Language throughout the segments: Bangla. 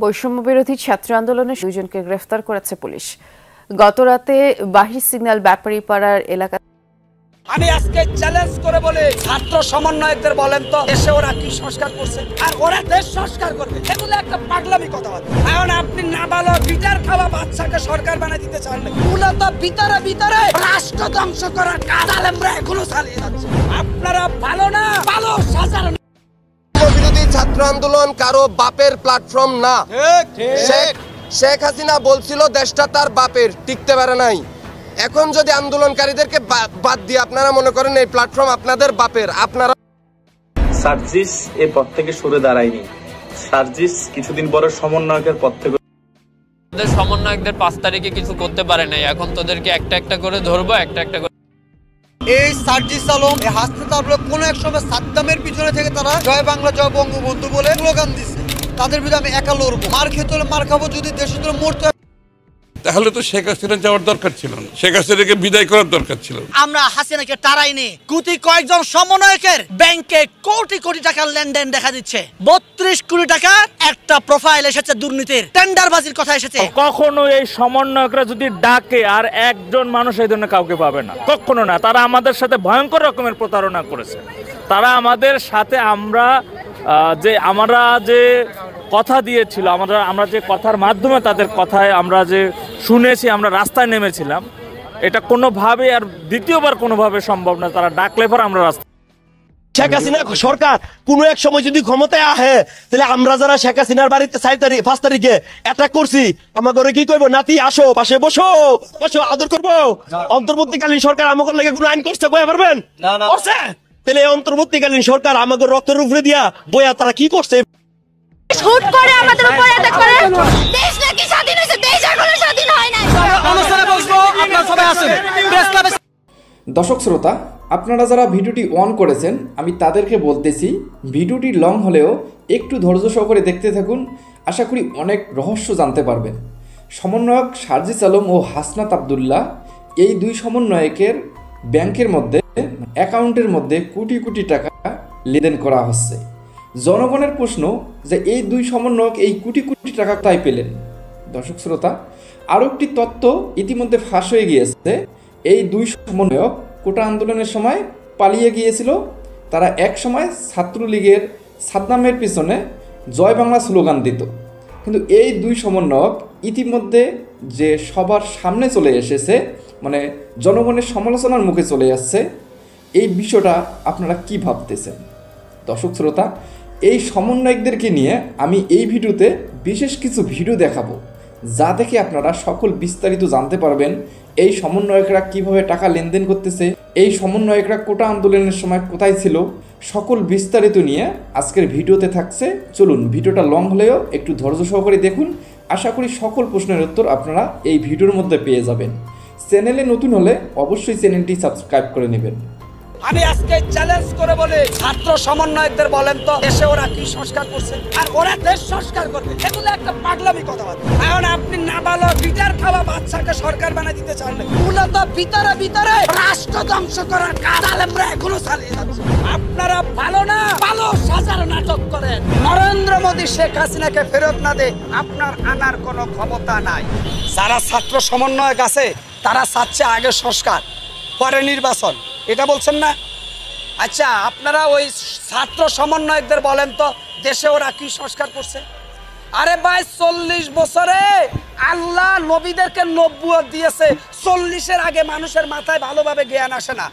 বৈষম্য বিরোধী ছাত্র আন্দোলনে 2 জনকে গ্রেফতার করেছে পুলিশ। গতরাতে বাহির সিগন্যাল ব্যাপারীপাড়ার এলাকা আমি আজকে চ্যালেঞ্জ করে বলে ছাত্র সমন্বয়কদের বলেন তো দেশে ওরা কি সংস্কার করছে আর ওরা দেশ সংস্কার করবে, এগুলো একটা পাগলামি কথাবার্তা। এখন আপনি নাবালক বিটার খাওয়া বাচ্চাকে সরকার বানিয়ে দিতে চান না, মূলত ভিতরে ভিতরে রাষ্ট্র ধ্বংস করার কাজ আলেমরা এখনো চালিয়ে যাচ্ছে। আপনারা ভালো না, ভালো সাজানো বিরোধী ছাত্র আন্দোলন কারো বাপের প্ল্যাটফর্ম না। শেখ হাসিনা বলছিল দেশটা তার বাপের, টিকতে পারে নাই। এখন যদি আন্দোলনকারীদেরকে বাদ দিয়ে আপনারা মনে করেন এই প্ল্যাটফর্ম আপনাদের বাপের, আপনারা সার্জিস এই পদ থেকে সরে দাঁড়ায়নি। সার্জিস কিছুদিন পরে সমন্বয়কের পদ থেকে সমন্বয়কদের 5 তারিখে কিছু করতে পারে নাই, এখন তোদেরকে একটা একটা করে ধরবো, একটা একটা করে। এই সার্জিস আলম এই হাসনাত আবদুল্লাহ কোন এক সময় সাদ্দামের পিছনে থেকে তারা জয় বাংলা জয় বঙ্গবন্ধু বলে স্লোগান দিচ্ছে। তাদের বিরুদ্ধে আমি একা লড়বো, মার খেতে হলে মার খাবো, যদি দেশের জন্য মরতে তাহলে তো শেখ হাসিনা যাওয়ার দরকার ছিল না, শেখ হাসিনাকে বিদায় করার দরকার ছিল। আমরা হাসিনাকে তাড়াইনি, কোটি কয়েকজন সমন্বয়কের ব্যাংকে কোটি কোটি টাকার লেনদেন দেখা দিচ্ছে। 32 কোটি টাকার একটা প্রোফাইল এসেছে, দুর্নীতির টেন্ডারবাজির কথা এসেছে। কখনো এই সমন্বয়করা যদি ডাকে আর একজন মানুষ এই ধরনের কাউকে পাবে না, কখনো না। তারা আমাদের সাথে ভয়ঙ্কর রকমের প্রতারণা করেছে। তারা আমাদের সাথে আমরা যে কথা দিয়েছিল, আমরা যে কথার মাধ্যমে তাদের কথায় আমরা যে শুনেছি, আমরা রাস্তায় নেমেছিলাম, এটা কোনোভাবে আর দ্বিতীয়বার কোনোভাবে সম্ভব না। তারা ডাকলে পর আমরা রাস্তা। শেখ হাসিনা সরকার কোনো এক সময় যদি ক্ষমতায় আহে, তাহলে আমরা যারা শেখ হাসিনার বাড়িতে 5 তারিখে অ্যাটাক করছি, আমার ঘরে কি করবো? নাতি আসো, পাশে বসো, বসো, আদর করবো। অন্তর্বর্তীকালীন সরকার আমাকে লাগে কোনো আইন করছে বয়া পারবেন? করছে? তাহলে অন্তর্বর্তীকালীন সরকার আমাকে রক্তের উপরে দিয়া বয়া তারা কি করছে? শুট করে আমাদের উপর অ্যাটাক করে। দেশ নাকি স্বাধীন হয়েছে, দেশ এখনো স্বাধীন হয় নাই। অনুষ্ঠানে বসবো, আপনারা সবাই আসেন প্রেস ক্লাবে। দর্শক শ্রোতা, আপনারা যারা ভিডিওটি অন করেছেন, আমি তাদেরকে বলতেছি ভিডিওটি লং হলেও একটু ধৈর্য সহকারে দেখতে থাকুন। আশা করি অনেক রহস্য জানতে পারবেন। সমন্বয়ক সার্জিস আলম ও হাসনাত আবদুল্লাহ, এই 2 সমন্বয়কের ব্যাংকের মধ্যে অ্যাকাউন্টের মধ্যে কোটি কোটি টাকা লেনদেন করা হচ্ছে। জনগণের প্রশ্ন যে এই 2 সমন্বয়ক এই কোটি কোটি টাকা তাই পেলেন। দর্শক শ্রোতা, আরও একটি তথ্য ইতিমধ্যে ফাঁস হয়ে গিয়েছে। এই 2 সমন্বয়ক কোটা আন্দোলনের সময় পালিয়ে গিয়েছিল। তারা এক সময় ছাত্রলীগের সাদ্দামের পিছনে জয় বাংলা স্লোগান দিত। কিন্তু এই 2 সমন্বয়ক ইতিমধ্যে যে সবার সামনে চলে এসেছে, মানে জনগণের সমালোচনার মুখে চলে আসছে, এই বিষয়টা আপনারা কি ভাবতেছেন? দর্শক শ্রোতা, এই সমন্বয়কদেরকে নিয়ে আমি এই ভিডিওতে বিশেষ কিছু ভিডিও দেখাবো, যা দেখে আপনারা সকল বিস্তারিত জানতে পারবেন। এই সমন্বয়করা কিভাবে টাকা লেনদেন করতেছে, এই সমন্বয়করা কোটা আন্দোলনের সময় কোথায় ছিল, সকল বিস্তারিত নিয়ে আজকের ভিডিওতে থাকছে। চলুন, ভিডিওটা লং হলেও একটু ধৈর্য সহকারে দেখুন। আশা করি সকল প্রশ্নের উত্তর আপনারা এই ভিডিওর মধ্যে পেয়ে যাবেন। চ্যানেলে নতুন হলে অবশ্যই চ্যানেলটি সাবস্ক্রাইব করে নেবেন। আমি আজকে চ্যালেঞ্জ করে বলে ছাত্র সমন্বয়কদের বলেন তো দেশে ওরা কি সংস্কার করছে আর ওরা দেশ সংস্কার করবে, এগুলো একটা পাগলামি কথাবার্তা। এখন আপনি নাবালক বিটার খাওয়া বাচ্চাকে সরকার বানিয়ে দিতে চান না, মূলত ভিতরে ভিতরে রাষ্ট্র ধ্বংস করার কাজ আলেমরা এখনো চালিয়ে যাচ্ছে। আপনারা ভালো না, ভালো সাজার নাটক করেন। নরেন্দ্র মোদী শেখ হাসিনাকে ফেরত না দে, আপনার আনার কোনো ক্ষমতা নাই। যারা ছাত্র সমন্বয়ক আছে তারা চাচ্ছে আগে সংস্কার পরে নির্বাচন, এটা বলছেন না? আচ্ছা, আপনারা ওই ছাত্র সমন্বয়কদের বলেন তো দেশে ওরা কি সংস্কার করছে? আরে ভাই, 40 বছরে আল্লাহ নবীদেরকে নবুয়ত দিয়েছে, 40-এর আগে মানুষের মাথায় ভালোভাবে জ্ঞান আসে না।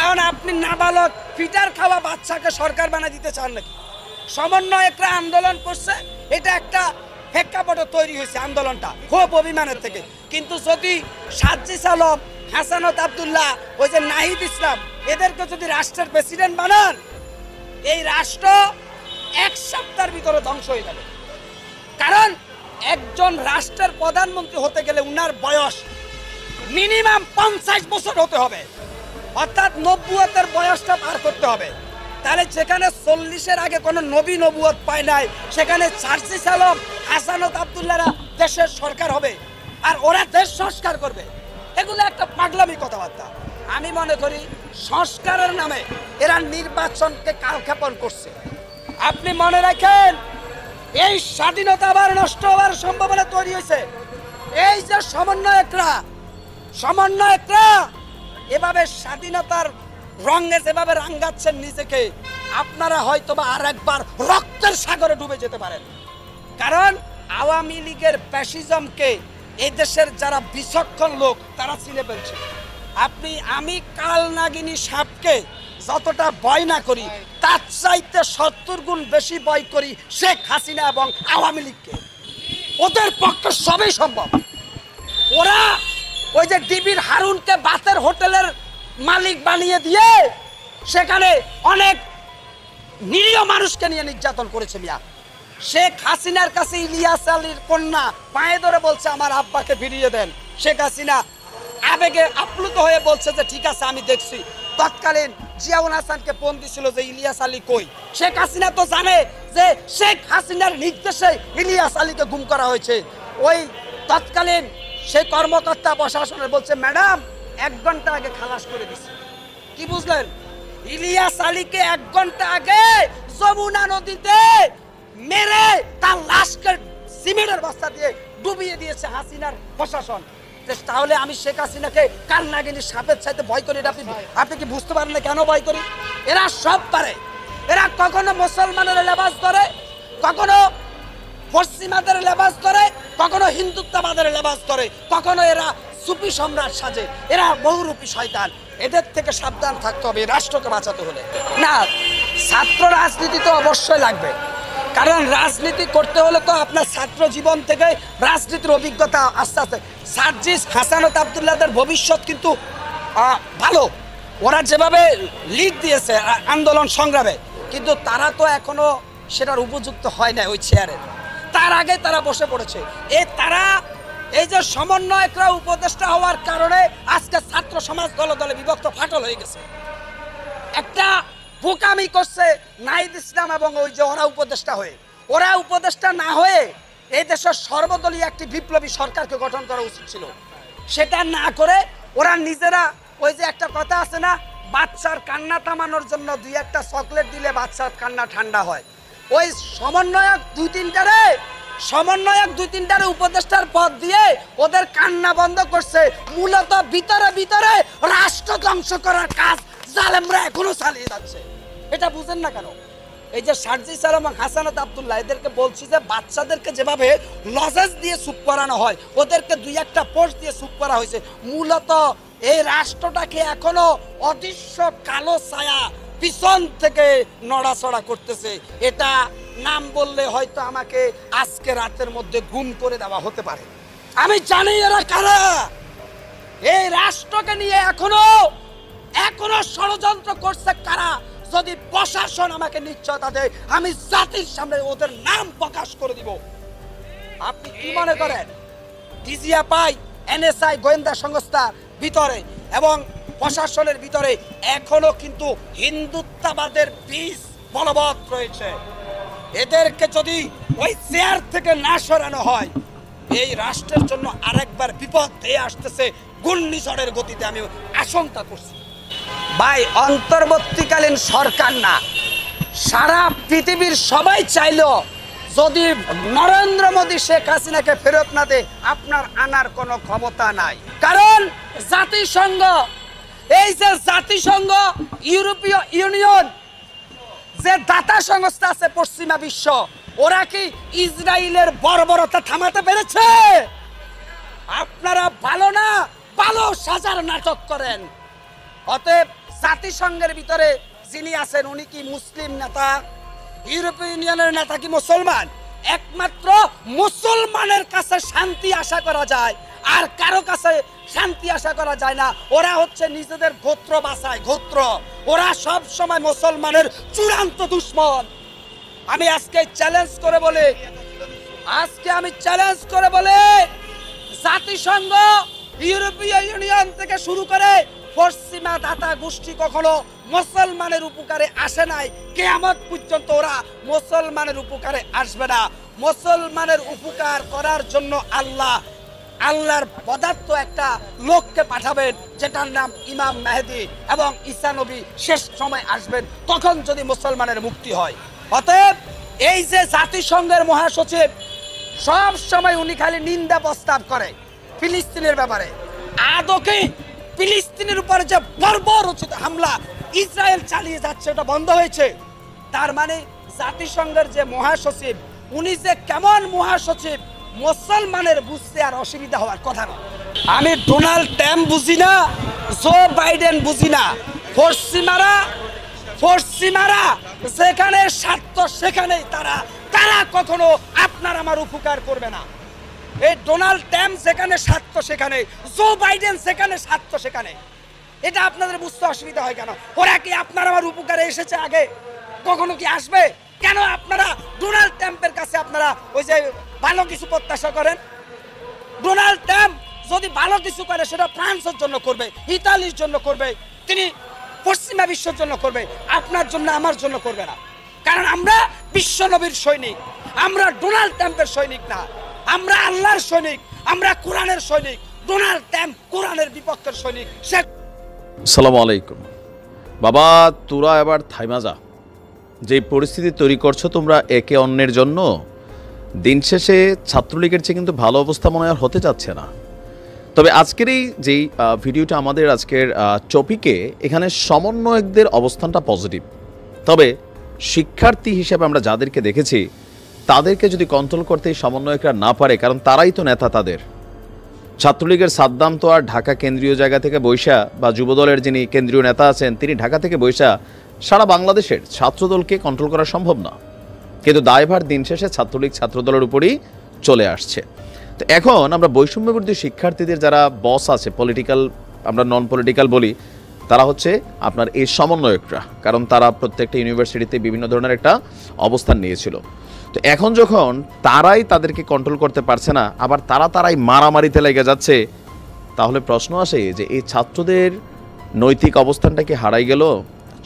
এখন আপনি নাবালক পিটার খাওয়া বাচ্চাকে সরকার বানিয়ে দিতে চান নাকি? সমন্বয়করা আন্দোলন করছে, এটা একটা প্রেক্ষাপট তৈরি হয়েছে আন্দোলনটা খুব অভিমানের থেকে। কিন্তু যদি সার্জিস আলম, হাসনাত আবদুল্লাহ, ওই যে নাহিদ ইসলাম, এদেরকে যদি রাষ্ট্রের প্রেসিডেন্ট বানান, এই রাষ্ট্র 1 সপ্তাহের ভিতরে ধ্বংস হয়ে যাবে। কারণ একজন রাষ্ট্রের প্রধানমন্ত্রী হতে গেলে উনার বয়স মিনিমাম 50 বছর হতে হবে, অর্থাৎ নবুয়তের বয়সটা পার করতে হবে। তাহলে যেখানে 40-এর আগে কোনো নবী নবুয়ত পায় নাই, সেখানে সার্জিস আলম, হাসনাত আবদুল্লাহরা দেশের সরকার হবে আর ওরা দেশ সংস্কার করবে, এগুলো একটা পাগলামি কথাবার্তা। আমি মনে করি সংস্কারের নামে এরা নির্বাচনকে কালক্ষেপণ করছে। আপনি মনে রাখেন, এই স্বাধীনতা আবার নষ্ট হওয়ার সম্ভাবনা তৈরি হয়েছে। এই যে সমন্বয়করা এভাবে স্বাধীনতার রঙে যেভাবে রাঙ্গাচ্ছেন নিজেকে, আপনারা হয়তোবা আর একবার রক্তের সাগরে ডুবে যেতে পারেন। কারণ আওয়ামী লীগের ফ্যাসিজমকে এই দেশের যারা বিচক্ষণ লোক তারা চিনে ফেলছে। আমি কাল নাগিনী সাপকে যতটা ভয় না করি, তার চাইতে 70 গুণ বেশি ভয় করি শেখ হাসিনা এবং আওয়ামী লীগকে। ওদের পক্ষে সবই সম্ভব। ওরা ওই যে ডিবির হারুনকে বাতের হোটেলের মালিক বানিয়ে দিয়ে সেখানে অনেক নিরীহ মানুষকে নিয়ে নির্যাতন করেছে। মিয়া শেখ হাসিনার কাছে ইলিয়াস আলীর কন্যা পায়ে ধরে বলছে আমার আব্বাকে ফিরিয়ে দেন। শেখ হাসিনা আবেগে আপ্লুত হয়ে বলছে যে ঠিক আছে আমি দেখছি। তৎকালীন জিয়াউল হাসানকে ফোন দিছিল যে ইলিয়াস আলী কই। শেখ হাসিনা তো জানে যে শেখ হাসিনার নির্দেশে ইলিয়াস আলীকে গুম করা হয়েছে। ওই তৎকালীন সেই কর্মকর্তা প্রশাসনের বলছে ম্যাডাম 1 ঘন্টা আগে খালাস করে দিছে। কি বুঝলেন? ইলিয়াস আলীকে 1 ঘন্টা আগে যমুনা নদীতে মেরে তার লাশকে সিমেন্টের বস্তা দিয়ে ডুবিয়ে দিয়েছে হাসিনার প্রশাসন। তাহলে আমি শেখ হাসিনাকে কাল নাগিনী সাপের চাইতে ভয় করি। আপনি কি বুঝতে পারেন না কেন ভয় করি? এরা সব পারে। এরা কখনো মুসলমানের লেবাস ধরে, কখনো পশ্চিমাদের লেবাস ধরে, কখনো হিন্দুত্ববাদের লেবাস ধরে, কখনো এরা সুফি সম্রাট সাজে। এরা বহুরূপী শয়তান। এদের থেকে সাবধান থাকতে হবে রাষ্ট্রকে বাঁচাতে হলে। না, ছাত্র রাজনীতি তো অবশ্যই লাগবে, কারণ রাজনীতি করতে হলে তো আপনার ছাত্র জীবন থেকে রাজনীতির অভিজ্ঞতা আস্তে আস্তে। সার্জিস হাসানাত আব্দুল্লাহদের ভবিষ্যৎ কিন্তু ভালো। ওরা যেভাবে লিড দিয়েছে আন্দোলন সংগ্রামে, কিন্তু তারা তো এখনো সেটার উপযুক্ত হয় না ওই চেয়ারে। তার আগে তারা বসে পড়েছে। এই যে সমন্বয়করা উপদেষ্টা হওয়ার কারণে আজকে ছাত্র সমাজ দলে দলে বিভক্ত ফাটল হয়ে গেছে। একটা বোকামি করছে নাহিদ ইসলাম এবং ওই যে ওরা উপদেষ্টা না হয়ে এই দেশের সর্বদলীয় একটি বিপ্লবী সরকারকে গঠন করা উচিত ছিল। সেটা না করে ওরা নিজেরা, ওই যে একটা কথা আছে না, বাচ্চার কান্না থামানোর জন্য 2-1টা চকলেট দিলে বাচ্চার কান্না ঠান্ডা হয়। ওই সমন্বয়ক 2-3টারে উপদেষ্টার পদ দিয়ে ওদের কান্না বন্ধ করছে। মূলত ভিতরে ভিতরে রাষ্ট্র ধ্বংস করার কাজ জালেমরা এখনো চালিয়ে যাচ্ছে। এটা বুঝেন না কেন? এই যে সার্জিস আলম হাসানাত আব্দুল্লাহ এদেরকে বলছি যে বাচ্চাদেরকে যেভাবে লজেস দিয়ে চুপ করানো হয়, ওদেরকে 2-1টা পোস্ট দিয়ে চুপ করা হয়েছে। মূলত এই রাষ্ট্রটাকে এখনো অদৃশ্য কালো ছায়া পিছন থেকে নড়াচড়া করতেছে। এটা নাম বললে হয়তো আমাকে আজকে রাতের মধ্যে গুম করে দেওয়া হতে পারে। আমি জানি এরা কারা। এই রাষ্ট্রকে নিয়ে এখনো ষড়যন্ত্র করছে কারা। যদি প্রশাসন আমাকে নিশ্চয়তা দেয়, আমি জাতির সামনে ওদের নাম প্রকাশ করে দিব। আপনি কি মনে করেন ডিজিএফআই, এনএসআই গোয়েন্দা সংস্থার ভিতরে এবং প্রশাসনের ভিতরে এখনো কিন্তু হিন্দুত্ববাদের বীজ বলবৎ রয়েছে। এদেরকে যদি ওই চেয়ার থেকে না সরানো হয়, এই রাষ্ট্রের জন্য আরেকবার বিপদ হয়ে আসতেছে ঘূর্ণিঝড়ের গতিতে। আমি আশঙ্কা করছি ভাই, অন্তর্বর্তীকালীন সরকার না, সারা পৃথিবীর সবাই চাইলো যদি নরেন্দ্র মোদী শেখ হাসিনাকে ফেরত না দেয়, আপনার আনার কোনো ক্ষমতা নাই। কারণ জাতিসংঘ, এই যে জাতিসংঘ, ইউরোপীয় ইউনিয়ন, যে দাতা সংস্থা আছে পশ্চিমা বিশ্ব, ওরা কি ইসরায়েলের বর্বরতা থামাতে পেরেছে? আপনারা ভালো না ভালো সাজার নাটক করেন। অতএব জাতিসংঘের ভিতরে যিনি আছেন উনি কি মুসলিম নেতা? ইউরোপীয় ইউনিয়নের নেতা কি মুসলমান? একমাত্র মুসলমানের কাছে শান্তি আশা করা যায়, আর কারো কাছে শান্তি আশা করা যায় না। ওরা হচ্ছে নিজেদের গোত্র বাঁচায়, গোত্র। ওরা সব সময় মুসলমানের চূড়ান্ত দুশ্মন। আমি আজকে চ্যালেঞ্জ করে বলে জাতিসংঘ, ইউরোপীয় ইউনিয়ন থেকে শুরু করে পশ্চিমা দাতা গোষ্ঠী কখনো মুসলমানের উপকারে আসে নাই। কিয়ামত পর্যন্ত ওরা মুসলমানের উপকারে আসবে না। মুসলমানের উপকার করার জন্য আল্লাহর পদার্থ একটা লোককে পাঠাবেন, যেটার নাম ইমাম মেহেদী, এবং ঈসা নবী শেষ সময় আসবেন, তখন যদি মুসলমানের মুক্তি হয়। অতএব এই যে জাতিসংঘের মহাসচিব সব সময় উনি খালি নিন্দা প্রস্তাব করে ফিলিস্তিনের ব্যাপারে, আদৌ কি ফিলিস্তিনের উপরে যে বর্বরোচিত হামলা ইসরায়েল চালিয়ে যাচ্ছে ওটা বন্ধ হয়েছে? তার মানে জাতিসংঘের যে মহাসচিব উনি যে কেমন মহাসচিব মুসলমানের বুঝতে আর অসুবিধা হওয়ার কথা না। আমি ডোনাল্ড ট্রাম্প বুঝি না, জো বাইডেন বুঝি না, পশ্চিমারা যেখানে স্বার্থ সেখানেই তারা কখনো আপনার আমার উপকার করবে না। এই ডোনাল্ড ট্রাম্প যেখানে স্বার্থ সেখানে, জো বাইডেন যেখানে স্বার্থ সেখানে। এটা আপনাদের বুঝতে অসুবিধা হয় কেন? ওরা কি আপনার আমার উপকারে এসেছে আগে? কখনো কি আসবে? কেন আপনারা ডোনাল্ড ট্রাম্পের কাছে আপনারা ওই যে ভালো কিছু প্রত্যাশা করেন? ডোনাল্ড ট্রাম্প যদি ভালো কিছু করে সেটা ফ্রান্সের জন্য করবে, ইতালির জন্য করবে, তিনি পশ্চিমা বিশ্বের জন্য করবে, আপনার জন্য আমার জন্য করবে না। কারণ আমরা বিশ্বনবীর সৈনিক, আমরা ডোনাল্ড ট্রাম্পের সৈনিক না, আমরা আল্লাহর সৈনিক, আমরা কোরআনের সৈনিক। ডোনাল্ড ট্রাম্প কোরআনের বিপক্ষের সৈনিক। আসসালামু আলাইকুম। বাবা তোরা এবার থাইমা যা, যে পরিস্থিতি তৈরি করছো তোমরা একে অন্যের জন্য, দিন শেষে ছাত্রলীগের চেয়ে কিন্তু ভালো অবস্থা মনে আর হতে যাচ্ছে না। তবে আজকের এই যেই ভিডিওটা আমাদের আজকের টপিকে, এখানে সমন্বয়কদের অবস্থানটা পজিটিভ। তবে শিক্ষার্থী হিসেবে আমরা যাদেরকে দেখেছি তাদেরকে যদি কন্ট্রোল করতে সমন্বয়করা না পারে, কারণ তারাই তো নেতা তাদের। ছাত্রলীগের সাদ্দাম তো আর ঢাকা কেন্দ্রীয় জায়গা থেকে বৈশা, বা যুবদলের যিনি কেন্দ্রীয় নেতা আছেন তিনি ঢাকা থেকে বৈশা সারা বাংলাদেশের ছাত্রদলকে কন্ট্রোল করা সম্ভব না। কিন্তু দায়ভার দিন শেষে ছাত্রলীগ ছাত্রদলের উপরই চলে আসছে। তো এখন আমরা বৈষম্যবিরোধী শিক্ষার্থীদের যারা বস আছে, পলিটিক্যাল আমরা নন পলিটিক্যাল বলি, তারা হচ্ছে আপনার এই সমন্বয়করা, কারণ তারা প্রত্যেকটা ইউনিভার্সিটিতে বিভিন্ন ধরনের একটা অবস্থান নিয়েছিল। তো এখন যখন তারাই তাদেরকে কন্ট্রোল করতে পারছে না, আবার তারাই মারামারিতে লেগে যাচ্ছে, তাহলে প্রশ্ন আসে যে এই ছাত্রদের নৈতিক অবস্থানটা কি হারাই গেল?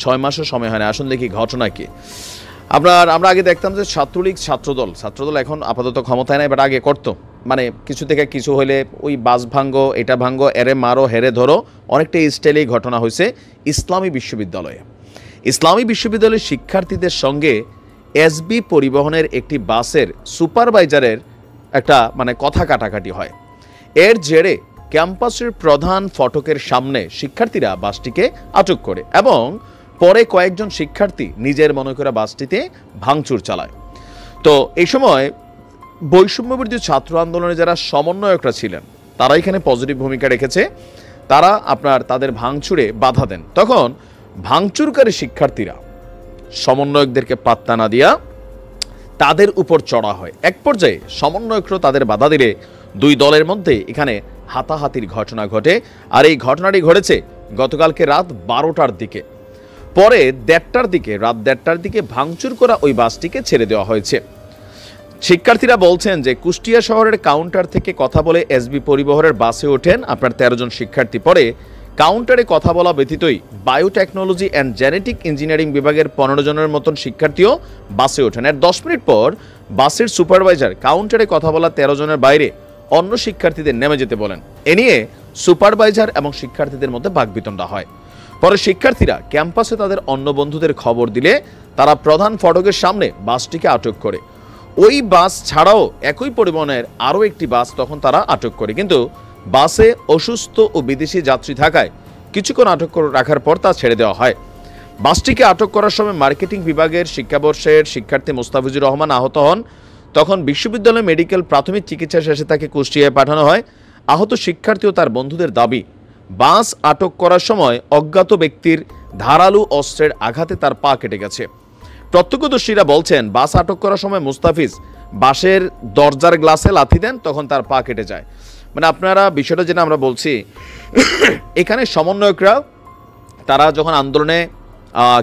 6 মাসও সময় হয় না। আসুন দেখি ঘটনা কি। আমরা আগে দেখতাম যে ছাত্রলীগ ছাত্রদল এখন আপাতত ক্ষমতায় নাই, বাট আগে করতো, মানে কিছু থেকে কিছু হলে ওই বাস ভাঙ্গো, এটা ভাঙ্গো, এরে মারো, হেরে ধরো, অনেকটা এই স্টাইলেই ঘটনা হয়েছে ইসলামী বিশ্ববিদ্যালয়ে। ইসলামী বিশ্ববিদ্যালয়ের শিক্ষার্থীদের সঙ্গে এসবি পরিবহনের একটি বাসের সুপারভাইজারের একটা মানে কথা কাটাকাটি হয়। এর জেরে ক্যাম্পাসের প্রধান ফটকের সামনে শিক্ষার্থীরা বাসটিকে আটক করে এবং পরে কয়েকজন শিক্ষার্থী নিজের মনে করে বাসটিতে ভাঙচুর চালায়। তো এই সময় বৈষম্যবিরোধী ছাত্র আন্দোলনে যারা সমন্বয়করা ছিলেন তারা এখানে পজিটিভ ভূমিকা রেখেছে। তারা তাদের ভাঙচুরে বাধা দেন। তখন ভাঙচুরকারী শিক্ষার্থীরা সমন্বয়কদেরকে পাত্তা না দিয়া তাদের উপর চড়া হয়। এক পর্যায়ে সমন্বয়করা তাদের বাধা দিলে দুই দলের মধ্যে এখানে হাতাহাতির ঘটনা ঘটে। আর এই ঘটনাটি ঘটেছে গতকালকে রাত 12টার দিকে। পরে রাত 1:30টার দিকে ভাঙচুর করা ওই বাসটিকে ছেড়ে দেওয়া হয়েছে। শিক্ষার্থীরা বলছেন যে কুষ্টিয়া শহরের কাউন্টার থেকে কথা বলে এসবি পরিবহনের বাসে ওঠেন 13 জন শিক্ষার্থী। পরে কাউন্টারে কথা বলা ব্যতীতই বায়োটেকনোলজি অ্যান্ড জেনেটিক ইঞ্জিনিয়ারিং বিভাগের 15 জনের মতন শিক্ষার্থীও বাসে ওঠেন। এর 10 মিনিট পর বাসের সুপারভাইজার কাউন্টারে কথা বলা 13 জনের বাইরে অন্য শিক্ষার্থীদের নেমে যেতে বলেন। এ নিয়ে সুপারভাইজার এবং শিক্ষার্থীদের মধ্যে বাকবিতণ্ডা হয়। পরে শিক্ষার্থীরা ক্যাম্পাসে তাদের অন্য বন্ধুদের খবর দিলে তারা প্রধান ফটকের সামনে বাসটিকে আটক করে। ওই বাস ছাড়াও একই পরিবহনের আরও একটি বাস তখন তারা আটক করে, কিন্তু বাসে অসুস্থ ও বিদেশি যাত্রী থাকায় কিছুক্ষণ আটক রাখার পর তা ছেড়ে দেওয়া হয়। বাসটিকে আটক করার সময় মার্কেটিং বিভাগের শিক্ষাবর্ষের শিক্ষার্থী মোস্তাফিজুর রহমান আহত হন। তখন বিশ্ববিদ্যালয় মেডিকেল প্রাথমিক চিকিৎসা শেষে তাকে কুষ্টিয়ায় পাঠানো হয়। আহত শিক্ষার্থী ও তার বন্ধুদের দাবি, বাস আটক করার সময় অজ্ঞাত ব্যক্তির ধারালো অস্ত্রের আঘাতে তার পা কেটে গেছে। প্রত্যক্ষদর্শীরা বলছেন বাস আটক করার সময় মুস্তাফিজ বাসের দরজার গ্লাসে লাথি দেন, তখন তার পা কেটে যায়। মানে আপনারা বিষয়টা যেটা আমরা বলছি, এখানে সমন্বয়করা তারা যখন আন্দোলনে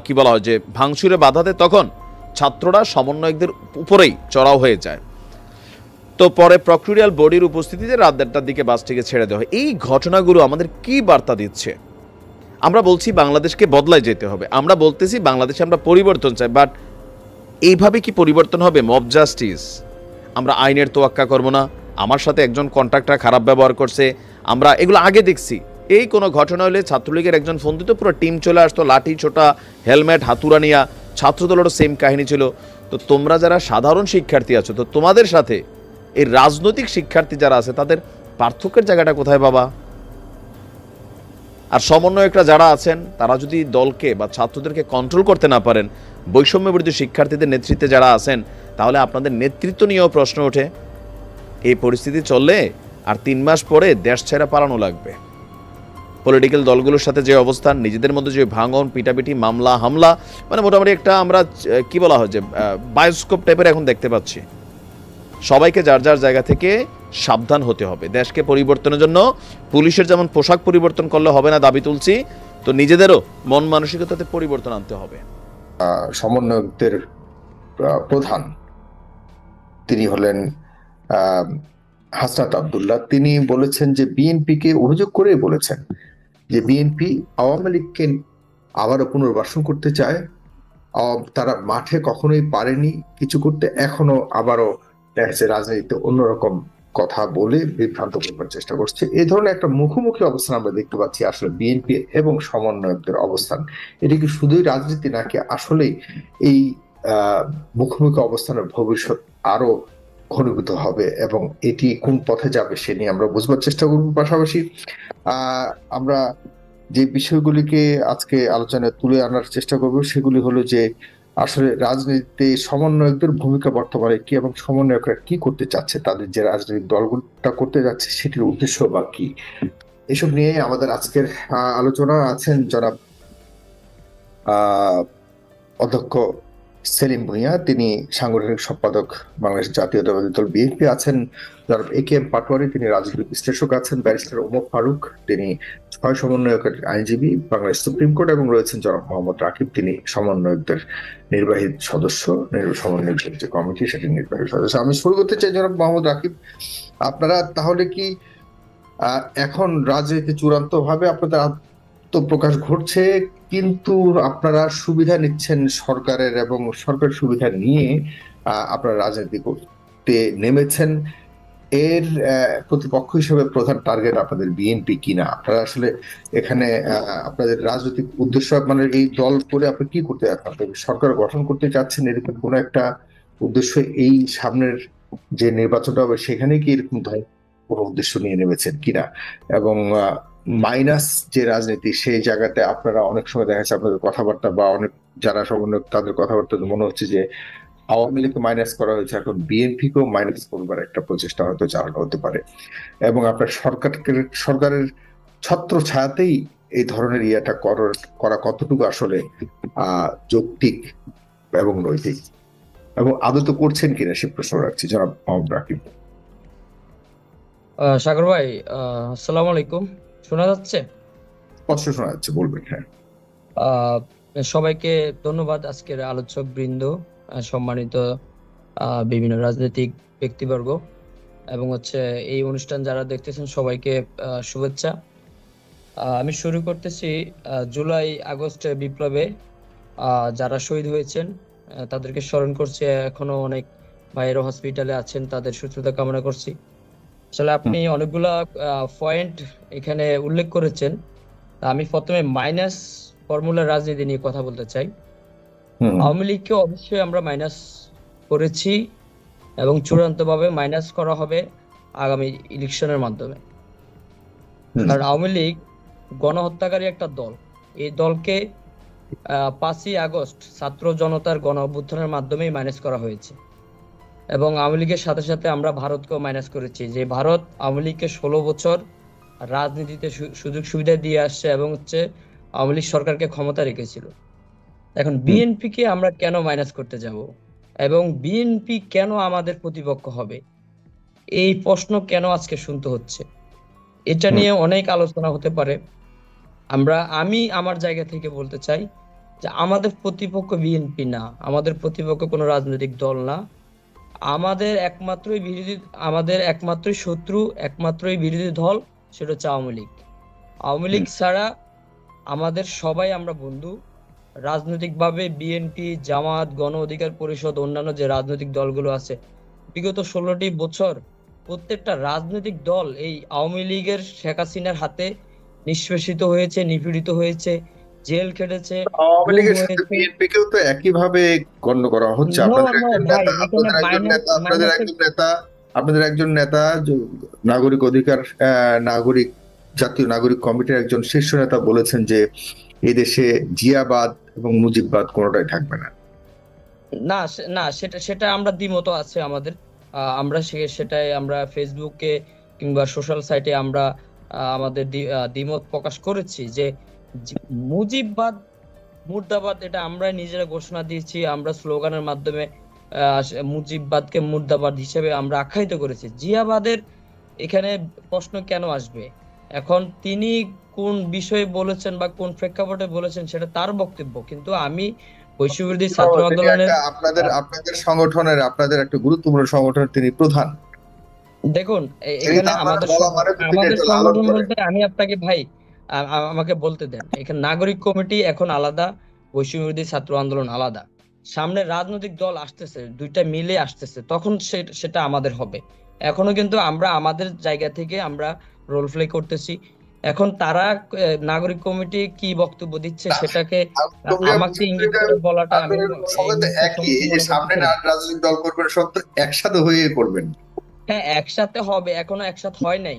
কি বলা হয় যে ভাঙচুরে বাধা দেয়, তখন ছাত্ররা সমন্বয়কদের উপরেই চড়াও হয়ে যায়। তো পরে প্রক্টোরিয়াল বডির উপস্থিতিতে রাত 1:30টার দিকে বাসটিকে ছেড়ে দেওয়া হয়। এই ঘটনাগুলো আমাদের কি বার্তা দিচ্ছে? আমরা বলছি বাংলাদেশকে বদলায় যেতে হবে, আমরা বলতেছি বাংলাদেশে আমরা পরিবর্তন চাই, বাট এইভাবে কি পরিবর্তন হবে? মব জাস্টিস, আমরা আইনের তোয়াক্কা করবো না। আমার সাথে একজন কন্ট্রাক্টর খারাপ ব্যবহার করছে, আমরা এগুলো আগে দেখছি। এই কোনো ঘটনা হলে ছাত্রলীগের একজন ফোন দিত, পুরো টিম চলে আসতো, লাঠি ছোটা, হেলমেট, হাতুড়া নিয়ে ছাত্রদলেরও সেম কাহিনী ছিল। তো তোমরা যারা সাধারণ শিক্ষার্থী আছো, তো তোমাদের সাথে এই রাজনৈতিক শিক্ষার্থী যারা আছে তাদের পার্থক্যের জায়গাটা কোথায় বাবা? আর সমন্বয়করা যারা আছেন তারা যদি দলকে বা ছাত্রদেরকে কন্ট্রোল করতে না পারেন, বৈষম্য বিরোধী শিক্ষার্থীদের নেতৃত্বে যারা আছেন, তাহলে আপনাদের নেতৃত্ব নিয়েও প্রশ্ন ওঠে। এই পরিস্থিতি চললে আর 3 মাস পরে দেশ ছেড়ে পালানো লাগবে। পলিটিক্যাল দলগুলোর সাথে যে অবস্থান, নিজেদের মধ্যে যে ভাঙন, পিটাপিটি, মামলা হামলা, মানে মোটামুটি একটা আমরা কি বলা হয় যে বায়োস্কোপ টাইপের এখন দেখতে পাচ্ছি। সবাইকে যার যার জায়গা থেকে সাবধান হতে হবে। দেশকে পরিবর্তনের জন্য পুলিশের যেমন পোশাক পরিবর্তন করলে হবে না দাবি তুলছি, তো নিজেদেরও মন মানসিকতাতে পরিবর্তন আনতে হবে। সমন্বয়কদের প্রধান তিনি হলেন হাসনাত আব্দুল্লাহ। তিনি বলেছেন যে বিএনপিকে অভিযোগ করে বলেছেন যে বিএনপি আওয়ামী লীগকে আবারও পুনর্বাসন করতে চায়, তারা মাঠে কখনোই পারেনি কিছু করতে, এখনো আবারও রাজনীতিতে অন্যরকম কথা বলে বিভ্রান্ত করবার চেষ্টা করছে। এই ধরনের একটা মুখোমুখি অবস্থান আমরা দেখতে পাচ্ছি আসলে বিএনপি এবং সমন্বয়কদের অবস্থান। এটি কি শুধুই রাজনীতি নাকি আসলেই এই মুখোমুখি অবস্থানের ভবিষ্যৎ আরো ঘনীভূত হবে এবং এটি কোন পথে যাবে সে নিয়ে আমরা বুঝবার চেষ্টা করব। পাশাপাশি আমরা যে বিষয়গুলিকে আজকে আলোচনায় তুলে আনার চেষ্টা করব সেগুলি হলো যে আসলে রাজনীতিতে সমন্বয়কদের ভূমিকা বর্তমানে কি এবং সমন্বয়করা কি করতে চাচ্ছে, তাদের যে রাজনৈতিক দলগুলোটা করতে যাচ্ছে সেটির উদ্দেশ্য বা কি, এসব নিয়ে আমাদের আজকের আলোচনা আছেন জনাব অধ্যক্ষ সেলিম ভূঁইয়া, তিনি সাংগঠনিক সম্পাদক বাংলাদেশ জাতীয়তাবাদী দল বিএনপি, আছেন জনাব AKM পাটোয়ারি, তিনি রাজনৈতিক বিশ্লেষক, আছেন ব্যারিস্টার ওমর ফারুক, তিনি 6 সমন্বয়কের আইনজীবী বাংলাদেশ সুপ্রিম কোর্ট, এবং রয়েছেন জনাব মোহাম্মদ রাকিব, তিনি সমন্বয়কদের নির্বাহী সদস্য, সমন্বয়কদের যে কমিটি সেটির নির্বাহী সদস্য। আমি শুরু করতে চাই জনাব মোহাম্মদ রাকিব, আপনারা তাহলে কি এখন রাজনীতি চূড়ান্ত ভাবে আপনাদের আত্মপ্রকাশ ঘটছে, কিন্তু আপনারা সুবিধা নিচ্ছেন সরকারের এবং সরকার সুবিধা নিয়ে আপনারা রাজনীতি করতে নেমেছেন, এর প্রতিপক্ষ হিসেবে প্রধান টার্গেট আপনাদের বিএনপি কিনা? আপনারা আসলে এখানে আপনাদের রাজনৈতিক উদ্দেশ্য মানে এই দল করে আপনি কি করতে যাচ্ছেন? সরকার গঠন করতে চাচ্ছেন, এরকম কোন একটা উদ্দেশ্য এই সামনের যে নির্বাচনটা হবে সেখানে কি এরকম কোনো উদ্দেশ্য নিয়ে নেমেছেন কিনা? এবং মাইনাস যে রাজনীতি সেই জায়গাতে আপনারা অনেক সময় দেখা যাচ্ছে আপনাদের কথাবার্তা বা অনেক যারা সমন্বয় তাদের কথাবার্তা মনে হচ্ছে যে আওয়ামী লীগকে মাইনাস করা হয়েছে, এখন বিএনপিকেও মাইনাস করবার একটা প্রচেষ্টা হয়তো চালানো হতে পারে, এবং আপনার সরকারের ছত্র ছায়াতেই এই ধরনের ইয়েটা করা কতটুকু আসলে যৌক্তিক এবং নৈতিক, এবং আদত করছেন কিনা সে প্রশ্ন রাখছি। জনাব মোহাম্মদ রাকিব। সাগর ভাই, আসসালামু আলাইকুম। শোনা যাচ্ছে? স্পষ্ট শোনা যাচ্ছে, বলবেন। হ্যাঁ, সবাইকে ধন্যবাদ, আজকের আলোচক বৃন্দ, সম্মানিত বিভিন্ন রাজনৈতিক ব্যক্তিবর্গ, এবং এই অনুষ্ঠান যারা দেখতেছেন সবাইকে শুভেচ্ছা। আমি শুরু করতেছি জুলাই আগস্ট বিপ্লবে যারা শহীদ হয়েছেন তাদেরকে স্মরণ করছি। এখনো অনেক ভাইয়েরা হসপিটালে আছেন, তাদের সুস্থতা কামনা করছি। আসলে আপনি অনেকগুলা পয়েন্ট এখানে উল্লেখ করেছেন। আমি প্রথমে মাইনাস ফর্মুলার রাজনীতি নিয়ে কথা বলতে চাই। আওয়ামী লীগকে অবশ্যই আমরা মাইনাস করেছি এবং চূড়ান্তভাবে মাইনাস করা হবে আগামী ইলেকশনের মাধ্যমে। কারণ আওয়ামী লীগ গণহত্যাকারী একটা দল। এই দলকে 5ই আগস্ট ছাত্র জনতার গণ অভ্যুত্থানের মাধ্যমেই মাইনাস করা হয়েছে, এবং আওয়ামী লীগের সাথে সাথে আমরা ভারতকেও মাইনাস করেছি, যে ভারত আওয়ামী লীগকে 16 বছর রাজনীতিতে সুযোগ সুবিধা দিয়ে আসছে এবং আওয়ামী লীগ সরকারকে ক্ষমতা রেখেছিল। এখন বিএনপিকে আমরা কেন মাইনাস করতে যাব এবং বিএনপি কেন আমাদের প্রতিপক্ষ হবে, এই প্রশ্ন কেন আজকে শুনতে হচ্ছে? এটা নিয়ে অনেক আলোচনা হতে পারে। আমি আমার জায়গা থেকে বলতে চাই যে আমাদের প্রতিপক্ষ বিএনপি না, আমাদের প্রতিপক্ষ কোনো রাজনৈতিক দল না, আমাদের একমাত্রই শত্রু, একমাত্রই বিরোধী দল, সেটা হচ্ছে আওয়ামী লীগ। আওয়ামী লীগ ছাড়া আমাদের সবাই আমরা বন্ধু। রাজনৈতিকভাবে বিএনপি, জামাত, গণ অধিকার পরিষদ, অন্যান্য যে রাজনৈতিক দলগুলো আছে, বিগত 16টি বছর প্রত্যেকটা রাজনৈতিক দল এই আওয়ামী লীগের শেখ হাসিনার হাতে নিষ্পেষিত হয়েছে, নিপীড়িত হয়েছে, জেল খেটেছে, আওয়ামী গুম লীগের সাথে হয়েছে। বিএনপিকেও তো একইভাবে গণ্য করা হচ্ছে। No, আপনাদের no, একজন ভাই, নেতা, এখানে আপনাদের একজন নেতা নাগরিক অধিকার নাগরিক জাতীয় নাগরিক কমিটির একজন শীর্ষ নেতা বলেছেন যে এই দেশে জিয়াবাদ এবং মুজিববাদ কোনোটাই থাকবে না। না না, সেটা আমরা দ্বিমত আছে আমাদের। আমরা সেটাই আমরা ফেসবুকে কিংবা সোশ্যাল সাইটে আমরা আমাদের দ্বিমত প্রকাশ করেছি যে মুজিববাদ মুর্দাবাদ এটা আমরা নিজেরা ঘোষণা দিয়েছি। আমরা স্লোগানের মাধ্যমে মুজিববাদকে মুর্দাবাদ হিসেবে আমরা আখ্যায়িত করেছি। জিয়াবাদের এখানে প্রশ্ন কেন আসবে? এখন তিনি কোন বিষয়ে বলেছেন বা কোন প্রেক্ষাপটে বলেছেন সেটা তার বক্তব্য, কিন্তু আমি বৈশ্ববিরোধী ছাত্র আন্দোলনের আপনাদের সংগঠনের আপনাদের একটা গুরুত্বপূর্ণ সংগঠনের তিনি প্রধান। দেখুন এখানে আমাদের সংগঠন বলতে আমি আপনাকে ভাই আমাকে বলতে দেন, এখানে নাগরিক কমিটি এখন আলাদা, বৈশ্ববিরোধী ছাত্র আন্দোলন আলাদা। সামনে রাজনৈতিক দল আসতেছে, দুইটা মিলে আসতেছে, তখন সেটা আমাদের হবে। এখনো কিন্তু আমরা আমাদের জায়গা থেকে আমরা রোল প্লে করতেছি। এখন তারা নাগরিক কমিটি কি বক্তব্য দিচ্ছে সেটাকে আমাকে ইঙ্গিত করে বলাটা আমি একই, এই যে সামনে রাজনৈতিক দল করবেন সব তো একসাথে হয়ে করবেন। হ্যাঁ, একসাথে হবে, এখনো একসাথে হয় নাই।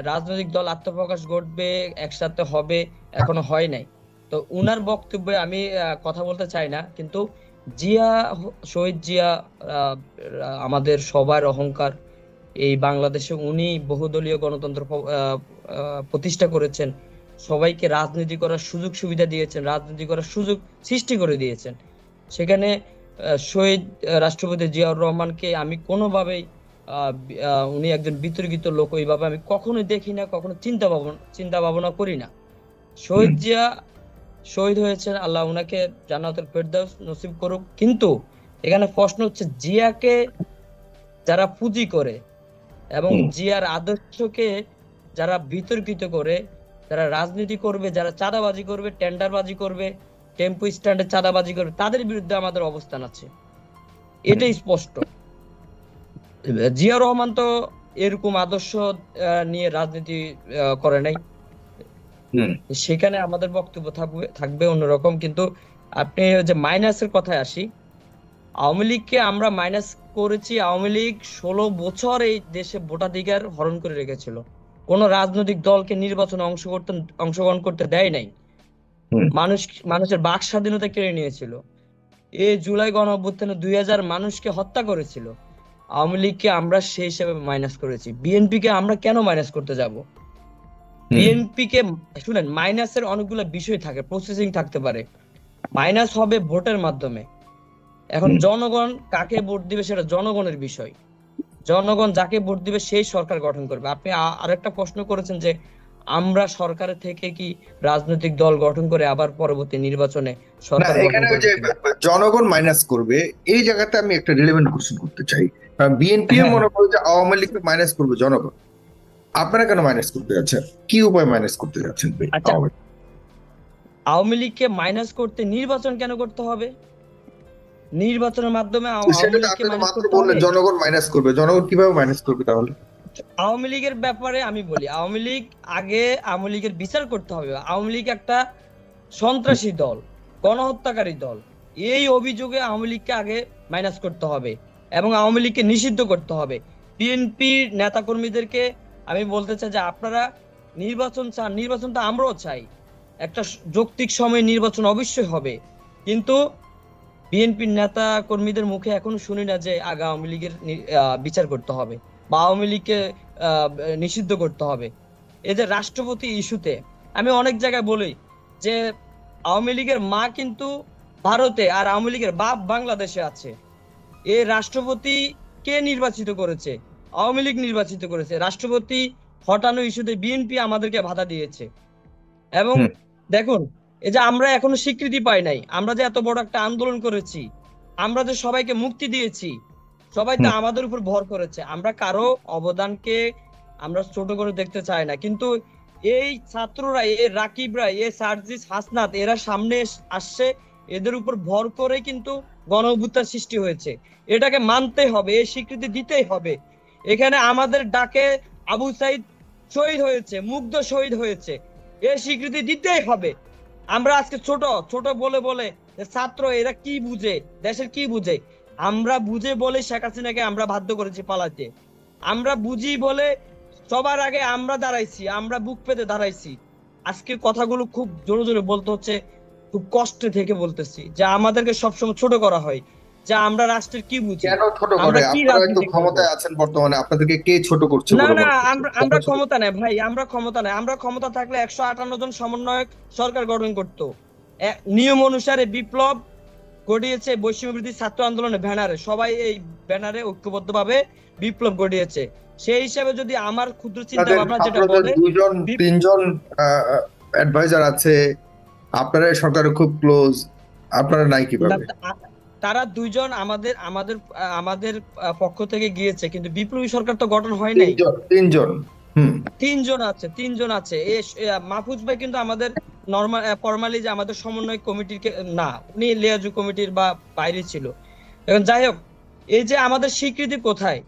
রাজনৈতিক দল আত্মপ্রকাশ ঘটবে, একসাথে হবে, এখনো হয় নাই। তো উনার বক্তব্যে আমি কথা বলতে চাই না, কিন্তু শহীদ জিয়া আমাদের সবার অহংকার। এই বাংলাদেশে উনি বহুদলীয় গণতন্ত্র প্রতিষ্ঠা করেছেন, সবাইকে রাজনীতি করার সুযোগ সুবিধা দিয়েছেন, রাজনীতি করার সুযোগ সৃষ্টি করে দিয়েছেন। সেখানে শহীদ রাষ্ট্রপতি জিয়াউর রহমানকে আমি কোনোভাবেই উনি একজন বিতর্কিত লোক ওইভাবে আমি কখনোই দেখি না, কখনো চিন্তা ভাবনা করি না। শহীদ জিয়া শহীদ হয়েছেন, আল্লাহ উনাকে জান্নাতুল ফেরদাউস নসিব করুক। কিন্তু এখানে প্রশ্ন হচ্ছে জিয়াকে যারা পুঁজি করে এবং জিয়ার আদর্শকে যারা বিতর্কিত করে, যারা রাজনীতি করবে, যারা চাঁদাবাজি করবে, টেন্ডারবাজি করবে, টেম্পো স্ট্যান্ডে চাঁদাবাজি করবে, তাদের বিরুদ্ধে আমাদের অবস্থান আছে, এটাই স্পষ্ট। জিয়া রহমান তো এরকম আদর্শ নিয়ে রাজনীতি করে নাই, সেখানে আমাদের বক্তব্য থাকবে অন্যরকম। কিন্তু আপনি যে মাইনাসের কথায় আসি, আওয়ামী লীগকে আমরা মাইনাস করেছি। আওয়ামী লীগ 16 বছর এই দেশে ভোটাধিকার হরণ করে রেখেছিল, কোন রাজনৈতিক দলকে নির্বাচনে অংশগ্রহণ করতে দেয় নাই, মানুষের বাক স্বাধীনতা কেড়ে নিয়েছিল। এই জুলাই গণঅভ্যুত্থানে 2000 মানুষকে হত্যা করেছিল। আওয়ামী লীগকে আমরা সেই হিসেবে মাইনাস করেছি। বিএনপি কে আমরা কেন মাইনাস করতে যাব? বিএনপি কে শুনেন, মাইনাসের অনেকগুলো বিষয় থাকে, প্রসেসিং থাকতে পারে। মাইনাস হবে ভোটের মাধ্যমে। এখন জনগণ কাকে ভোট দিবে সেটা জনগণের বিষয়, জনগণ যাকে ভোট দিবে সেই সরকার গঠন করবে। আপনি আরেকটা প্রশ্ন করেছেন যে আমরা সরকারের থেকে কি রাজনৈতিক দল গঠন করে আবার পরবর্তী নির্বাচনে সরকার গঠন করবে? জনগণ মাইনাস করবে, এই জায়গাতে আমি একটা রিলেভেন্ট কোশ্চেন করতে চাই। বিএনপি মনে করে যে আওয়ামী লীগকে মাইনাস করবে জনগণ, আপনারা কেন মাইনাস করতে যাচ্ছেন? কি উপায় মাইনাস করতে যাচ্ছেন? আওয়ামী লীগকে মাইনাস করতে নির্বাচন কেন করতে হবে? নির্বাচনের মাধ্যমে জনগণ মাইনাস করবে, জনগণ কিভাবে মাইনাস করবে? তাহলে আওয়ামী লীগের ব্যাপারে আমি বলি, আওয়ামী লীগ আগে আওয়ামী লীগের বিচার করতে হবে। আওয়ামী লীগ একটা সন্ত্রাসী দল, গণহত্যাকারী দল, এই অভিযোগে আওয়ামী লীগকে আগে মাইনাস করতে হবে এবং আওয়ামী লীগকে নিষিদ্ধ করতে হবে। বিএনপির নেতাকর্মীদেরকে আমি বলতে চাই যে আপনারা নির্বাচন চান, নির্বাচন তো আমরাও চাই, একটা যৌক্তিক সময় নির্বাচন অবশ্যই হবে, কিন্তু বিএনপির নেতা কর্মীদের মুখে এখনো শুনি না যে আগে আওয়ামী লীগের বিচার করতে হবে বা আওয়ামী লীগকে নিষিদ্ধ করতে হবে। এই যে রাষ্ট্রপতি ইস্যুতে আমি অনেক জায়গায় বলি যে আওয়ামী লীগের মা কিন্তু ভারতে আর আওয়ামী লীগের বাপ বাংলাদেশে আছে। এই রাষ্ট্রপতি কে নির্বাচিত করেছে? আওয়ামী লীগ নির্বাচিত করেছে। রাষ্ট্রপতি হটানো ইস্যুতে বিএনপি আমাদেরকে বাধা দিয়েছে। এবং দেখুন, এই যে আমরা এখনো স্বীকৃতি পাই নাই, আমরা যে এত বড় একটা আন্দোলন করেছি, আমরা যে সবাইকে মুক্তি দিয়েছি, সবাই তো আমাদের উপর ভর করেছে। আমরা কারো অবদানকে আমরা ছোট করে দেখতে চাই না, কিন্তু এই ছাত্ররা, এই রাকিবরা, এই সার্জিস, হাসনাত, এরা সামনে আসছে, এদের উপর ভর করে কিন্তু গণঅভ্যুত্থান সৃষ্টি হয়েছে। এটাকে মানতে হবে, এই স্বীকৃতি দিতেই হবে। এখানে আমাদের ডাকে আবু সাইদ শহীদ হয়েছে, মুগ্ধ শহীদ হয়েছে, এই স্বীকৃতি দিতেই হবে। আমরা আজকে ছোট ছোট বলে বলে ছাত্র এরা কি বুঝে, দেশের কি বুঝে, আমরা বুঝে বলে শেখ হাসিনাকে আমরা বাধ্য করেছি পালাতে। আমরা বুঝি বলে সবার আগে আমরা দাঁড়াইছি, আমরা বুক পেতে দাঁড়াইছি। আজকে কথাগুলো খুব জোরে জোরে বলতে হচ্ছে, খুব কষ্ট থেকে বলতেছি যে আমাদেরকে সবসময় ছোট করা হয়, যে আমরা রাষ্ট্রের কি বুঝি, কেন ছোট করে? আপনারা তো ক্ষমতায় আছেন বর্তমানে, আপনাদেরকে কে ছোট করছে? না না, আমরা ক্ষমতা নাই ভাই, আমরা ক্ষমতা নাই। আমরা ক্ষমতা থাকলে 158 জন সমন্বয়ক সরকার গঠন করত। নিয়ম অনুসারে বিপ্লব ঘটিয়েছে বৈষম্য বিরোধী ছাত্র আন্দোলনের ব্যানারে, সবাই এই ব্যানারে ঐক্যবদ্ধভাবে বিপ্লব ঘটিয়েছে। সেই হিসাবে যদি আমার ক্ষুদ্র চিন্তা ভাবনা যেটা বলে, দুজন তিনজন অ্যাডভাইজার আছে, আপনারা সরকারের খুব ক্লোজ, আপনারা নাই কিভাবে? তারা দুইজন আমাদের পক্ষ থেকে গিয়েছে, কিন্তু বিপ্লবী সরকার তো গঠন হয় নাই। তিনজন আছে। মাহফুজ ভাই কিন্তু আমাদের ফরমালি যে আমাদের সমন্বয় কমিটির না, উনি লিয়াজু কমিটির বা বাইরে ছিল। এখন যাই হোক, এই যে আমাদের স্বীকৃতি কোথায়?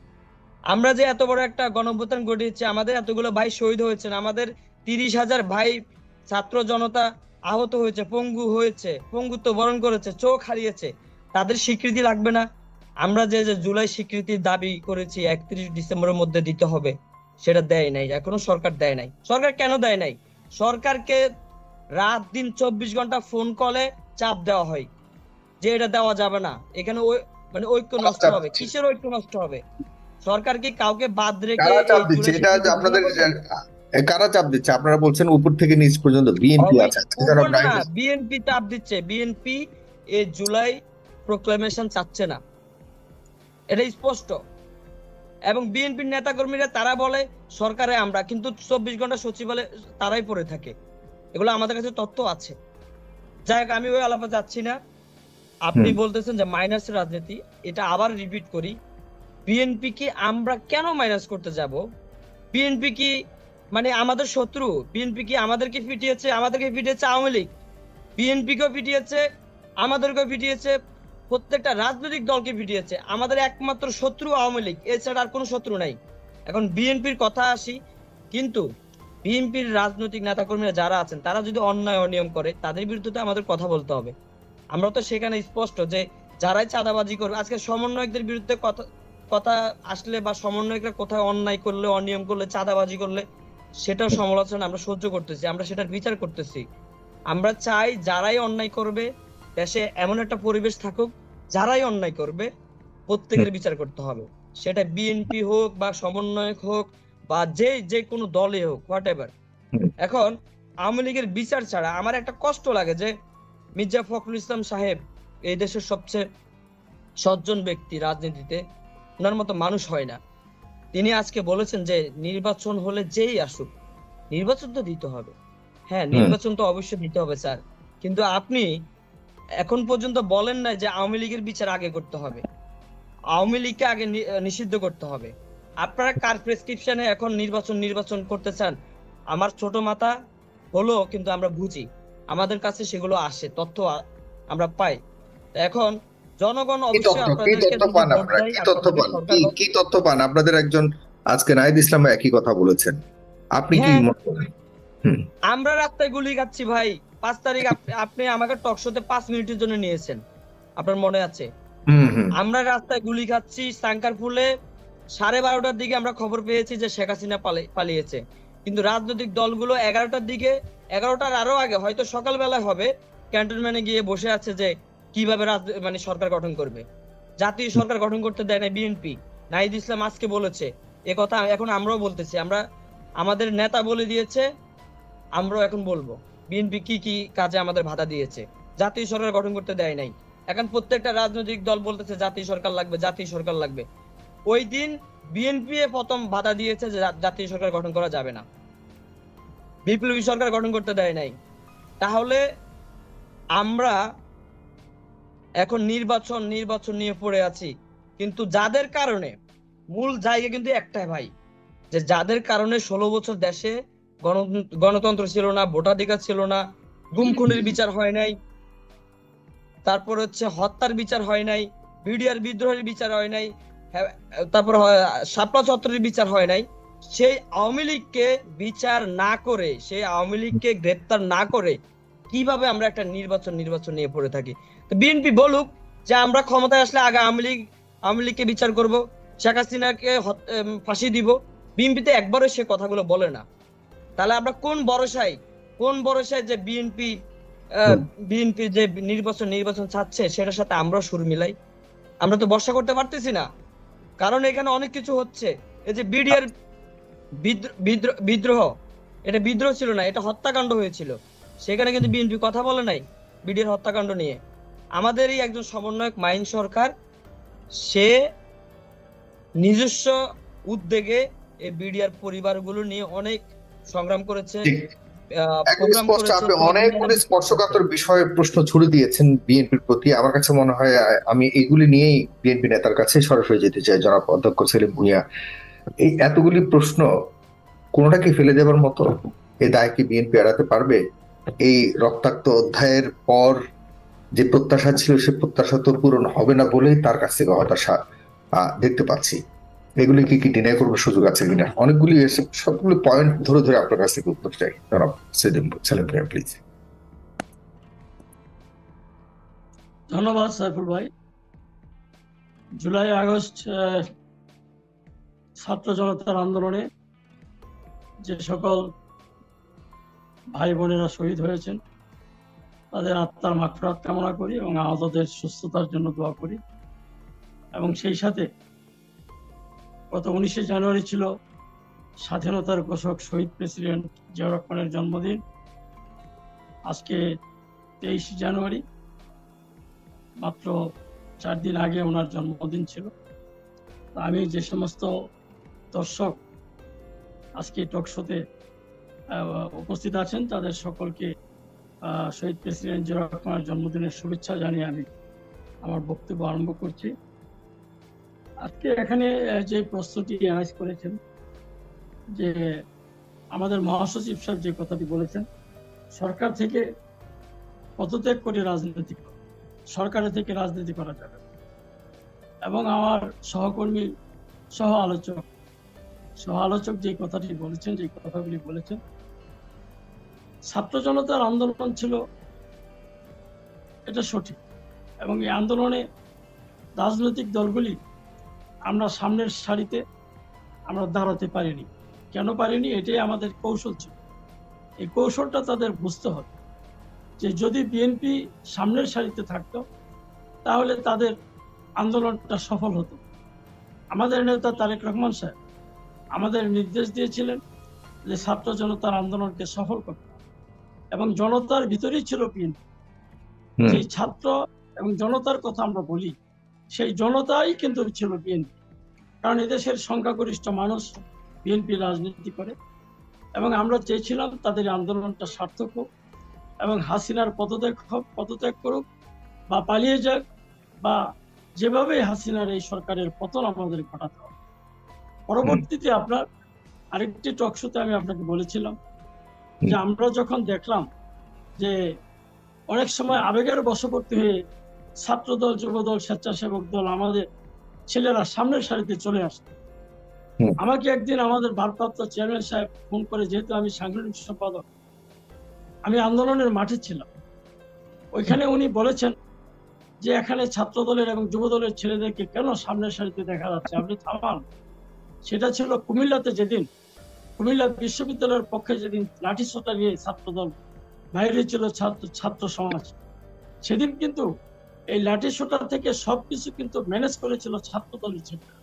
আমরা যে এত বড় একটা গণঅভ্যুত্থান ঘটিয়েছি, আমাদের এতগুলো ভাই শহীদ হয়েছেন, আমাদের 30,000 ভাই ছাত্র জনতা আহত হয়েছে, পঙ্গু হয়েছে, পঙ্গুত্ব বরণ করেছে, চোখ হারিয়েছে, তাদের স্বীকৃতি লাগবে না? আমরা যে জুলাই স্বীকৃতির দাবি করেছি 31 ডিসেম্বরের মধ্যে দিতে হবে, সেটা দেয় নাই, এখনো সরকার দেয় নাই। সরকার কেন দেয় নাই? সরকারকে রাত দিন 24 ঘন্টা ফোন কলে চাপ দেওয়া হয় যে এটা দেওয়া যাবে না, এখানে মানে ঐক্য নষ্ট হবে। কিসের ঐক্য নষ্ট হবে? সরকার কি কাউকে বাদ রেখে চাপ দিচ্ছে? এটা আপনাদের কারা চাপ দিচ্ছে? আপনারা বলছেন উপর থেকে নিচ পর্যন্ত বিএনপি আছে। বিএনপি চাপ দিচ্ছে। বিএনপি এই জুলাই প্রোক্লেমেশন চাচ্ছে না, এটা স্পষ্ট। এবং বিএনপির নেতাকর্মীরা তারা বলে সরকারে আমরা, কিন্তু 24 ঘন্টা সচিবালয়ে তারাই পড়ে থাকে। এগুলো আমাদের কাছে তথ্য আছে। যাই হোক, আমি ওই আলাপে যাচ্ছি না। আপনি বলতেছেন যে মাইনাসের রাজনীতি, এটা আবার রিপিট করি, বিএনপি কি আমরা কেন মাইনাস করতে যাব? বিএনপি কি মানে আমাদের শত্রু? বিএনপি কি আমাদেরকে পিটিয়েছে? আমাদেরকে পিটিয়েছে আওয়ামী লীগ, বিএনপিকেও পিটিয়েছে, আমাদেরকেও পিটিয়েছে, প্রত্যেকটা রাজনৈতিক দলকে পিটিয়েছে। আমাদের একমাত্র শত্রু আওয়ামী লীগ, এছাড়া আর কোনো শত্রু নাই। এখন বিএনপির কথা আসি, কিন্তু বিএনপির রাজনৈতিক নেতাকর্মীরা যারা আছেন, তারা যদি অন্যায় অনিয়ম করে, তাদের বিরুদ্ধে আমাদের কথা বলতে হবে। আমরা তো সেখানে স্পষ্ট যে যারাই চাঁদাবাজি করবে, আজকে সমন্বয়কদের বিরুদ্ধে কথা আসলে বা সমন্বয়করা কোথায় অন্যায় করলে, অনিয়ম করলে, চাঁদাবাজি করলে, সেটার সমালোচনা আমরা সহ্য করতেছি, আমরা সেটার বিচার করতেছি। আমরা চাই যারাই অন্যায় করবে, দেশে এমন একটা পরিবেশ থাকুক, যারাই অন্যায় করবে প্রত্যেকের বিচার করতে হবে। সেটা বিএনপি হোক বা সমন্বয়ক হোক বা যে কোনো দলে হোক, হোয়াট এভার। এখন আওয়ামী লীগের বিচার ছাড়া আমার একটা কষ্ট লাগে যে মির্জা ফখরুল ইসলাম সাহেব এই দেশের সবচেয়ে সজ্জন ব্যক্তি রাজনীতিতে, ওনার মতো মানুষ হয় না। তিনি আজকে বলেছেন যে নির্বাচন হলে যেই আসুক, নির্বাচন তো দিতে হবে। হ্যাঁ, নির্বাচন তো অবশ্যই দিতে হবে স্যার, কিন্তু আপনি এখন পর্যন্ত বলেন না যে আওয়ামী লীগের বিচার আগে করতে হবে, আওয়ামী লীগকে আগে নিষিদ্ধ করতে হবে। আপনারা কার প্রেসক্রিপশনে এখন নির্বাচন করতে চান? আমার ছোট মাথা হলো, কিন্তু আমরা বুঝি, আমাদের কাছে সেগুলো আসে, তথ্য আমরা পাই। এখন জনগণ অবশ্যই কি তথ্য পান? আপনাদের একজন আজকে নাহিদ ইসলাম একই কথা বলেছেন, আপনি কি মনে করেন? আমরা রাস্তায় গুলি খাচ্ছি ভাই। 5 তারিখ আপনি আমাকে টক শোতে 5 মিনিটের জন্য নিয়েছেন, আপনার মনে আছে? আমরা রাস্তায় গুলি খাচ্ছি। সাঙ্কারপুলে 12:30টার দিকে আমরা খবর পেয়েছি যে শেখ হাসিনা পালিয়েছে, কিন্তু রাজনৈতিক দলগুলো 11টার দিকে, 11টার আরো আগে হয়তো সকালবেলায় হবে, ক্যান্টনমেন্টে গিয়ে বসে আছে যে কিভাবে মানে সরকার গঠন করবে। জাতীয় সরকার গঠন করতে দেয় না বিএনপি। নাহিদ ইসলাম আজকে বলেছে এ কথা, এখন আমরাও বলতেছি। আমরা আমাদের নেতা বলে দিয়েছে, আমরাও এখন বলবো বিএনপি কি কি কাজে আমাদের বাধা দিয়েছে। জাতীয় সরকার গঠন করতে দেয় নাই, এখন প্রত্যেকটা রাজনৈতিক দল বলতেছে জাতীয় সরকার লাগবে, জাতীয় সরকার লাগবে। ওই দিন বিএনপি প্রথম বাধা দিয়েছে যে জাতীয় সরকার গঠন করা যাবে না, বিপ্লবী সরকার গঠন করতে দেয় নাই। তাহলে আমরা এখন নির্বাচন নিয়ে পড়ে আছি, কিন্তু যাদের কারণে মূল জায়গা কিন্তু একটাই ভাই, যে যাদের কারণে 16 বছর দেশে গণতন্ত্র ছিল না, ভোটাধিকার ছিল না, গুম খুনের বিচার হয় নাই, তারপর হচ্ছে হত্যার বিচার হয় নাই, বিডিআর বিদ্রোহের বিচার হয় নাই, তারপর শাপলা চত্বরের বিচার হয় নাই। সেই আওয়ামী লীগকে বিচার না করে, সেই আওয়ামী লীগকে গ্রেপ্তার না করে কিভাবে আমরা একটা নির্বাচন নিয়ে পড়ে থাকি। তো বিএনপি বলুক যে আমরা ক্ষমতায় আসলে আগে আওয়ামী লীগকে বিচার করব, শেখ হাসিনাকে ফাঁসি দিব। বিএনপিতে একবারও সে কথাগুলো বলে না। তাহলে আমরা কোন ভরসায় যে বিএনপি যে নির্বাচন চাচ্ছে সেটার সাথে আমরা সুর মিলাই? আমরা তো ভরসা করতে পারতেছি না, কারণ এখানে অনেক কিছু হচ্ছে। এই যে বিডিআর বিদ্রোহ, এটা বিদ্রোহ ছিল না, এটা হত্যাকাণ্ড হয়েছিল। সেখানে কিন্তু বিএনপি কথা বলে নাই বিডিআর হত্যাকাণ্ড নিয়ে। আমাদেরই একজন সমন্বয়ক মাইন সরকার, সে নিজস্ব উদ্যোগে এই বিডিআর পরিবারগুলো নিয়ে অনেক সংগ্রাম করেছে, অনেকগুলি স্পর্শকাতর বিষয়ে প্রশ্ন ছুড়ে দিয়েছেন বিএনপির প্রতি। আমার কাছে মনে হয় আমি এগুলি নিয়েই বিএনপি নেতার কাছে সরাসরি যেতে চাই। জনাব অধ্যক্ষ সেলিম ভুঁইয়া, এই এতগুলি প্রশ্ন কোনোটা কি ফেলে দেওয়ার মতো? এই দায় কি বিএনপি এড়াতে পারবে? এই রক্তাক্ত অধ্যায়ের পর যে প্রত্যাশা ছিল সে প্রত্যাশা তো পূরণ হবে না বলেই তার কাছ থেকে হতাশা দেখতে পাচ্ছি। এগুলি কি ডিনাই করবে সুযোগ আছে কিনা? অনেকগুলি সবগুলো পয়েন্ট ধরে আপনার কাছ থেকে উত্তর চাই। জনাব সেলিম ভুঁইয়া, প্লিজ। ধন্যবাদ সাইফুল ভাই। জুলাই আগস্ট ছাত্র জনতার আন্দোলনে যে সকল ভাই বোনেরা শহীদ হয়েছেন তাদের আত্মার মাগফিরাত কামনা করি এবং আহতদের সুস্থতার জন্য দোয়া করি। এবং সেই সাথে গত 19শে জানুয়ারি ছিল স্বাধীনতার ঘোষক শহীদ প্রেসিডেন্ট জিয়াউর রহমানের জন্মদিন। আজকে 23 জানুয়ারি, মাত্র 4 দিন আগে ওনার জন্মদিন ছিল। আমি যে সমস্ত দর্শক আজকে টক শোতে উপস্থিত আছেন তাদের সকলকে শহীদ প্রেসিডেন্ট জিয়াউর রহমানের জন্মদিনের শুভেচ্ছা জানিয়ে আমি আমার বক্তব্য আরম্ভ করছি। আজকে এখানে যে প্রশ্নটি অ্যানাউন্স করেছেন যে আমাদের মহাসচিব সাহেব যে কথাটি বলেছেন, সরকার থেকে পদত্যাগ করে রাজনীতি, সরকারের থেকে রাজনীতি করা যাবে। এবং আমার সহকর্মী সহ আলোচক যে কথাটি বলেছেন, যে কথাগুলি বলেছেন, ছাত্র জনতার আন্দোলন ছিল, এটা সঠিক। এবং এই আন্দোলনে রাজনৈতিক দলগুলি আমরা সামনের সারিতে আমরা দাঁড়াতে পারিনি। কেন পারিনি? এটাই আমাদের কৌশল ছিল। এই কৌশলটা তাদের বুঝতে হবে যে যদি বিএনপি সামনের সারিতে থাকতো তাহলে তাদের আন্দোলনটা সফল হতো। আমাদের নেতা তারেক রহমান সাহেব আমাদের নির্দেশ দিয়েছিলেন যে ছাত্র জনতার আন্দোলনকে সফল করতে, এবং জনতার ভিতরেই ছিল বিএনপি। সেই ছাত্র এবং জনতার কথা আমরা বলি, সেই জনতাই কিন্তু ছিল বিএনপি। কারণ এদেশের সংখ্যাগরিষ্ঠ মানুষ বিএনপি রাজনীতি করে, এবং আমরা চেয়েছিলাম তাদের আন্দোলনটা সার্থক হোক এবং হাসিনার পদত্যাগ করুক বা পালিয়ে যাক, বা যেভাবে হাসিনার এই সরকারের পতন আমাদের ঘটাতে হবে। পরবর্তীতে আপনার আরেকটি টক শোতে আমি আপনাকে বলেছিলাম যে আমরা যখন দেখলাম যে অনেক সময় আবেগের বশবর্তী হয়ে ছাত্রদল, যুবদল, স্বেচ্ছাসেবক দল, আমাদের ছেলেরা সামনের সারিতে চলে আসে। আমাকে একদিন আমাদের ভারপ্রাপ্ত চেয়ারম্যান সাহেব ফোন করে, যেহেতু আমি সাংগঠনিক সম্পাদক, আমি আন্দোলনের মাঠে ছিলাম, ওইখানে উনি বলেছেন যে এখানে ছাত্র দলের এবং যুব দলের ছেলেদেরকে কেন সামনের সারিতে দেখা যাচ্ছে, আপনি থামান। সেটা ছিল কুমিল্লাতে, যেদিন কুমিল্লা বিশ্ববিদ্যালয়ের পক্ষে যেদিন লাঠিসোঁটা নিয়ে ছাত্রদল বাইরে ছিল, ছাত্র সমাজ, সেদিন কিন্তু এই লাঠিসোঁটা থেকে সবকিছু কিন্তু ম্যানেজ করেছিল ছাত্র দলের ছেলেরা।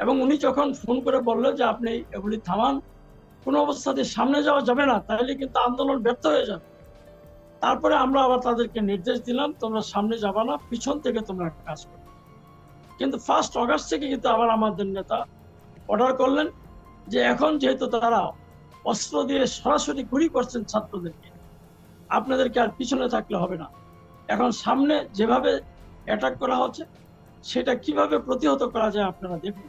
এবং উনি যখন ফোন করে বললেন যে আপনি এগুলি থামান, কোনো অবস্থাতে সামনে যাওয়া যাবে না, তাহলে কিন্তু আন্দোলন ব্যর্থ হয়ে যাবে। তারপরে আমরা আবার তাদেরকে নির্দেশ দিলাম, তোমরা সামনে যাবা না, পিছন থেকে তোমরা কাজ করো। কিন্তু 1 আগস্ট থেকে কিন্তু আবার আমাদের নেতা অর্ডার করলেন যে এখন যেহেতু তারা অস্ত্র দিয়ে সরাসরি গুলি করছেন ছাত্রদেরকে, আপনাদেরকে আর পিছনে থাকলে হবে না, এখন সামনে যেভাবে অ্যাটাক করা হচ্ছে সেটা কিভাবে প্রতিহত করা যায় আপনারা দেখুন।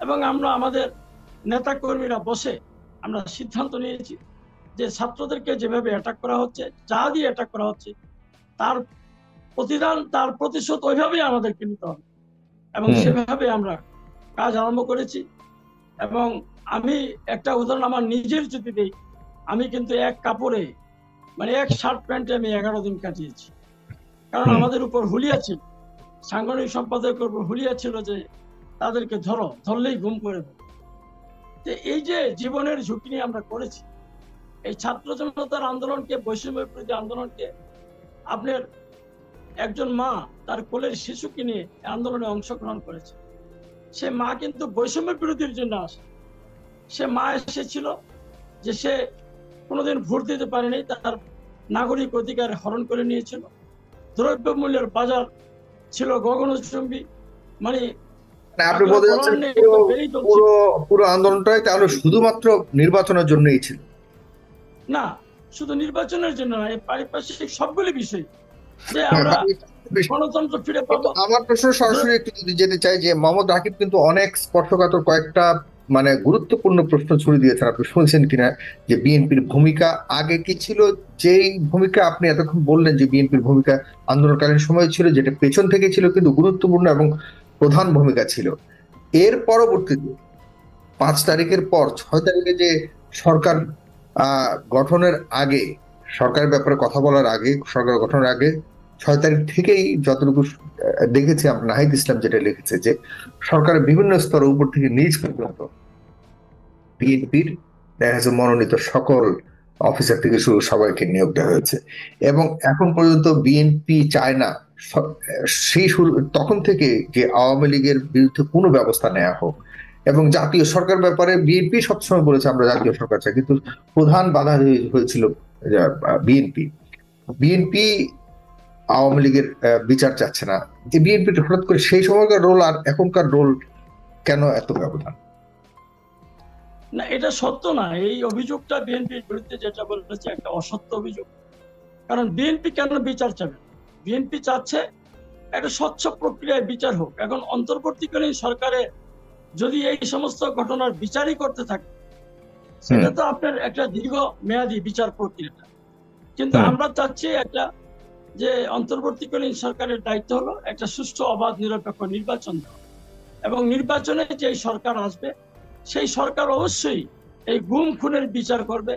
এবং আমরা আমাদের নেতা কর্মীরা বসে আমরা সিদ্ধান্ত নিয়েছি যে ছাত্রদেরকে যেভাবে অ্যাটাক করা হচ্ছে, যা দিয়ে অ্যাটাক করা হচ্ছে, তার প্রতিদান, তার প্রতিশোধ ওইভাবেই আমাদেরকে নিতে হবে। এবং সেভাবে আমরা কাজ আরম্ভ করেছি। এবং আমি একটা উদাহরণ আমার নিজের যদি দিই, আমি কিন্তু এক কাপড়ে মানে এক শার্ট প্যান্টে আমি 11 দিন কাটিয়েছি, কারণ আমাদের উপর হুলিয়া ছিল, সাংগঠনিক সম্পাদকের উপর হুলিয়া ছিল যে তাদেরকে ধরলেই গুম করে দেবে। এই যে জীবনের ঝুঁকি নিয়ে আমরা করেছি এই ছাত্র জনতার আন্দোলনকে, বৈষম্য বিরোধী আন্দোলনকে, আপনার একজন মা তার কোলের শিশুকে নিয়ে আন্দোলনে অংশগ্রহণ করেছে। সে মা কিন্তু বৈষম্য বিরোধীর জন্য আসে। সে মা এসেছিল যে সে কোনোদিন ভোট দিতে পারেনি, তার নাগরিক অধিকার হরণ করে নিয়েছিল। দ্রব্য মূল্যের বাজার ছিল গগনচুম্বী, মানে আপনি বলতে চাচ্ছেন পুরো আন্দোলনটাই তাহলে শুধুমাত্র নির্বাচনের জন্যই ছিল? না, শুধু নির্বাচনের জন্য না, এই পারিপার্শ্বিক সবগুলি বিষয় যে আমরা গণতন্ত্র ফিরে পাবো। আমার প্রশ্ন সরাসরি একটু যদি যেতে চাই যে মোহাম্মদ রাকিব কিন্তু অনেক স্পর্শকাতর কয়েকটা মানে গুরুত্বপূর্ণ প্রশ্ন ছুড়ে দিয়েছেন, আপনি শুনছেন কিনা, যে বিএনপির ভূমিকা আগে কি ছিল, যেই ভূমিকা আপনি এতক্ষণ বললেন যে বিএনপির ভূমিকা আন্দোলনকালীন সময় ছিল, যেটা পেছন থেকে ছিল কিন্তু গুরুত্বপূর্ণ এবং প্রধান ভূমিকা ছিল। এর পরবর্তীতে 5 তারিখের পর 6 তারিখে যে সরকার গঠনের আগে, সরকারের ব্যাপারে কথা বলার আগে, সরকার গঠনের আগে 6 তারিখ থেকেই যতটুকু দেখেছি আমরা, নাহিদ ইসলাম যেটা লিখেছে যে সরকারের বিভিন্ন স্তর উপর থেকে নিচ পর্যন্ত বিএনপির দেখা যাচ্ছে মনোনীত সকল অফিসার থেকে শুরু সবাইকে নিয়োগ দেওয়া হয়েছে এবং এখন পর্যন্ত বিএনপি চায় না সেই তখন থেকে যে আওয়ামী লীগের বিরুদ্ধে কোনো ব্যবস্থা নেওয়া হোক। এবং জাতীয় সরকার ব্যাপারে বিএনপি সবসময় বলেছে আমরা জাতীয় সরকার চাই, কিন্তু প্রধান বাধা হয়েছিল বিএনপি আওয়ামী লীগের বিচার চাচ্ছে না। এই বিএনপি হঠাৎ করে সেই সময়কার রোল আর এখনকার রোল কেন এত ব্যবধান? না, এটা সত্য না। এই অভিযোগটা বিএনপির বিরুদ্ধে যেটা বলেছে একটা অসত্য অভিযোগ। কারণ বিএনপি কেন বিচার চাবে? বিএনপি চাচ্ছে একটা স্বচ্ছ প্রক্রিয়ায় বিচার হোক। এখন অন্তর্বর্তীকালীন সরকারে যদি এই সমস্ত ঘটনার বিচারই করতে থাকে, সেটা তো আপনার একটা দীর্ঘ মেয়াদী বিচার প্রক্রিয়াটা। কিন্তু আমরা চাচ্ছি একটা যে অন্তর্বর্তীকালীন সরকারের দায়িত্ব হলো একটা সুষ্ঠু, অবাধ, নিরপেক্ষ নির্বাচন দেওয়া, এবং নির্বাচনে যে সরকার আসবে সেই সরকার অবশ্যই এই গুম খুনের বিচার করবে।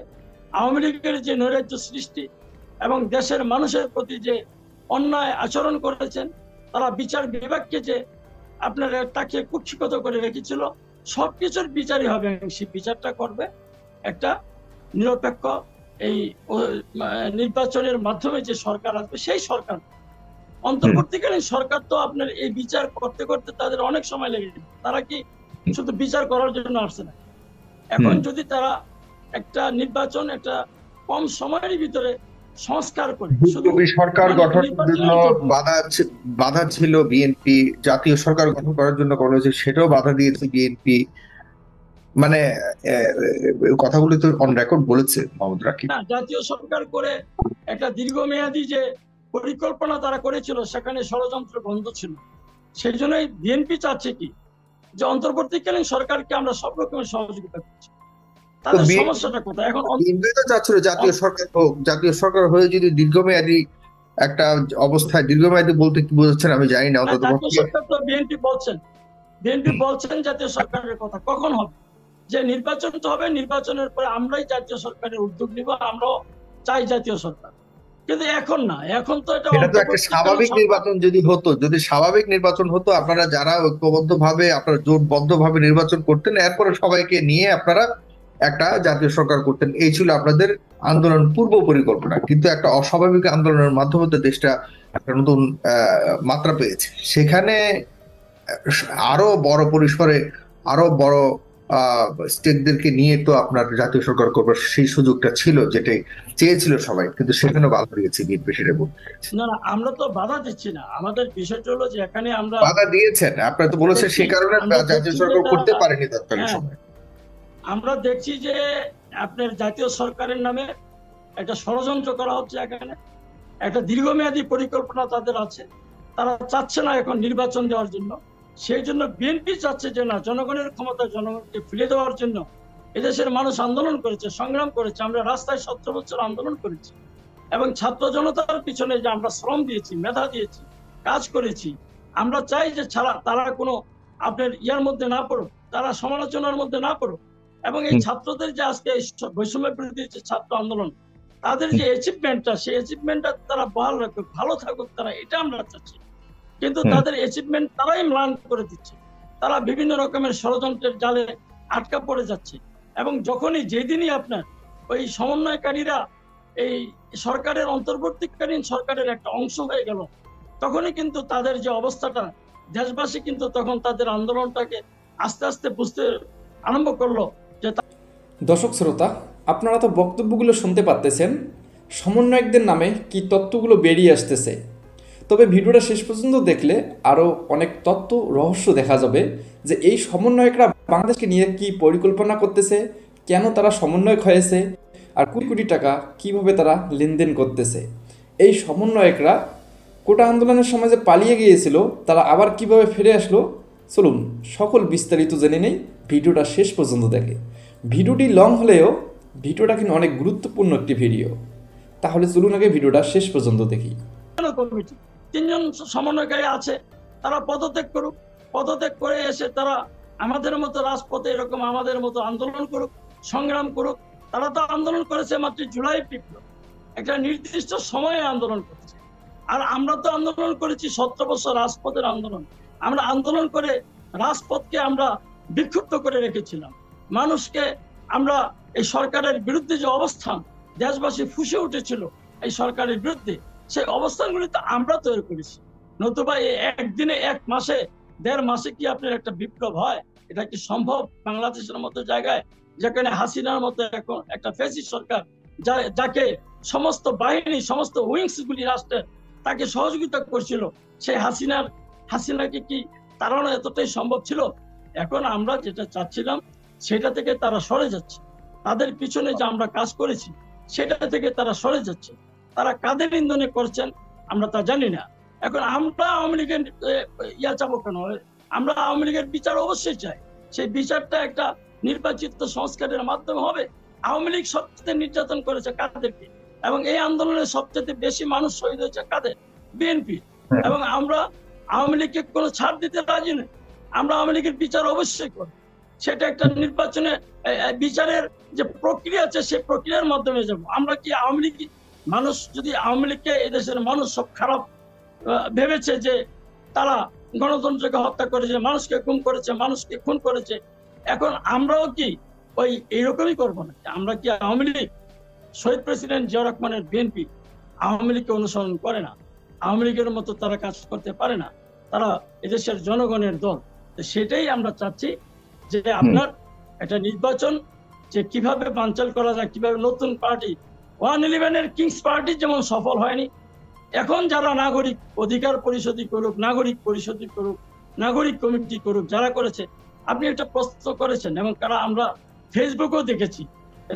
আওয়ামী লীগের যে নৈরাজ্য সৃষ্টি এবং দেশের মানুষের প্রতি যে অন্যায় আচরণ করেছেন, তারা বিচার বিভাগকে যে আপনারা তাকে কুক্ষিগত করে রেখেছিল, সবকিছুর বিচারই হবে। সেই বিচারটা করবে একটা নিরপেক্ষ এই নির্বাচনের মাধ্যমে যে সরকার আসবে সেই সরকার। অন্তর্বর্তীকালীন সরকার তো আপনার এই বিচার করতে করতে তাদের অনেক সময় লেগে যাবে। তারা কি শুধু বিচার করার জন্য আসছে না। এখন যদি তারা একটা নির্বাচন একটা কম সময়ের ভিতরে সংস্কার করে, শুধু সরকার গঠনের জন্য বাধা ছিল বিএনপি, জাতীয় সরকার গঠন করার জন্য করা হয়েছে সেটাও বাধা দিয়েছে বিএনপি, মানে কথাগুলো তো অন রেকর্ড বলেছে মোহাম্মদ রাকিব। না, জাতীয় সরকার করে একটা দীর্ঘমেয়াদী যে পরিকল্পনা তারা করেছিল সেখানে ষড়যন্ত্র বন্ধ ছিল। সেই জন্যই বিএনপি চাচ্ছে কি যে অন্তর্বর্তীকালীন সরকারকে আমরা সব রকমের সহযোগিতা করছি। তাদের সমস্যাটা কোথায়? এখন বিএনপি তো চাচ্ছিল জাতীয় সরকার হোক, জাতীয় সরকার হয়ে যদি দীর্ঘমেয়াদী একটা অবস্থায়, দীর্ঘমেয়াদী বলতে কি বোঝাচ্ছেন আমি জানি না। বিএনপি বলছেন জাতীয় সরকারের কথা কখন হবে? যে নির্বাচন তো হবে, নির্বাচনের পরে আমরাই জাতীয় সরকারের উদ্যোগ নিব, আমরাও চাই জাতীয় সরকার। কিন্তু এখন না, এখন তো এটা তো একটা স্বাভাবিক নির্বাচন যদি হতো, যদি স্বাভাবিক নির্বাচন হতো, আপনারা যারা ঐক্যবদ্ধ ভাবে, আপনারা জোটবদ্ধ ভাবে নির্বাচন করতেন, এরপরে সবাইকে নিয়ে আপনারা একটা জাতীয় সরকার করতেন, এই ছিল আপনাদের আন্দোলন পূর্ব পরিকল্পনা। কিন্তু একটা অস্বাভাবিক আন্দোলনের মাধ্যমে দেশটা একটা নতুন মাত্রা পেয়েছে। সেখানে আরো বড় পরিসরে, আরো বড় স্টেটদেরকে নিয়ে তো আপনার জাতীয় সরকার করবার সেই সুযোগটা ছিল, যেটাই চেয়েছিল সবাই, কিন্তু সেখানে বাধা দিয়েছে বিএনপি। সেটা না, আমরা তো বাধা দিচ্ছি না। আমাদের বিষয়টা হলো যে এখানে আমরা বাধা দিয়েছেন, আপনারা তো বলেছেন সে কারণে জাতীয় সরকার করতে পারেনি তৎকালীন সময়। আমরা দেখছি যে আপনার জাতীয় সরকারের নামে একটা ষড়যন্ত্র করা হচ্ছে। এখানে একটা দীর্ঘমেয়াদী পরিকল্পনা তাদের আছে, তারা চাচ্ছে না এখন নির্বাচন দেওয়ার জন্য। সেই জন্য বিএনপি চাচ্ছে যে না, জনগণের ক্ষমতা জনগণকে ফিরে দেওয়ার জন্য এদেশের মানুষ আন্দোলন করেছে, সংগ্রাম করেছে, আমরা রাস্তায় 17 বছর আন্দোলন করেছি এবং ছাত্র জনতার পিছনে যে আমরা শ্রম দিয়েছি, মেধা দিয়েছি, কাজ করেছি। আমরা চাই যে তারা কোনো আপনার ইয়ার মধ্যে না পড়ুক, তারা সমালোচনার মধ্যে না পড়ুক। এবং এই ছাত্রদের যে আজকে বৈষম্য বিরোধী যে ছাত্র আন্দোলন, তাদের যে অ্যাচিভমেন্টটা, সেই অ্যাচিভমেন্টটা তারা বহাল রাখুক, ভালো থাকুক তারা, এটা আমরা চাচ্ছি। কিন্তু তাদের অ্যাচিভমেন্ট তারাই ম্লান করে দিচ্ছে, তারা বিভিন্ন রকমের ষড়যন্ত্রের জালে আটকা পড়ে যাচ্ছে। এবং যখনই যেদিনই আপনার ওই সমন্বয়কারীরা এই সরকারের অন্তর্বর্তীকালীন সরকারের একটা অংশ হয়ে গেল, তখনই কিন্তু তাদের যে অবস্থাটা, দেশবাসী কিন্তু তখন তাদের আন্দোলনটাকে আস্তে আস্তে বুঝতে আরম্ভ করলো যে। দর্শক শ্রোতা, আপনারা তো বক্তব্যগুলো শুনতে পারতেছেন, সমন্বয়কদের নামে কি তথ্যগুলো বেরিয়ে আসতেছে। তবে ভিডিওটা শেষ পর্যন্ত দেখলে আরও অনেক তথ্য রহস্য দেখা যাবে যে এই সমন্বয়করা বাংলাদেশকে নিয়ে কি পরিকল্পনা করতেছে, কেন তারা সমন্বয়ক হয়েছে, আর কোটি কোটি টাকা কিভাবে তারা লেনদেন করতেছে। এই সমন্বয়করা কোটা আন্দোলনের সময় যে পালিয়ে গিয়েছিল, তারা আবার কিভাবে ফিরে আসলো, চলুন সকল বিস্তারিত জেনে নেই। ভিডিওটা শেষ পর্যন্ত দেখে। ভিডিওটি লং হলেও ভিডিওটা কিন্তু অনেক গুরুত্বপূর্ণ একটি ভিডিও, তাহলে চলুন আগে ভিডিওটা শেষ পর্যন্ত দেখি। কমিটি 3 জন সমন্বয়কারী আছে, তারা পদত্যাগ করুক, পদত্যাগ করে এসে তারা আমাদের মতো রাজপথে এরকম আমাদের মতো আন্দোলন করুক, সংগ্রাম করুক। তারা তো আন্দোলন করেছে মাত্র জুলাই বিপ্লব, একটা নির্দিষ্ট সময়ে আন্দোলন করেছে। আর আমরা তো আন্দোলন করেছি 17 বছর রাজপথের আন্দোলন। আমরা আন্দোলন করে রাজপথকে আমরা বিক্ষুব্ধ করে রেখেছিলাম। মানুষকে আমরা এই সরকারের বিরুদ্ধে যে অবস্থান, দেশবাসী ফুঁসে উঠেছিল এই সরকারের বিরুদ্ধে, সেই অবস্থানগুলি তো আমরা তৈরি করেছি। নতুবা এই একদিনে, 1 মাসে, 1.5 মাসে কি আপনার একটা বিপ্লব হয়? এটা কি সম্ভব? বাংলাদেশের মতো জায়গায়, যেখানে হাসিনার মতো এখন একটা ফ্যাসিস্ট সরকার, যাকে সমস্ত বাহিনী, সমস্ত উইংস গুলি রাষ্ট্রের তাকে সহযোগিতা করছিল, সেই হাসিনাকে কি তাড়ানো এতটাই সম্ভব ছিল? এখন আমরা যেটা চাচ্ছিলাম সেটা থেকে তারা সরে যাচ্ছে। তাদের পিছনে যে আমরা কাজ করেছি সেটা থেকে তারা সরে যাচ্ছে। তারা কাদের ইন্ধনে করছেন আমরা তা জানি না। এখন আমরা আওয়ামী লীগের চাবো কেন? আমরা আওয়ামী লীগের বিচার অবশ্যই চাই। সেই বিচারটা একটা নির্বাচিত সংস্কারের মাধ্যমে হবে। আওয়ামী লীগ সবচেয়ে নির্যাতন করেছে কাদেরকে? এবং এই আন্দোলনে সবচেয়ে বেশি মানুষ শহীদ হয়েছে কাদের? বিএনপি। এবং আমরা আওয়ামী লীগকে কোনো ছাড় দিতে রাজি নই। আমরা আওয়ামী লীগের বিচার অবশ্যই করি। সেটা একটা নির্বাচনে বিচারের যে প্রক্রিয়া আছে সেই প্রক্রিয়ার মাধ্যমে যাব। আমরা কি আওয়ামী লীগ, মানুষ যদি আওয়ামী লীগকে এদেশের মানুষ সব খারাপ ভেবেছে যে তারা গণতন্ত্রকে হত্যা করেছে, মানুষকে খুন করেছে, মানুষকে খুন করেছে, এখন আমরাও কি ওই এইরকমই করবো না? আমরা কি আওয়ামী লীগ, শহীদ প্রেসিডেন্ট জিয়া রহমানের বিএনপি আওয়ামী লীগকে অনুসরণ করে না? আওয়ামী লীগের মতো তারা কাজ করতে পারে না। তারা এদেশের জনগণের দল। সেটাই আমরা চাচ্ছি যে আপনার একটা নির্বাচন যে কিভাবে বানচাল করা যায়, কিভাবে নতুন পার্টি 111-এর কিংস পার্টি যেমন সফল হয়নি, এখন যারা নাগরিক অধিকার পরিষদই করুক, নাগরিক পরিষদই করুক, নাগরিক কমিটি করুক, যারা করেছে, আপনি একটা প্রশ্ন করেছেন এবং তারা আমরা ফেসবুকেও দেখেছি।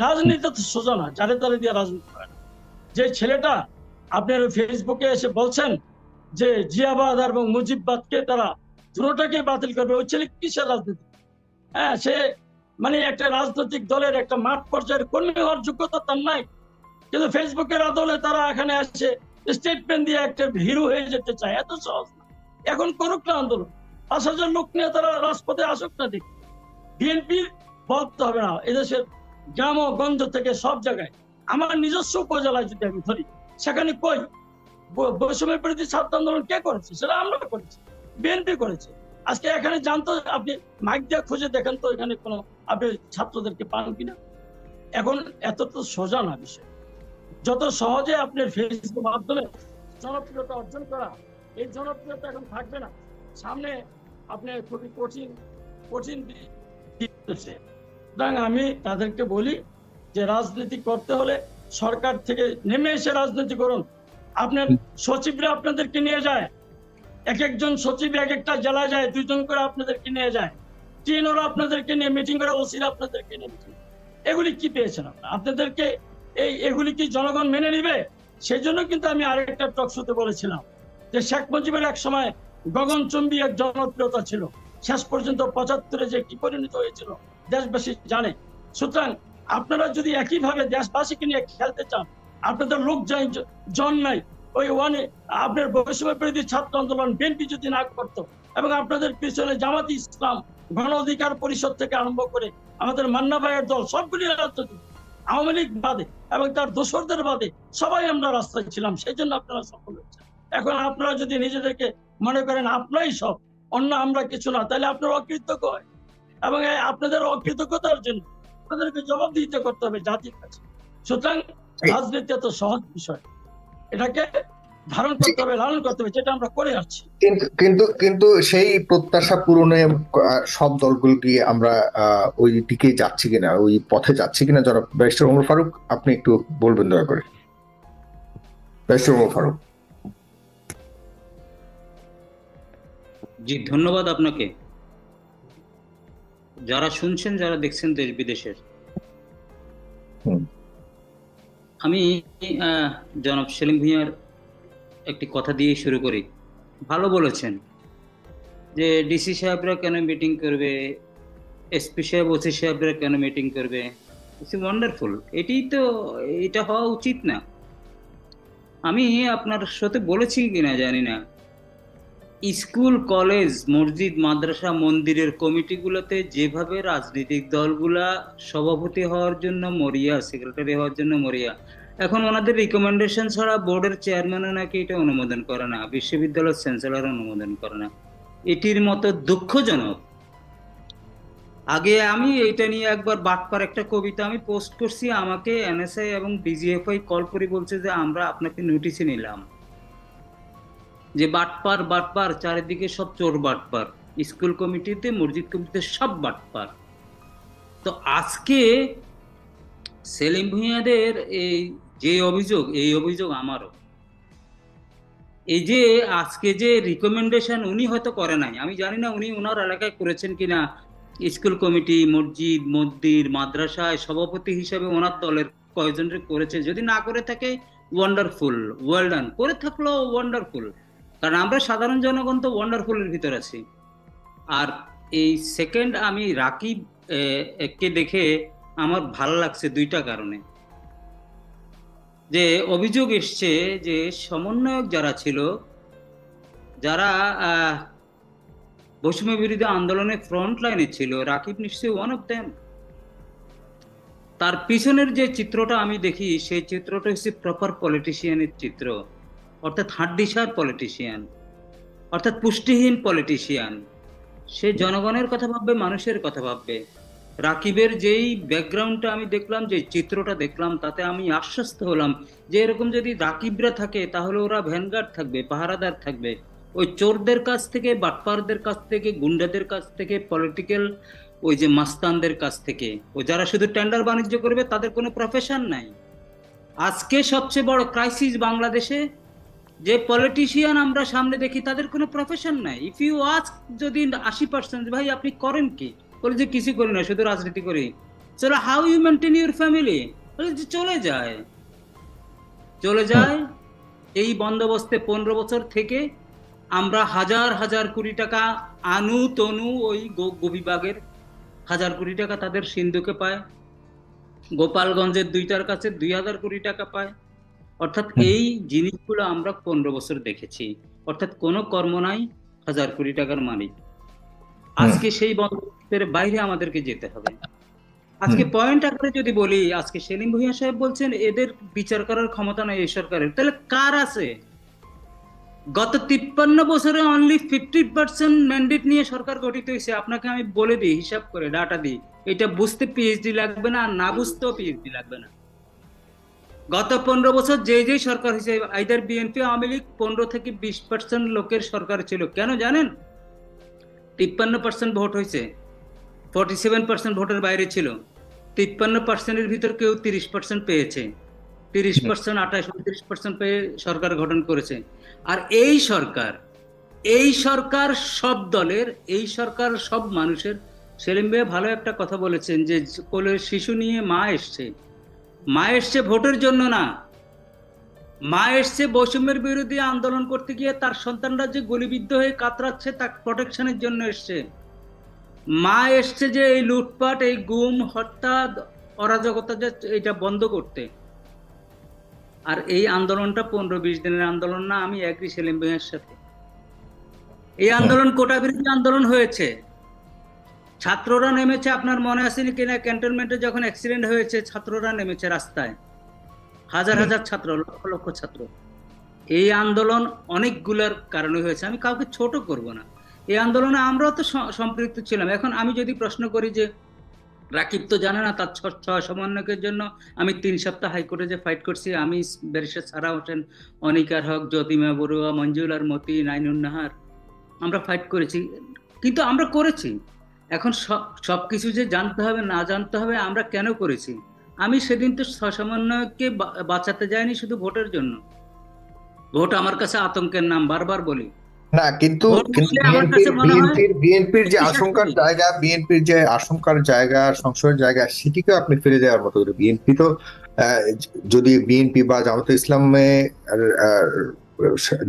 রাজনীতি তো সোজা না, যারে তারে দিয়ে রাজনীতি করে না। যে ছেলেটা আপনার ফেসবুকে এসে বলছেন যে জিয়াবাদ এবং মুজিববাদকে তারা দুটোটাকে বাতিল করবে, ওই ছেলে কিসের রাজনীতি? হ্যাঁ, সে মানে একটা রাজনৈতিক দলের একটা মাঠ পর্যায়ের কর্মী হওয়ার যোগ্যতা তার নাই, কিন্তু ফেসবুকের আদলে তারা এখানে আসছে স্টেটমেন্ট দিয়ে একটা হিরো হয়ে যেতে চায়। এত সহজ না। এখন করুক না আন্দোলন, 5,000 লোক নিয়ে তারা রাজপথে আসুক না। দেখি বিএনপির বলতে হবে না, এদেশের গ্রাম ও গঞ্জ থেকে সব জায়গায়, আমার নিজস্ব উপজেলায় যদি আমি ধরি, সেখানে কই বৈষম্য বিরোধী ছাত্র আন্দোলন কে করেছে? সেটা আমরা করেছি, বিএনপি করেছে। আজকে এখানে জানতো, আপনি মাইক দিয়ে খুঁজে দেখেন তো এখানে কোনো আপনি ছাত্রদেরকে পান কিনা। এখন এত তো সোজা না বিষয়। যত সহজে আপনার ফেসবুক মাধ্যমে জনপ্রিয়তা অর্জন করা, এই জনপ্রিয়তা এখন থাকবে না। সামনে আপনি খুবই কঠিন সুতরাং আমি তাদেরকে বলি যে রাজনীতি করতে হলে সরকার থেকে নেমে এসে রাজনীতি করুন। আপনার সচিবরা আপনাদেরকে নিয়ে যায়, এক একজন সচিব এক একটা জেলায় যায়, 2 জন করে আপনাদেরকে নিয়ে যায়, টিএনওরা আপনাদেরকে নিয়ে মিটিং করে, ওসিরা আপনাদেরকে নিয়ে মিটিং। এগুলি কি পেয়েছেন আপনারা? আপনাদেরকে এগুলি কি জনগণ মেনে নিবে? সেই জন্য কিন্তু আমি আরেকটা টক শোতে বলেছিলাম যে শেখ মুজিবের এক সময় গগনচুম্বী এক জনপ্রিয়তা ছিল, শেষ পর্যন্ত 75-এ যে কি পরিণত হয়েছিল দেশবাসী জানে। সুতরাং আপনারা যদি একইভাবে দেশবাসীকে নিয়ে খেলতে চান, আপনাদের লোক জন নাই, ওই আপনার বৈষম্য বিরোধী ছাত্র আন্দোলন বিএনপি যদি না করতো, এবং আপনাদের পিছনে জামাত ইসলাম, গণ অধিকার পরিষদ থেকে আরম্ভ করে আমাদের মান্না ভাইয়ের দল, সবগুলি রাজনৈতিক, আওয়ামী লীগ বাদে এবং তার দোসরদের বাদে সবাই আমরা রাস্তায় ছিলাম, সেই জন্য আপনারা সফল হয়েছেন। এখন আপনারা যদি নিজেদেরকে মনে করেন আপনারাই সব, অন্য আমরা কিছু না, তাহলে আপনারা অকৃতজ্ঞ হয়। এবং আপনাদের অকৃতজ্ঞতার জন্য আপনাদেরকে জবাবদিহিতা করতে হবে জাতির কাছে। সুতরাং রাজনীতি এত সহজ বিষয়, এটাকে ধারণ করতে হবে, লালন করতে হবে, যেটা আমরা করে আসছি। কিন্তু সেই প্রত্যাশা পূরণে সব দলগুলো কি আমরা ওই দিকে যাচ্ছি কিনা, ওই পথে যাচ্ছি কিনা? জনাব ব্যারিস্টার ওমর ফারুক, আপনি একটু বলবেন দয়া করে। ব্যারিস্টার ওমর ফারুক। জি, ধন্যবাদ আপনাকে। যারা শুনছেন, যারা দেখছেন দেশ বিদেশের, আমি জনাব সেলিম ভূঁইয়ার একটি কথা দিয়ে শুরু করি। ভালো বলেছেন যে ডিসি সাহেবরা কেন মিটিং করবে, এসপি সাহেব, ওসি সাহেবরা কেন মিটিং করবে। It's wonderful. এটা হওয়া উচিত না। আমি আপনার সাথে বলেছি কিনা জানি না, স্কুল, কলেজ, মসজিদ, মাদ্রাসা, মন্দিরের কমিটিগুলোতে যেভাবে রাজনৈতিক দলগুলা সভাপতি হওয়ার জন্য মরিয়া, সেক্রেটারি হওয়ার জন্য মরিয়া, এখন ওনাদের রিকমেন্ডেশন ছাড়া বোর্ডের চেয়ারম্যানও নাকি এটা অনুমোদন করে না, বিশ্ববিদ্যালয়ের চ্যান্সেলর অনুমোদন করে না। এটির মতো দুঃখজনক। আগে আমি এটা নিয়ে একবার বাটপার একটা কবিতা আমি পোস্ট করছি, আমাকে এনএসআই এবং ডিজিএফআই কল করে বলছে যে আমরা আপনাকে নোটিশে নিলাম, যে বাটপার বাটপার, চারিদিকে সব চোর বাটপার, স্কুল কমিটিতে, মসজিদ কমিটিতে সব বাটপার। তো আজকে সেলিম ভূঁইয়াদের এই যে অভিযোগ, এই অভিযোগ আমারও। এই যে আজকে যে রিকমেন্ডেশন উনি হয়তো করে নাই, আমি জানি না উনি ওনার এলাকায় করেছেন কিনা, স্কুল কমিটি, মসজিদ, মন্দির, মাদ্রাসায় সভাপতি হিসেবে ওনার দলের কয়েকজনের করেছে। যদি না করে থাকে ওয়ান্ডারফুল, ওয়েল ডান। করে থাকলেও ওয়ান্ডারফুল, কারণ আমরা সাধারণ জনগণ তো ওয়ান্ডারফুলের ভিতর আছি। আর এই সেকেন্ড আমি রাকিব কে দেখে আমার ভালো লাগছে দুইটা কারণে। যে অভিযোগ এসছে যে সমন্বয়ক যারা ছিল, যারা বৈষম্য বিরোধী আন্দোলনে ফ্রন্ট লাইনে ছিল, রাকিব নিশ্চয়ই ওয়ান অফ দেম। তার পিছনের যে চিত্রটা আমি দেখি, সেই চিত্রটা হচ্ছে প্রপার পলিটিশিয়ানের চিত্র, অর্থাৎ হাড্ডিসার পলিটিশিয়ান, অর্থাৎ পুষ্টিহীন পলিটিশিয়ান। সে জনগণের কথা ভাববে, মানুষের কথা ভাববে। রাকিবের যেই ব্যাকগ্রাউন্ডটা আমি দেখলাম, যে চিত্রটা দেখলাম, তাতে আমি আশ্বস্ত হলাম যে এরকম যদি রাকিবরা থাকে তাহলে ওরা ভ্যানগার্ড থাকবে, পাহারাদার থাকবে, ওই চোরদের কাছ থেকে, বাটপারদের কাছ থেকে, গুন্ডাদের কাছ থেকে, পলিটিক্যাল ওই যে মাস্তানদের কাছ থেকে। ও যারা শুধু টেন্ডার বাণিজ্য করবে, তাদের কোনো প্রফেশন নাই। আজকে সবচেয়ে বড় ক্রাইসিস বাংলাদেশে, যে পলিটিশিয়ান আমরা সামনে দেখি তাদের কোনো প্রফেশন নাই। ইফ ইউ আস্ক যদি 80% ভাই আপনি করেন কি, বলে যে কিছু করি না, শুধু রাজনীতি করি। চলো, how you maintain your family, বলে যে চলে যায়। এই বন্দোবস্তে 15 বছর থেকে আমরা হাজার হাজার কোটি টাকা আনু তনু, ওই গোবিবাগের হাজার কোটি টাকা তাদের সিন্ধুকে পায়, গোপালগঞ্জের দুইটার কাছে 2000 কোটি টাকা পায়। অর্থাৎ এই জিনিসগুলো আমরা 15 বছর দেখেছি। অর্থাৎ কোনো কর্ম নাই, 1000 কোটি টাকার মালিক। আজকে সেই বন্দোবস্তের বাইরে আমাদেরকে যেতে হবে। আজকে পয়েন্ট আকারে যদি বলি, আজকে সেলিম ভূঁইয়া সাহেব বলছেন এদের বিচার করার ক্ষমতা নাই এই সরকারের, তাহলে কার আছে? গত 53 বছরে অনলি 50% ম্যান্ডেট নিয়ে সরকার গঠিত হয়েছে। আপনাকে আমি বলে দিই, হিসাব করে ডাটা দিই, এটা বুঝতে পিএইচডি লাগবে না, আর না বুঝতেও পিএইচডি লাগবে না। গত 15 বছর যে সরকার হয়েছে, আইদার বিএনপি, আওয়ামী লীগ, 15 থেকে 20% লোকের সরকার ছিল। কেন জানেন? 53% ভোট হয়েছে, 47% ভোটের বাইরে ছিল। 53%-এর ভিতর কেউ 30% পেয়েছে, 30%, 28, 29% পেয়ে সরকার গঠন করেছে। আর এই সরকার সব দলের, এই সরকার সব মানুষের। সেলিম ভাই ভালো একটা কথা বলেছেন যে কোলের শিশু নিয়ে মা এসছে ভোটের জন্য না, মা এসছে বৈষম্যের বিরোধী আন্দোলন করতে গিয়ে তার সন্তানরা যে গুলিবিদ্ধ হয়ে কাতরাচ্ছে তার প্রোটেকশনের জন্য এসছে। মা এসছে যে এই লুটপাট, এই গুম, হত্যা, অরাজকতা এটা বন্ধ করতে। আর এই আন্দোলনটা 15-20 দিনের আন্দোলন না, আমি এগ্রি সেলিম ভাইয়ের সাথে। এই আন্দোলন কোটা বিরোধী আন্দোলন হয়েছে, ছাত্ররা নেমেছে। আপনার মনে আছে কিনা, ক্যান্টনমেন্টে যখন অ্যাক্সিডেন্ট হয়েছে ছাত্ররা নেমেছে রাস্তায়, হাজার হাজার ছাত্র, লক্ষ লক্ষ ছাত্র। এই আন্দোলন অনেকগুলার কারণে হয়েছে, আমি কাউকে ছোট করব না। এই আন্দোলনে আমরাও তো সম্পৃক্ত ছিলাম। এখন আমি যদি প্রশ্ন করি যে রাকিব তো জানে না, তার 6 সমন্বয়কের জন্য আমি 3 সপ্তাহ হাইকোর্টে যে ফাইট করছি, আমি ব্যারিস্টার সারা হোসেন, অনিকার হক, জ্যোতিমা বড়ুয়া, মঞ্জুলার মতি, নাইনুন নাহার, আমরা ফাইট করেছি, কিন্তু আমরা করেছি। এখন সবকিছু যে জানতে হবে না জানতে হবে, আমরা কেন করেছি? আমি সেদিন তো সমন্বয়ককে বাঁচাতে যাইনি শুধু ভোটের জন্য। ভোট আমার কাছে আতঙ্কের নাম, বারবার বলি না, কিন্তু বিএনপির যে আশঙ্কার জায়গা, সংশয়ের জায়গা, সেটিকে আপনি ফেলে দেওয়ার মতো। বিএনপি তো যদি বিএনপি বা জামায়াতে ইসলামে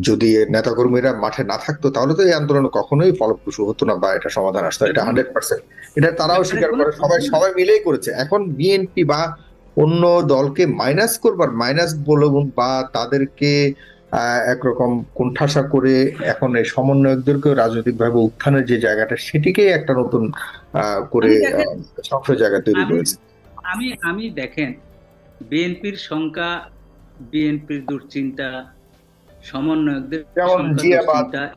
যদি নেতাকর্মীরা মাঠে না থাকতো, তাহলে তো এই আন্দোলন কখনোই ফলপ্রসূ হতো না বা এটা সমাধান আসতো। এটা 100%, এটা তারাও স্বীকার করে, সবাই মিলেই করেছে। এখন বিএনপি বা অন্য দলকে মাইনাস করবার, মাইনাস বলুন বা তাদেরকে একরকম কোণঠাসা করে এখন এই সমন্বয়কদেরকে রাজনৈতিকভাবে উত্থানের যে জায়গাটা, সেটিকেই একটা নতুন করে সংশয় জায়গা তৈরি করেছে। আমি দেখেন, বিএনপির শঙ্কা, বিএনপির দুশ্চিন্তা, সমন্বয়কদের যেমন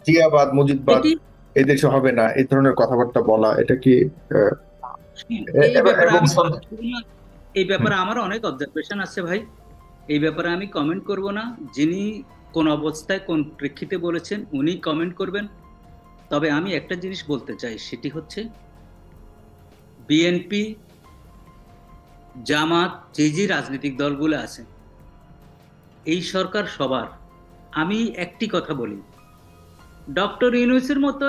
জিয়াবাদ, মুজিববাদ এই দেশে হবে না, এই ধরনের কথাবার্তা বলা, এটা কি এই ব্যাপারে আমার অনেক অবজারভেশন আছে ভাই। এই ব্যাপারে আমি কমেন্ট করব না। যিনি কোন অবস্থায় কোন প্রেক্ষিতে বলেছেন উনি কমেন্ট করবেন। তবে আমি একটা জিনিস বলতে চাই, সেটি হচ্ছে বিএনপি, জামাত, যে রাজনৈতিক দলগুলো আছে, এই সরকার সবার। আমি একটি কথা বলি, ডক্টর ইউনূসের মতো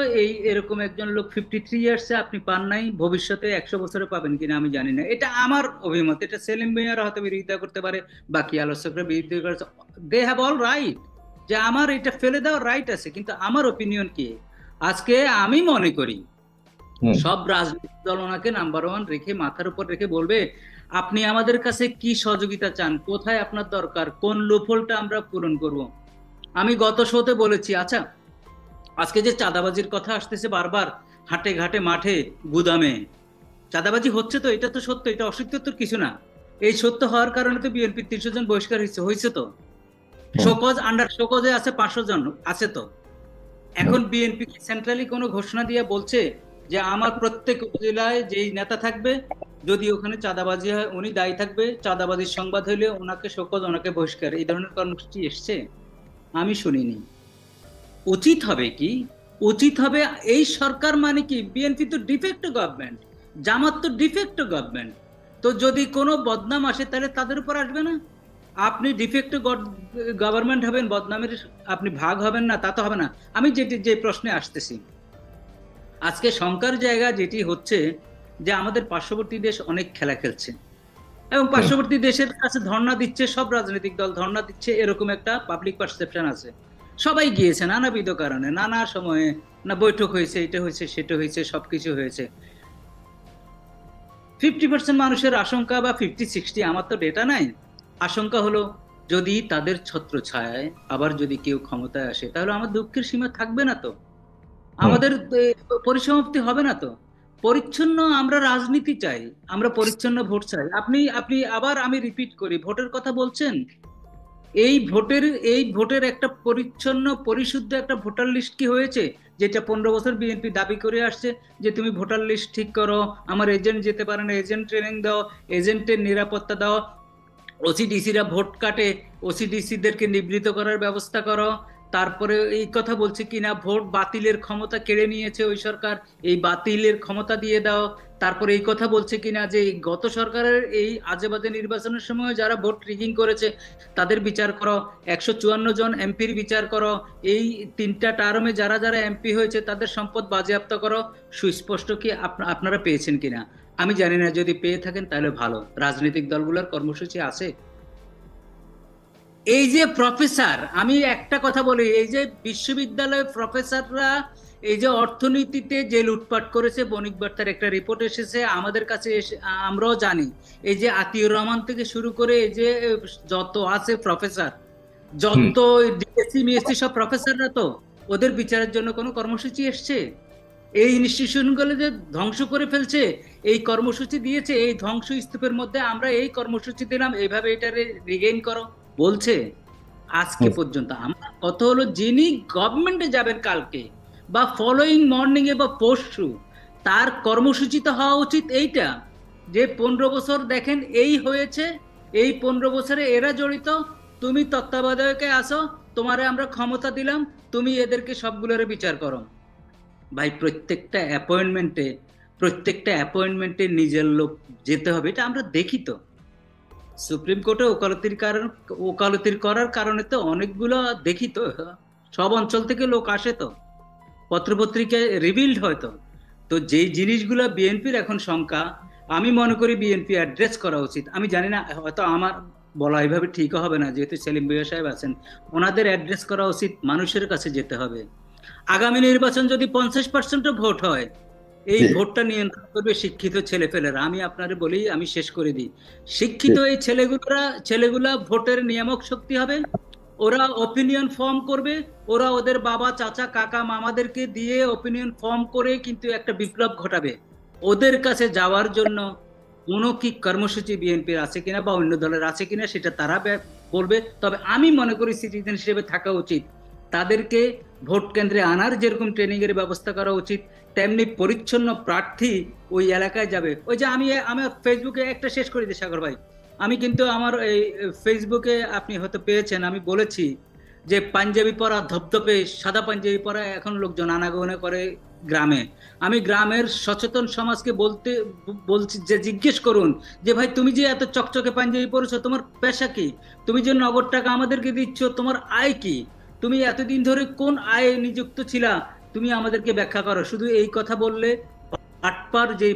এরকম একজন লোক 53 ইয়ার্সে আপনি পান নাই, ভবিষ্যতে 100 বছরে পাবেন কিনা আমি জানি না। এটা আমার অভিমত। এটা সেলিম ভুঁইয়ারা হয়তো বিরোধিতা করতে পারে, বাকি আলোচকরা বিরোধিতা করছে, দে হ্যাভ অল রাইট, যে আমার এটা ফেলে দেওয়ার রাইট আছে। কিন্তু আমার ওপিনিয়ন কি, আজকে আমি মনে করি সব রাজনৈতিক দল ওনাকে নাম্বার 1 রেখে, মাথার উপর রেখে বলবে, আপনি আমাদের কাছে কি সহযোগিতা চান, কোথায় আপনার দরকার, কোন লুপহোলটা আমরা পূরণ করব। আমি গত শোতে বলেছি, আচ্ছা আজকে যে চাঁদাবাজির কথা আসতেছে বারবার, হাটে ঘাটে মাঠে গুদামে চাঁদাবাজি হচ্ছে, তো এটা তো সত্য, এটা অসত্যের কিছু না। এই সত্য হওয়ার কারণে তো বিএনপির 300 জন বহিষ্কার হয়েছে তো, শোকজ আন্ডার শোকজে আছে 500 জন আছে তো। এখন বিএনপি সেন্ট্রালি কোনো ঘোষণা দিয়ে বলছে যে আমার প্রত্যেক উপজেলায় যেই নেতা থাকবে, যদি ওখানে চাঁদাবাজি হয় উনি দায়ী থাকবে, চাঁদাবাজির সংবাদ হইলে ওনাকে শোকজ, ওনাকে বহিষ্কার, এই ধরনের কর্মসূচি এসছে? আমি শুনিনি। উচিত হবে কি, উচিত হবে এই সরকার মানে কি, বিএনপি তো ডিফেক্ট গভর্নমেন্ট, জামাত তো ডিফেক্ট গভর্নমেন্ট, তো যদি কোনো বদনাম আসে তাহলে তাদের উপর আসবে না? আপনি ডিফেক্ট গভর্নমেন্ট হবেন, বদনামের আপনি ভাগ হবেন না, তা তো হবে না। আমি যে প্রশ্নে আসতেছি, আজকে শঙ্কার জায়গা যেটি হচ্ছে যে আমাদের পার্শ্ববর্তী দেশ অনেক খেলা খেলছে এবং পার্শ্ববর্তী দেশের কাছে ধর্ণা দিচ্ছে, সব রাজনৈতিক দল ধর্ণা দিচ্ছে, এরকম একটা পাবলিক পারসেপশন আছে। সবাই গিয়েছে নানাবিধ কারণে, নানা সময়ে, না বৈঠক হয়েছে, এটা হয়েছে, সেটা হয়েছে, সবকিছু হয়েছে। 50% মানুষের আশঙ্কা বা 50-60, আমার তো ডেটা নাই, আশঙ্কা হলো যদি তাদের ছত্র ছায়ায় আবার যদি কেউ ক্ষমতায় আসে, তাহলে আমার দুঃখের সীমা থাকবে না তো, আমাদের পরিসমাপ্তি হবে না তো। পরিচ্ছন্ন আমরা রাজনীতি চাই, আমরা পরিচ্ছন্ন ভোট চাই। আপনি আবার আমি রিপিট করি, ভোটের কথা বলছেন, এই ভোটের একটা পরিচ্ছন্ন পরিশুদ্ধ একটা ভোটার লিস্ট কি হয়েছে? যেটা 15 বছর বিএনপি দাবি করে আসছে যে তুমি ভোটার লিস্ট ঠিক করো, আমার এজেন্ট যেতে পারে না, এজেন্ট ট্রেনিং দাও, এজেন্টের নিরাপত্তা দাও, ওসিডিসিরা ভোট কাটে, ওসিডিসিদেরকে নিবৃত করার ব্যবস্থা করো। তারপরে এই কথা বলছে কিনা ভোট বাতিলের ক্ষমতা কেড়ে নিয়েছে ওই সরকার, এই বাতিলের ক্ষমতা দিয়ে দাও। তারপরে এই কথা বলছে কিনা যে গত সরকারের এই আজেবাজে নির্বাচনের সময় যারা ভোট রিগিং করেছে তাদের বিচার করো, 154 জন এমপির বিচার করো, এই 3টা টার্মে যারা যারা এমপি হয়েছে তাদের সম্পদ বাজেয়াপ্ত করো। সুস্পষ্ট কি আপনারা পেয়েছেন কিনা আমি জানি না, যদি পেয়ে থাকেন তাহলে ভালো। রাজনৈতিক দলগুলোর কর্মসূচি আছে? এই যে প্রফেসর, আমি একটা কথা বলি, এই যে বিশ্ববিদ্যালয়ের প্রফেসররা এই যে অর্থনীতিতে যে লুটপাট করেছে, বণিক বার্তার একটা রিপোর্ট এসেছে আমাদের কাছে, আমরাও জানি। এই যে আতিউর রহমান থেকে শুরু করে এই যে যত আছে প্রফেসর, যত ডিএসসি মিএসসি সব প্রফেসররা, তো ওদের বিচারের জন্য কোনো কর্মসূচি এসছে? এই ইনস্টিটিউশনগুলো যে ধ্বংস করে ফেলছে, এই কর্মসূচি দিয়েছে, এই ধ্বংস স্তূপের মধ্যে আমরা এই কর্মসূচি দিলাম, এইভাবে এটা রিগেইন করো বলছে আজকে পর্যন্ত। আমার কথা হলো যিনি গভর্নমেন্টে যাবেন কালকে বা ফলোয়িং মর্নিং এ বা পরশু, তার কর্মসূচি তো হওয়া উচিত এইটা যে 15 বছর দেখেন এই হয়েছে, এই 15 বছরে এরা জড়িত, তুমি তত্ত্বাবধায়কে আসো, তোমারে আমরা ক্ষমতা দিলাম, তুমি এদেরকে সবগুলোর বিচার করো। ভাই প্রত্যেকটা অ্যাপয়েন্টমেন্টে নিজের লোক যেতে হবে, এটা আমরা দেখি তো। সুপ্রিম কোর্টে ওকালতির করার কারণে তো অনেকগুলো দেখি তো, সব অঞ্চল থেকে লোক আসে তো, পত্রপত্রিকায় রিভিল্ড হয়তো। তো যেই জিনিসগুলো বিএনপির এখন শঙ্কা, আমি মনে করি বিএনপি অ্যাড্রেস করা উচিত। আমি জানি না, হয়তো আমার বলা এইভাবে ঠিক হবে না, যেহেতু সেলিম ভুঁইয়া সাহেব আছেন, ওনাদের অ্যাড্রেস করা উচিত, মানুষের কাছে যেতে হবে। আগামী নির্বাচন যদি 50% ভোট হয়, এই ভোটটা নিয়ন্ত্রণ করবে শিক্ষিত ছেলেপেলেরা। আমি আপনারে বলি, আমি শেষ করে দিই, শিক্ষিত এই ছেলেগুলা ভোটের নিয়ামক শক্তি হবে, ওরা ওপিনিয়ন ফর্ম করবে, ওরা ওদের বাবা চাচা কাকা মামাদেরকে দিয়ে ওপিনিয়ন ফর্ম করে কিন্তু একটা বিপ্লব ঘটাবে। ওদের কাছে যাওয়ার জন্য কোনো কি কর্মসূচি বিএনপির আছে কিনা বা অন্য দলের আছে কিনা সেটা তারা বলবে। তবে আমি মনে করি সিটিজেন হিসেবে থাকা উচিত, তাদেরকে ভোট কেন্দ্রে আনার যেরকম ট্রেনিং এর ব্যবস্থা করা উচিত, তেমনি পরিচ্ছন্ন প্রার্থী ওই এলাকায় যাবে। ওই যে আমি আমার ফেসবুকে একটা শেষ করে দিই সাগর ভাই, আমি কিন্তু আমার এই ফেসবুকে আপনি হয়তো পেয়েছেন, আমি বলেছি যে পাঞ্জাবি পরা ধপধপে সাদা পাঞ্জাবি পরা এখন লোকজন আনাগোনা করে গ্রামে। আমি গ্রামের সচেতন সমাজকে বলছি যে জিজ্ঞেস করুন যে ভাই তুমি যে এত চকচকে পাঞ্জাবি পরেছো, তোমার পেশা কি? তুমি যে নগদ টাকা আমাদেরকে দিচ্ছ, তোমার আয় কি? তুমি এতদিন ধরে কোন আয়ে নিযুক্ত ছিলা, তুমি আমাদেরকে ব্যাখ্যা করো। শুধু এই কথা বললে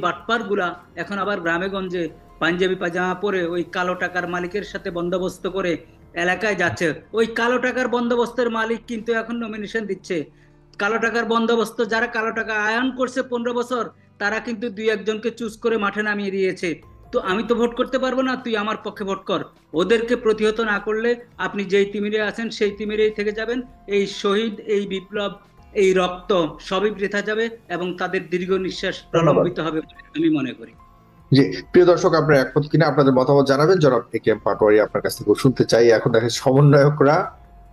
বাটপার গুলা এখন আবার গ্রামে গঞ্জে পাঞ্জাবি পাজামা পরে ওই কালো টাকার মালিকের সাথে বন্দোবস্ত করে এলাকায় যাচ্ছে। ওই কালো টাকার বন্দোবস্তের মালিক কিন্তু এখন নমিনেশন দিচ্ছে। কালো টাকার বন্দোবস্ত যারা কালো টাকা আয়ন করছে 15 বছর, তারা কিন্তু 2-1 জনকে চুজ করে মাঠে নামিয়ে দিয়েছে। তো আমি তো ভোট করতে পারবো না, তুই আমার পক্ষে ভোট কর। ওদেরকে প্রতিহত না করলে আপনি যেই তিমিরে আছেন সেই তিমিরেই থেকে যাবেন। এই শহীদ, এই বিপ্লব, এই রক্ত সবই বৃথা যাবে এবং তাদের দীর্ঘ নিঃশ্বাস প্রলম্বিত হবে আমি মনে করি। জি, প্রিয় দর্শক, আপনারা একমত কিনা আপনাদের মতামত জানাবেন। জনাব একেএম পাটোয়ারি, আপনার কাছ থেকে শুনতে চাই। এখন দেখেন সমন্বয়করা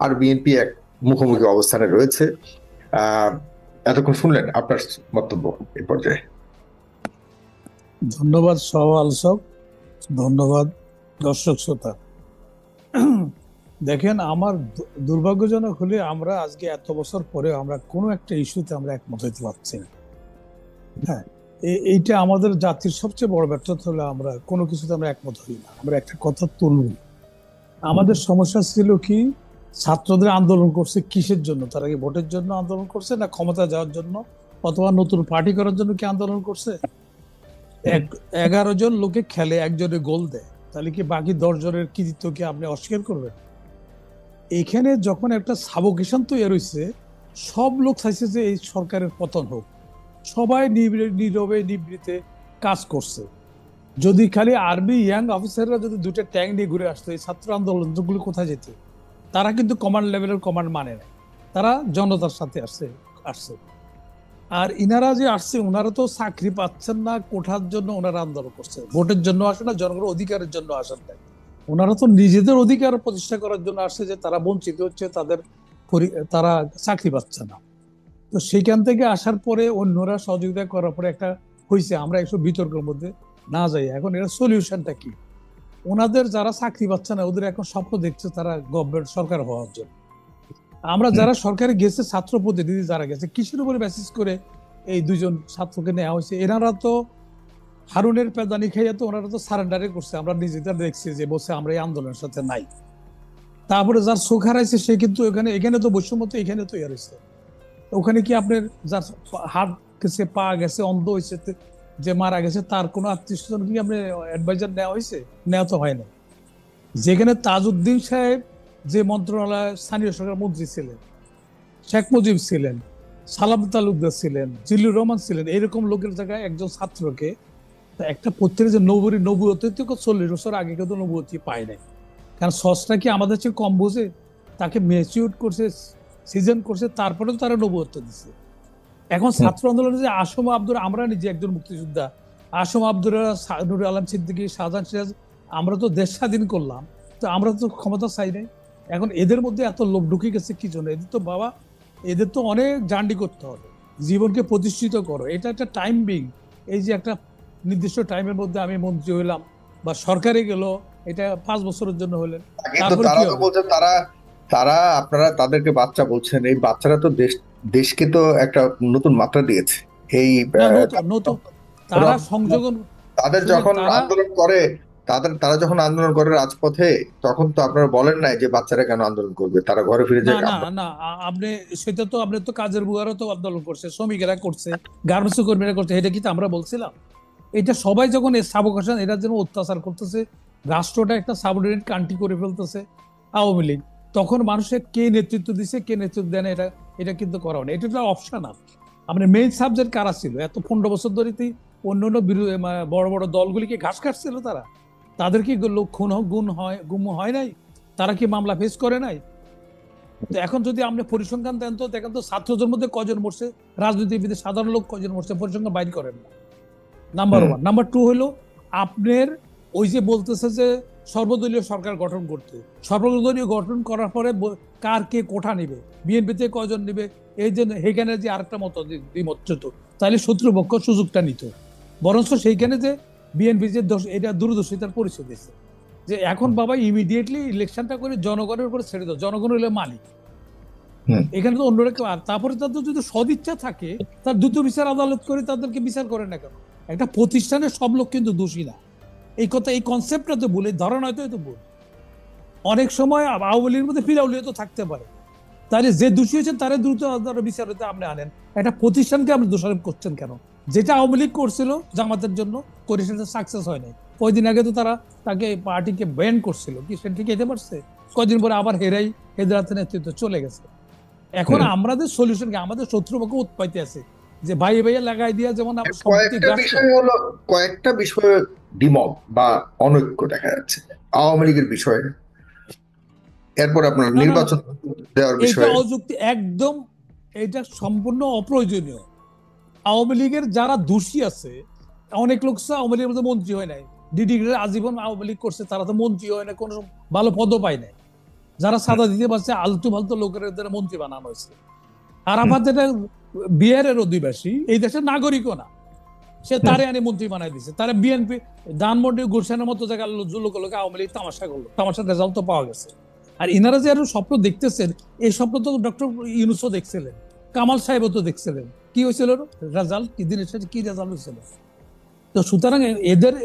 আর বিএনপি এক মুখোমুখি অবস্থানে রয়েছে। এতক্ষণ শুনলেন, আপনার বক্তব্য এই পর্যায়ে। ধন্যবাদ সহ আলোচক, ধন্যবাদ দর্শক শ্রোতা। দেখেন, আমার দুর্ভাগ্যজনক হলে আমরা আজকে এত বছর পরে আমরা কোনো একটা ইস্যুতে আমরা একমত হইতে পারছি না। হ্যাঁ, এইটা আমাদের জাতির সবচেয়ে বড় ব্যর্থতা হলো আমরা কোনো কিছুতে আমরা একমত হই না, আমরা একটা কথা তুলব। আমাদের সমস্যা ছিল কি, ছাত্রদের আন্দোলন করছে কিসের জন্য? তারা কি ভোটের জন্য আন্দোলন করছে, না ক্ষমতা যাওয়ার জন্য, অথবা নতুন পার্টি করার জন্য কি আন্দোলন করছে? 11 জন লোকে খেলে, একজনে গোল দেয়, তাহলে কি বাকি 10 জনের কৃতিত্ব কি আপনি অস্বীকার করবেন? এখানে যখন একটা সাবকেশন তৈরি হয়েছে, সব লোক চাইছে যে এই সরকারের পতন হোক, সবাই নীরবে নিবৃতে কাজ করছে। যদি খালি আর্মি ইয়াং অফিসাররা যদি 2টা ট্যাঙ্ক নিয়ে ঘুরে আসতো, এই ছাত্র আন্দোলনগুলো কোথায় যেত? তারা কিন্তু কমান্ড লেভেলের কমান্ড মানে না, তারা জনতার সাথে আসছে। আর ইনারা যে আসছে, ওনারা তো চাকরি পাচ্ছেন না, কোঠার জন্য ওনারা আন্দোলন করছে, ভোটের জন্য আসে না, জনগণের অধিকারের জন্য আসেন না। ওনারা তো নিজেদের অধিকার প্রতিষ্ঠা করার জন্য আসছে, যে তারা বঞ্চিত হচ্ছে, তারা চাকরি পাচ্ছে না। তো সেইখান থেকে আসার পরে অন্যরা সহযোগিতা করার পরে একটা হয়েছে, আমরা একটু বিতর্কের মধ্যে না যাই। এখন এর সলিউশনটা কি? ওনাদের যারা চাকরি পাচ্ছে না, ওদের এখন স্বপ্ন দেখছে তারা গভর্নমেন্ট সরকার হওয়ার জন্য। আমরা যারা সরকারে গেছে, ছাত্র প্রতিনিধি যারা গেছে, কিসের উপরে বেসিস করে এই 2 জন ছাত্রকে নেওয়া হয়েছে? এনারা তো হারুনের পেদানি খাইয়া তো ওনারা তো সারেন্ডারে করছে, আমরা নিজেদের দেখছি যে বলছে আমরা এই আন্দোলনের সাথে নাই। তারপরে যার চোখ হারাইছে সে কিন্তু এখানে তো বৈষম্য তো এখানে তৈরি হয়েছে। ওখানে কি আপনার যার হাত গেছে, পা গেছে, অন্ধ হয়েছে, যে মারা গেছে, তার কোনো আত্মীয়-স্বজন কি আপনি অ্যাডভাইজার নেওয়া হয়েছে? নেওয়া তো হয় না। যেখানে তাজউদ্দিন সাহেব যে মন্ত্রণালয় স্থানীয় সরকার মন্ত্রী ছিলেন, শেখ মুজিব ছিলেন, সালাম তালুকদার ছিলেন, জিল্লুর রহমান ছিলেন, এরকম লোকের জায়গায় একজন ছাত্রকে একটা পত্রিকা যে নবুয়তি 40 বছর আগে কিন্তু নবুয়তি পায় নাই। কারণ সসটা কি আমাদের চেয়ে কম বোঝে? তাকে ম্যাচিউর করছে, সিজন করছে, তারপরে তারা নবুয়ত্ব দিচ্ছে। এখন ছাত্র আন্দোলনে যে আসম আব্দুর, আমরা নিজে একজন মুক্তিযোদ্ধা, আসম আব্দুর, নুরুল আলম সিদ্দিকী, শাহজাহান সিরাজ, আমরা তো দেশ স্বাধীন করলাম, তো আমরা তো ক্ষমতা চাই নাই। এখন এদের মধ্যে এত লোভ ঢুকে গেছে কি জন্য? এদের তো বাবা, এদের তো অনেক জার্নি করতে হবে, জীবনকে প্রতিষ্ঠিত করো, এটা একটা টাইম বিং। এই যে একটা নির্দিষ্ট টাইমের মধ্যে আমি মন্ত্রী হইলাম বা সরকারে গেল, এটা 5 বছরের জন্য হলেন, তারপরে তারা কি তো হবে? বলছেন তারা আপনারা তাদেরকে বাচ্চা বলছেন, এই বাচ্চারা তো দেশকে তো একটা নতুন মাত্রা দিয়েছে। এই নতুন তারা সংযোজন, তাদের যখন আন্দোলন করে, তারা যখন আন্দোলন করে রাজপথে, তখন তো আপনারা বলেন নাই যে বাচ্চারা কেন আন্দোলন করবে, তারা ঘরে ফিরে যায়। না, আপনি সেটা তো, আপনি তো কাজের বুয়ারও তো আন্দোলন করছে, শ্রমিকেরা করছে, গার্মেন্টস কর্মীরা করছে, এটা কি আমরা বলছিলাম? এটা সবাই যখন সাবকাশন, এরা যেন অত্যাচার করতেছে, রাষ্ট্রটা একটা সাবঅর্ডিনেট কান্ট্রি করে ফেলতেছে আওয়ামী লীগ, তখন মানুষের কে নেতৃত্ব দিচ্ছে, কে নেতৃত্ব দেয় না, এটা কিন্তু করা হয় না। এটা একটা অপশনাল। আপনার মেইন সাবজেক্ট কারা ছিল এত 15 বছর ধরে? অন্য বড় বড় দলগুলিকে ঘাস কাটছিল তারা, তাদের কি গুম হয় নাই? তারা কি মামলা ফেস করে নাই? তো এখন যদি আপনি পরিসংখ্যান দেন তো দেখেন তো, ছাত্রদের মধ্যে কজন মরছে, রাজনীতিবিদের সাধারণ লোক কজন মরছে, পরিসংখ্যান বাইর করেন না। নাম্বার 1। নাম্বার 2 হলো আপনার ওই যে বলতেছে যে সর্বদলীয় সরকার গঠন করতে, সর্বদলীয় গঠন করার পরে কার কে কোঠা নিবে, বিএনপিতে কজন নিবে, এই জন্য সেইখানে যে আরেকটা মত দ্বিমত হতো, তাহলে শত্রুপক্ষ সুযোগটা নিত। বরঞ্চ সেইখানে যে বিএনপি যে এটা দূরদর্শিতার পরিচয় দিচ্ছে যে এখন বাবা ইমিডিয়েটলি ইলেকশনটা করে জনগণের উপরে ছেড়ে দাও, জনগণ হলে মালিক, এখানে তো অন্যরা কেউ। আর তারপরে তাদের যদি সদিচ্ছা থাকে, তার দ্রুত বিচার আদালত করে তাদেরকে বিচার করে না কেন? একটা প্রতিষ্ঠানের সব লোক কিন্তু দোষী না, এই কথা, এই কনসেপ্টটা তো ভুল, এই ধারণা তো ভুল। অনেক সময় আওয়ামী লীগের মধ্যে ফিরাউলিও তো থাকতে পারে, তাহলে যে দোষী হয়েছেন তারা দ্রুত বিচার হতে আপনি আনেন। একটা প্রতিষ্ঠানকে আপনি দোষারোপ করছেন কেন? যেটা আওয়ামী লীগ করছিল জামাতের জন্য, করে সেটা সাকসেস হয় নাই। কয়দিন আগে তো তাকে পার্টিকে ব্যান করছিল, কি সেটা ঠিক যেতে পারছে? কয়দিন পরে আবার হেদায়েতের নেতৃত্ব চলে গেছে। এখন আমাদের সলিউশন কি? আমাদের শত্রুপক্ষ উৎপাইতে আছে যে ভাইয়া লাগাই দিয়া, যেমন কয়েকটা বিষয়ে দ্বিমত বা অনৈক্য দেখা যাচ্ছে আওয়ামী লীগের বিষয়ে। এরপর আপনার নির্বাচন দেওয়ার বিষয়ে অযুক্তি একদম, এটা সম্পূর্ণ অপ্রয়োজনীয়। আওয়ামী লীগের যারা দোষী আছে, অনেক লোক আওয়ামী লীগের মধ্যে মন্ত্রী হয় নাই, ডিগ্রি আজীবন আওয়ামী লীগ করছে, তারা তো মন্ত্রী হয় না, কোনো ভালো পদও পায় নাই। যারা সাদা দিতে পারছে আলতু ফালতু লোকের মন্ত্রী বানানো হয়েছে। আর আমার যেটা বিহারের অধিবাসী, এই দেশের নাগরিকও না, সে তারে আনি মন্ত্রী বানাই দিচ্ছে। তারা বিএনপি ধানমন্ডি গুলশানের মতো জায়গায় লোক আওয়ামী লীগ তামাশা করলো, তামাশার রেজাল্ট তো পাওয়া গেছে। আর ইনারা যে আরো স্বপ্ন দেখতেছেন, এই স্বপ্ন তো ডক্টর ইউনূসও দেখছিলেন, কামাল সাহেবও তো দেখছিলেন। কি হয়েছিল রেজাল্ট? কি দিনের সাথে কি রেজাল্ট হয়েছিল? তো সুতরাং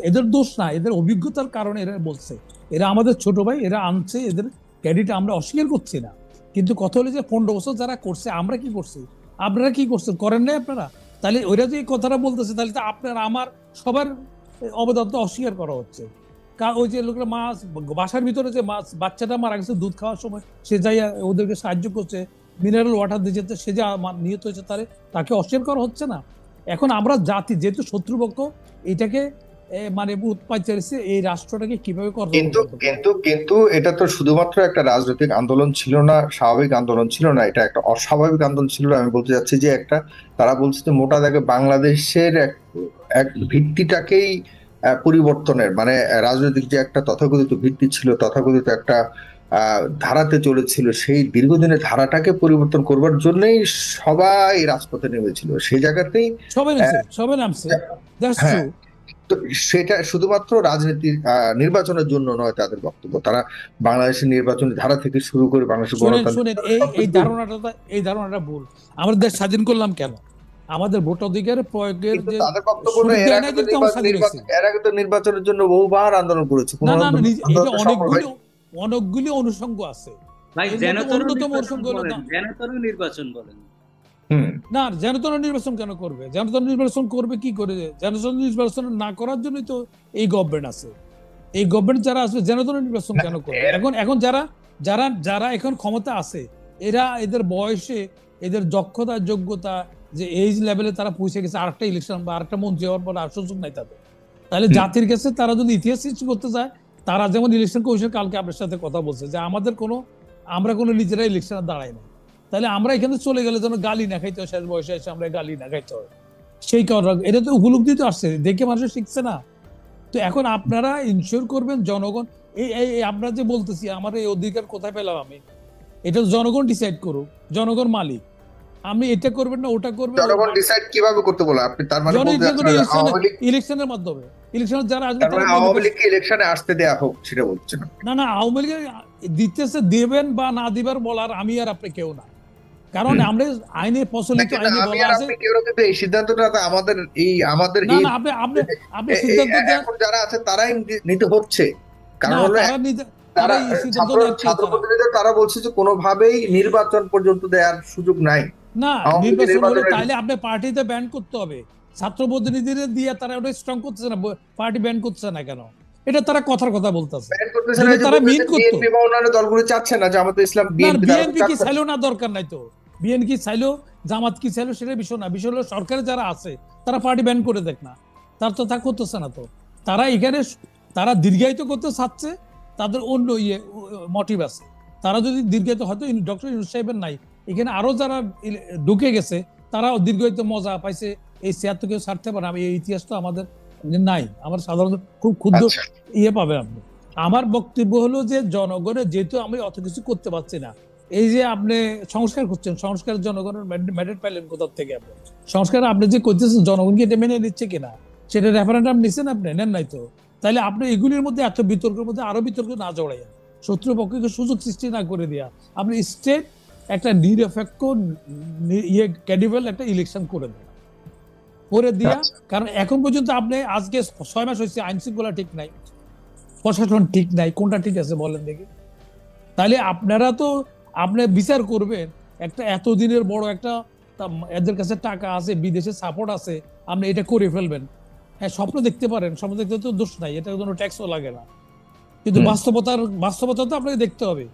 এদের দোষ না, এদের অভিজ্ঞতার কারণে এরা বলছে। এরা আমাদের ছোট ভাই, এরা আনছে, এদের ক্রেডিট আমরা অস্বীকার করছি না। কিন্তু কথা হলো যে 15 বছর যারা করছে, আমরা কি করছি, আপনারা কি করছেন? করেন নাই আপনারা? তাহলে ওইরা যে কথাটা বলতেছে, তাহলে তো আপনার আমার সবার অবদান তো অস্বীকার করা হচ্ছে। ওই যে লোকেরা মাছ বাসার ভিতরে যে মাছ, বাচ্চাটা মারা গেছে দুধ খাওয়ার সময়, সে যাই ওদেরকে সাহায্য করছে, মিনারেল ওয়াটার দিচ্ছে, সে যে নিহত হয়েছে তাকে অস্বীকার করা হচ্ছে না। এখন আমরা জাতি যেহেতু শত্রুপক্ষ, এটাকে মানে উৎপাদ চাইছে, এই রাষ্ট্রটাকে কিভাবে কিন্তু এটা তো শুধুমাত্র একটা রাজনৈতিক আন্দোলন ছিল না, স্বাভাবিক আন্দোলন ছিল না, এটা একটা অস্বাভাবিক আন্দোলন ছিল। আমি বলতে চাচ্ছি যে তারা বলছে যে মোটা দাগে বাংলাদেশের এক ভিত্তিটাকেই পরিবর্তনের, মানে রাজনৈতিক যে একটা তথাকথিত ভিত্তি ছিল, তথাকথিত একটা ধারাতে চলেছিল, সেই দীর্ঘদিনের ধারাটাকে পরিবর্তন করবার জন্যই সবাই রাজপথে নেমেছিল। সেই জায়গাতেই সবাই নামছে। তো সেটা শুধুমাত্র রাজনীতির নির্বাচনের জন্য নয় তাদের বক্তব্য, তারা বাংলাদেশের নির্বাচনের ধারা থেকে শুরু করে বাংলাদেশের এই ধারণাটা ভুল। আমাদের দেশ স্বাধীন করলাম কেন? আমাদের ভোট অধিকার প্রয়োগের যে তাদের বক্তব্য, এর আগে তো নির্বাচনের জন্য বহুবার আন্দোলন করেছে। অনেকগুলি অনুষঙ্গ আছে। না, জনতন নির্বাচন কেন করবে? জনতন নির্বাচন করবে কি করে? জনতন নির্বাচন না করার জন্যই তো এই গভর্নমেন্ট আছে। এই গভর্নমেন্ট যারা আসবে জনতন নির্বাচন কেন করবে? এখন যারা এখন ক্ষমতা আছে, এরা এদের বয়সে, এদের দক্ষতা যোগ্যতা, যে এই লেভেলে তারা পৌঁছে গেছে, আরেকটা ইলেকশন বা আরেকটা মন্ত্রী হওয়ার পর আর সুযোগ নাই তাদের। তাহলে জাতির কাছে তারা যদি ইতিহাস সৃষ্টি করতে চায়, তারা যেমন ইলেকশন কমিশন কালকে আপনার সাথে কথা বলছে যে আমরা কোনো নিজেরা ইলেকশনে দাঁড়াই না, তাহলে আমরা এখানে চলে গেলে যেন গালি না খাইতে হয়, শেষ বয়সে এসে আমরা গালি না খাইতে হয়, সেই কারণে এটা তো উপলব্ধি তো আসছে, দেখে মানুষ শিখছে না। তো এখন আপনারা ইনশিওর করবেন জনগণ, এই আমরা যে বলতেছি আমার এই অধিকার কোথায় পেলাম আমি, এটা জনগণ ডিসাইড করুক, জনগণ মালিক। আপনি এটা করবেন না ওটা করবেন, জনগণ ডিসাইড কিভাবে করতে বলে আপনি? তার মানে ইলেকশনের মাধ্যমে, ইলেকশনে যারা আসবে আওয়ামী লীগকে ইলেকশনে আসতে দেয়া হোক সেটা বলছেন না? না, আওয়ামী লীগ দিতেছে, দেবেন বা না দিবার বলার আমি আর আপনি কেউ না, কারণ আমরা আইনে প্রচলিত আইনে বলা আছে কিন্তু এই সিদ্ধান্তটা আমাদের আপনি সিদ্ধান্ত এখন যারা আছে তারাই নিতে হচ্ছে, কারণ হলো তারা বলছে যে কোনোভাবেই নির্বাচন পর্যন্ত দেওয়ার সুযোগ নাই। না, নির্বাচন হলে তাইলে আপনি পার্টিতে ব্যান করতে হবে, ছাত্র প্রতিনিধিদের দিয়ে তারা ওটা স্ট্রং করতেছে না, পার্টি ব্যান করতেছে না কেন? এটা তারা কথার কথা বলতেছে, তারা মিন করতো। দলগুলো চাচ্ছে না জামাত ইসলাম, বিএনপি কি চাইলো না, দরকার নাই তো, বিএনপি চাইলো জামাত কি চাইলো সেটা বিষয় না, বিষয় হলো সরকারে যারা আছে তারা পার্টি ব্যান করে দেখ না, তার তো তা করতেছে না। তো তারা এখানে তারা দীর্ঘায়িত করতে চাচ্ছে, তাদের অন্য মোটিভ আছে। তারা যদি দীর্ঘায়িত, হয়তো ডক্টর ইউনূস সাহেবের নাই, এখানে আরো যারা ঢুকে গেছে তারা দীর্ঘায়িত মজা পাইছে, এই চেয়ার তো কেউ ছাড়তে পারে না। এই ইতিহাস তো আমাদের নাই, আমার সাধারণত খুব ক্ষুদ্র পাবে আপনি। আমার বক্তব্য হলো যে জনগণের যেহেতু আমি অত কিছু করতে পারছি না, এই যে আপনি সংস্কার করছেন, সংস্কার জনগণের ম্যান্ডেট পাইলেন কোথা থেকে? আপনি সংস্কার আপনি যে করতেছেন জনগণকে এটা মেনে নিচ্ছে কিনা, সেটা রেফারেন্ডাম নিচ্ছেন আপনি, নেন নাই তো। তাহলে আপনি এগুলির মধ্যে এত বিতর্কের মধ্যে আরো বিতর্ক না জড়াইয়া, শত্রুপক্ষকে সুযোগ সৃষ্টি না করে দেয়া, আপনি স্টেট একটা নিরপেক্ষ ক্যাডিবল একটা ইলেকশন করে দেন, করে দিয়া। কারণ এখন পর্যন্ত আপনি আজকে 6 মাস হয়েছে আইন শৃঙ্খলা ঠিক নাই, প্রশাসন ঠিক নাই, কোনটা ঠিক আছে বলেন দেখি? তাহলে আপনারা তো আপনি বিচার করবেন, একটা এতদিনের বড় একটা এদের কাছে টাকা আছে, বিদেশে সাপোর্ট আছে, আপনি এটা করে ফেলবেন। হ্যাঁ, স্বপ্ন দেখতে পারেন, স্বপ্ন দেখতে তো দোষ নাই, এটা কোনো ট্যাক্সও লাগে না, কিন্তু বাস্তবতা তো আপনাকে দেখতে হবে।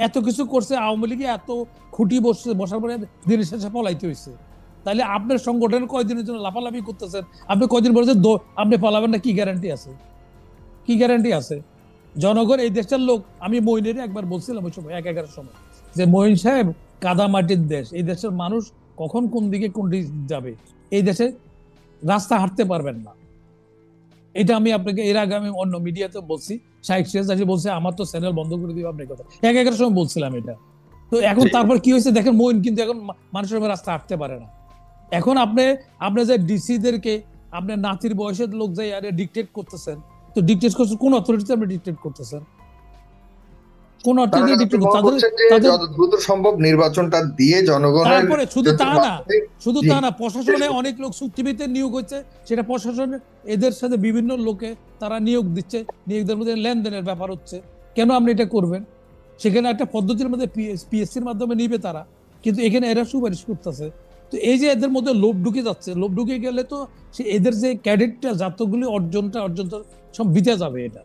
এত কিছু করছে আওয়ামী লীগে, এত খুঁটি বসার পরে দিনের শেষে পলাইতে হয়েছে। তাহলে আপনার সংগঠন কয়দিনের জন্য লাফালাফি করতেছেন, আপনি কয়দিন পরে আপনি পালাবেন না, কি গ্যারান্টি আছে? কি গ্যারান্টি আছে? জনগণ এই দেশের লোক, আমি মইনের একবার বলছিলাম ওই সময় 11 সময়, যে মইন সাহেব কাদা মাটির দেশ, এই দেশের মানুষ কখন কোন দিকে কোন দিকে যাবে, এই দেশে রাস্তা হাঁটতে পারবেন না। এটা আমি আপনাকে এর আগে আমি অন্য মিডিয়াতে বলছি, শাইখ সিরাজ বলছে আমার তো চ্যানেল বন্ধ করে দিবে আপনার কথা, 11 সময় বলছিলাম এটা। তো এখন তারপর কি হয়েছে দেখেন, মইন কিন্তু এখন মানুষের রাস্তা হাঁটতে পারে না। এখন আপনি যে ডিসিদেরকে আপনার নাতির বয়সের লোক যাই আরে ডিকটেট করতেছেন, তো ডিকটেট করছেন কোন অথরিটিতে আপনি ডিকটেট করতেছেন? কোন অথরিটি ডিকটেট যত দ্রুত সম্ভব নির্বাচনটা দিয়ে জনগণের। তারপরে শুধু তা না, প্রশাসনে অনেক লোক চুক্তিভিত্তিতে নিয়োগ হচ্ছে, সেটা প্রশাসনে এদের সাথে বিভিন্ন লোকে তারা নিয়োগ দিচ্ছে, নিয়োগদের মধ্যে লেনদেনের ব্যাপার হচ্ছে। কেন আপনি এটা করবেন? সেখানে একটা পদ্ধতির মধ্যে পিএসসির মাধ্যমে নিবে তারা, কিন্তু এখানে এরা সুপারিশ করতেছে। তো এই যে এদের মধ্যে লোভ ঢুকে যাচ্ছে, লোভ ঢুকে গেলে তো এদের যে ক্যাডেটটা জাতগুলি অর্জনটা সব বিতে যাবে এটা।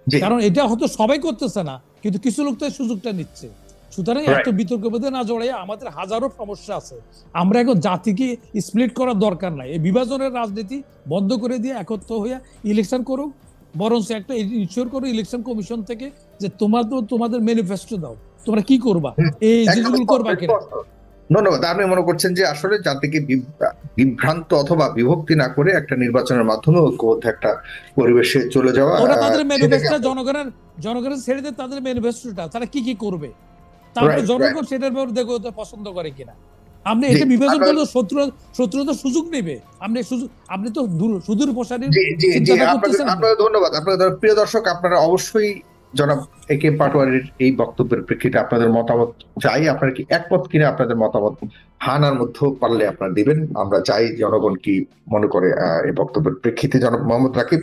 কারণ এটা হয়তো সবাই করতেছে না, কিন্তু কিছু লোক তো সুযোগটা নিচ্ছে। সুতরাং এত বিতর্কের মধ্যে না জড়াইয়া আমাদের হাজারো সমস্যা আছে। আমরা এখন জাতিকে স্প্লিট করার দরকার নাই, এই বিভাজনের রাজনীতি বন্ধ করে দিয়ে একত্র হইয়া ইলেকশন করুক, বরঞ্চ একটা ইনশিওর করো ইলেকশন কমিশন থেকে যে তোমাদের ম্যানিফেস্টো দাও, তোমরা কি করবা, এই জিনিসগুলো করবা কিনা। ধন্যবাদ। আপনি মনে করছেন যে আসলে জাতিকে বিভ্রান্ত অথবা বিভক্তি না করে একটা নির্বাচনের মাধ্যমে ঐক্যবদ্ধ একটা পরিবেশে চলে যাওয়া, ওরা তাদের ম্যানিফেস্টো জনগণের ছেড়ে দিয়ে তাদের ম্যানিফেস্টোটা তারা কি কি করবে, তারপরে জনগণ সেটার ব্যাপারে দেখো পছন্দ করে কিনা। আপনি এটা বিভাজন করলে শত্রু তো সুযোগ নেবে, আপনি তো সুদূর প্রসারী চিন্তা করতেছেন। আপনাদের ধন্যবাদ। আপনাদের প্রিয় দর্শক, আপনারা অবশ্যই জনাব একে পাটোয়ারির এই বক্তব্যের প্রেক্ষিতে আপনাদের মতামত চাই। আপনারা কি একমত কিনা আপনাদের মতামত হানার মধ্যে পারলে আপনারা দিবেন। আমরা চাই জনগণ কি মনে করে এই বক্তব্যের প্রেক্ষিতে। জনাব মোহাম্মদ রাকিব,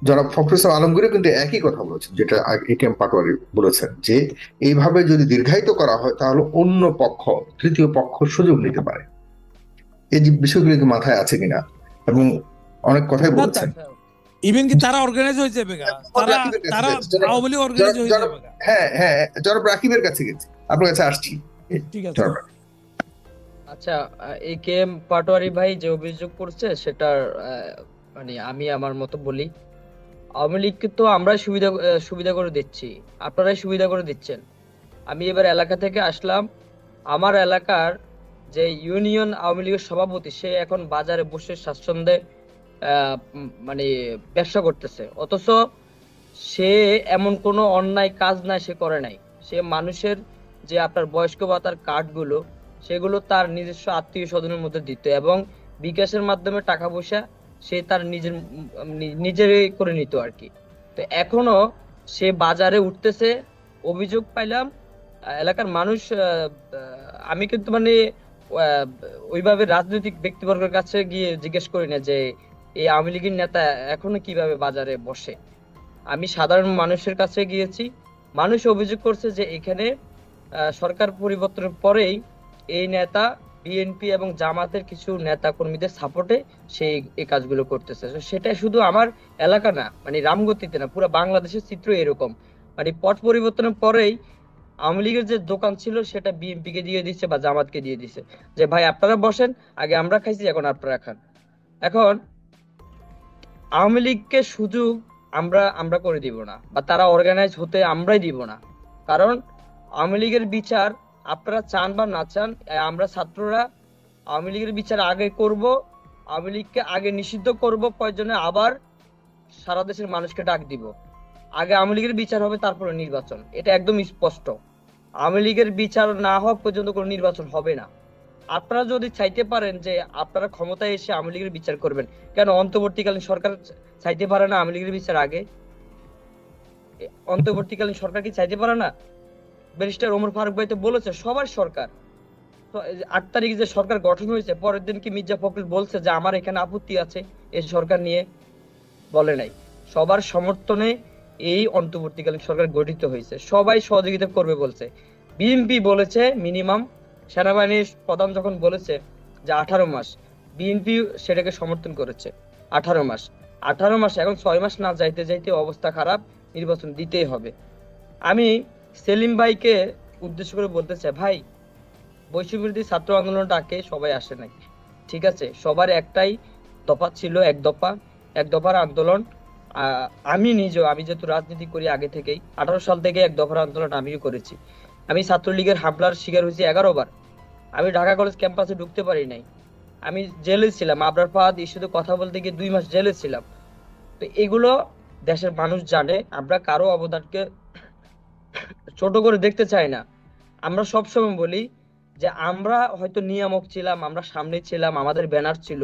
জনাব ফখরুল ইসলাম আলমগীরও কিন্তু একই কথা বলেছেন, যেটা একে পাটোয়ারি বলেছেন, যে এইভাবে যদি দীর্ঘায়িত করা হয় তাহলে অন্য পক্ষ, তৃতীয় পক্ষ সুযোগ নিতে পারে। এই যে বিষয়গুলি কি মাথায় আছে কিনা, এবং অনেক কথাই বলছেন। ইভেন কি তারা অর্গানাইজ হয়ে যাবে, তারা আওয়ামী লীগ অর্গানাইজ হয়ে যাবে। হ্যাঁ, জনাব রাকিবের কাছে গেছি, আপনার কাছে আসছি। ঠিক আছে। আচ্ছা, এই কে এম পাটোয়ারি ভাই যে অভিযোগ করছে সেটার মানে আমি আমার মতো বলি, আওয়ামী লীগকে তো আমরাই সুবিধা করে দিচ্ছি, আপনারাই সুবিধা করে দিচ্ছেন। আমি এবার এলাকা থেকে আসলাম, আমার এলাকার যে ইউনিয়ন আওয়ামী লীগের সভাপতি সে এখন বাজারে বসে স্বাচ্ছন্দ্যে মানে ব্যবসা করতেছে, অথচ সে এমন কোনো অন্যায় কাজ নাই সে করে নাই। সে মানুষের যে আপনার বয়স্ক ভাতার কার্ডগুলো সেগুলো তার নিজস্ব আত্মীয় স্বজনের মধ্যে দিত এবং বিকাশের মাধ্যমে টাকা পয়সা সে তার নিজেরই করে নিত আর কি। তো এখনো সে বাজারে উঠতেছে। অভিযোগ পাইলাম এলাকার মানুষ, আমি কিন্তু মানে ওইভাবে রাজনৈতিক ব্যক্তিবর্গের কাছে গিয়ে জিজ্ঞেস করি না যে এই আওয়ামী লীগের নেতা এখনো কিভাবে বাজারে বসে। আমি সাধারণ মানুষের কাছে গিয়েছি, মানুষ অভিযোগ করছে যে এখানে সরকার পরিবর্তনের পরেই এই নেতা বিএনপি এবং জামাতের কিছু নেতা কর্মীদের সাপোর্টে সেই এই কাজগুলো করতেছে। সেটা শুধু আমার এলাকা না, মানে রামগতিতে না, পুরো বাংলাদেশের চিত্র এরকম। মানে পট পরিবর্তনের পরেই আওয়ামী লীগের যে দোকান ছিল সেটা বিএনপি কে দিয়ে দিচ্ছে বা জামাতকে দিয়ে দিচ্ছে, যে ভাই আপনারা বসেন, আগে আমরা খাইছি এখন আপনারা খান। এখন আওয়ামী লীগকে সুযোগ আমরা করে দিব না, বা তারা অর্গানাইজ হতে আমরাই দিব না। কারণ আওয়ামী লীগের বিচার আপনারা চান বা না চান, আমরা ছাত্ররা আওয়ামী লীগের বিচার আগে করব, আওয়ামী লীগকে আগে নিষিদ্ধ করব, প্রয়োজনে আবার সারা দেশের মানুষকে ডাক দিব। আগে আওয়ামী লীগের বিচার হবে, তারপরে নির্বাচন, এটা একদম স্পষ্ট। আওয়ামী লীগের বিচার না হওয়া পর্যন্ত কোনো নির্বাচন হবে না। আপনারা যদি চাইতে পারেন যে আপনারা ক্ষমতায় এসে আওয়ামী লীগের বিচার করবেন, কেন অন্তর্বর্তীকালীন সরকার চাইতে পারে না আওয়ামী লীগের বিচার আগে? অন্তর্বর্তীকালীন সরকার কি চাইতে পারে না? ব্যারিস্টার ওমর ফারুক ভাই তো বলেছে সবার সরকার। 8 তারিখে যে সরকার গঠন হয়েছে, পরের দিন কি মির্জা ফখরুল বলছে যে আমার এখানে আপত্তি আছে এই সরকার নিয়ে? বলে নাই। সবার সমর্থনে এই অন্তর্বর্তীকালীন সরকার গঠিত হয়েছে, সবাই সহযোগিতা করবে বলছে। বিএনপি বলেছে মিনিমাম, সেনাবাহিনীর প্রধান যখন বলেছে যে 18 মাস, বিএনপি সেটাকে সমর্থন করেছে। 18 মাস, এখন 6 মাস না যাইতে যাইতে অবস্থা খারাপ, নির্বাচন দিতেই হবে। আমি সেলিম ভাইকে উদ্দেশ্য করে বলতে চাই, ভাই বৈষম্যবিরোধী ছাত্র আন্দোলনটাকে সবাই আসে নাই, ঠিক আছে, সবার একটাই দফা ছিল, এক দফার আন্দোলন। আমি যেহেতু রাজনীতি করি আগে থেকেই, 18 সাল থেকে এক দফার আন্দোলন আমিও করেছি। আমি ছাত্রলীগের হামলার শিকার হয়েছি 11 বার। আমি ঢাকা কলেজ ক্যাম্পাসে ঢুকতে পারি নাই, আমি জেলে ছিলাম। আবরার ফাহাদ ইস্যুতে কথা বলতে গিয়ে 2 মাস জেলে ছিলাম। তো এগুলো দেশের মানুষ জানে। আমরা কারো অবদানকে ছোট করে দেখতে চাই না। আমরা সবসময় বলি যে আমরা হয়তো নিয়ামক ছিলাম, আমরা সামনে ছিলাম, আমাদের ব্যানার ছিল,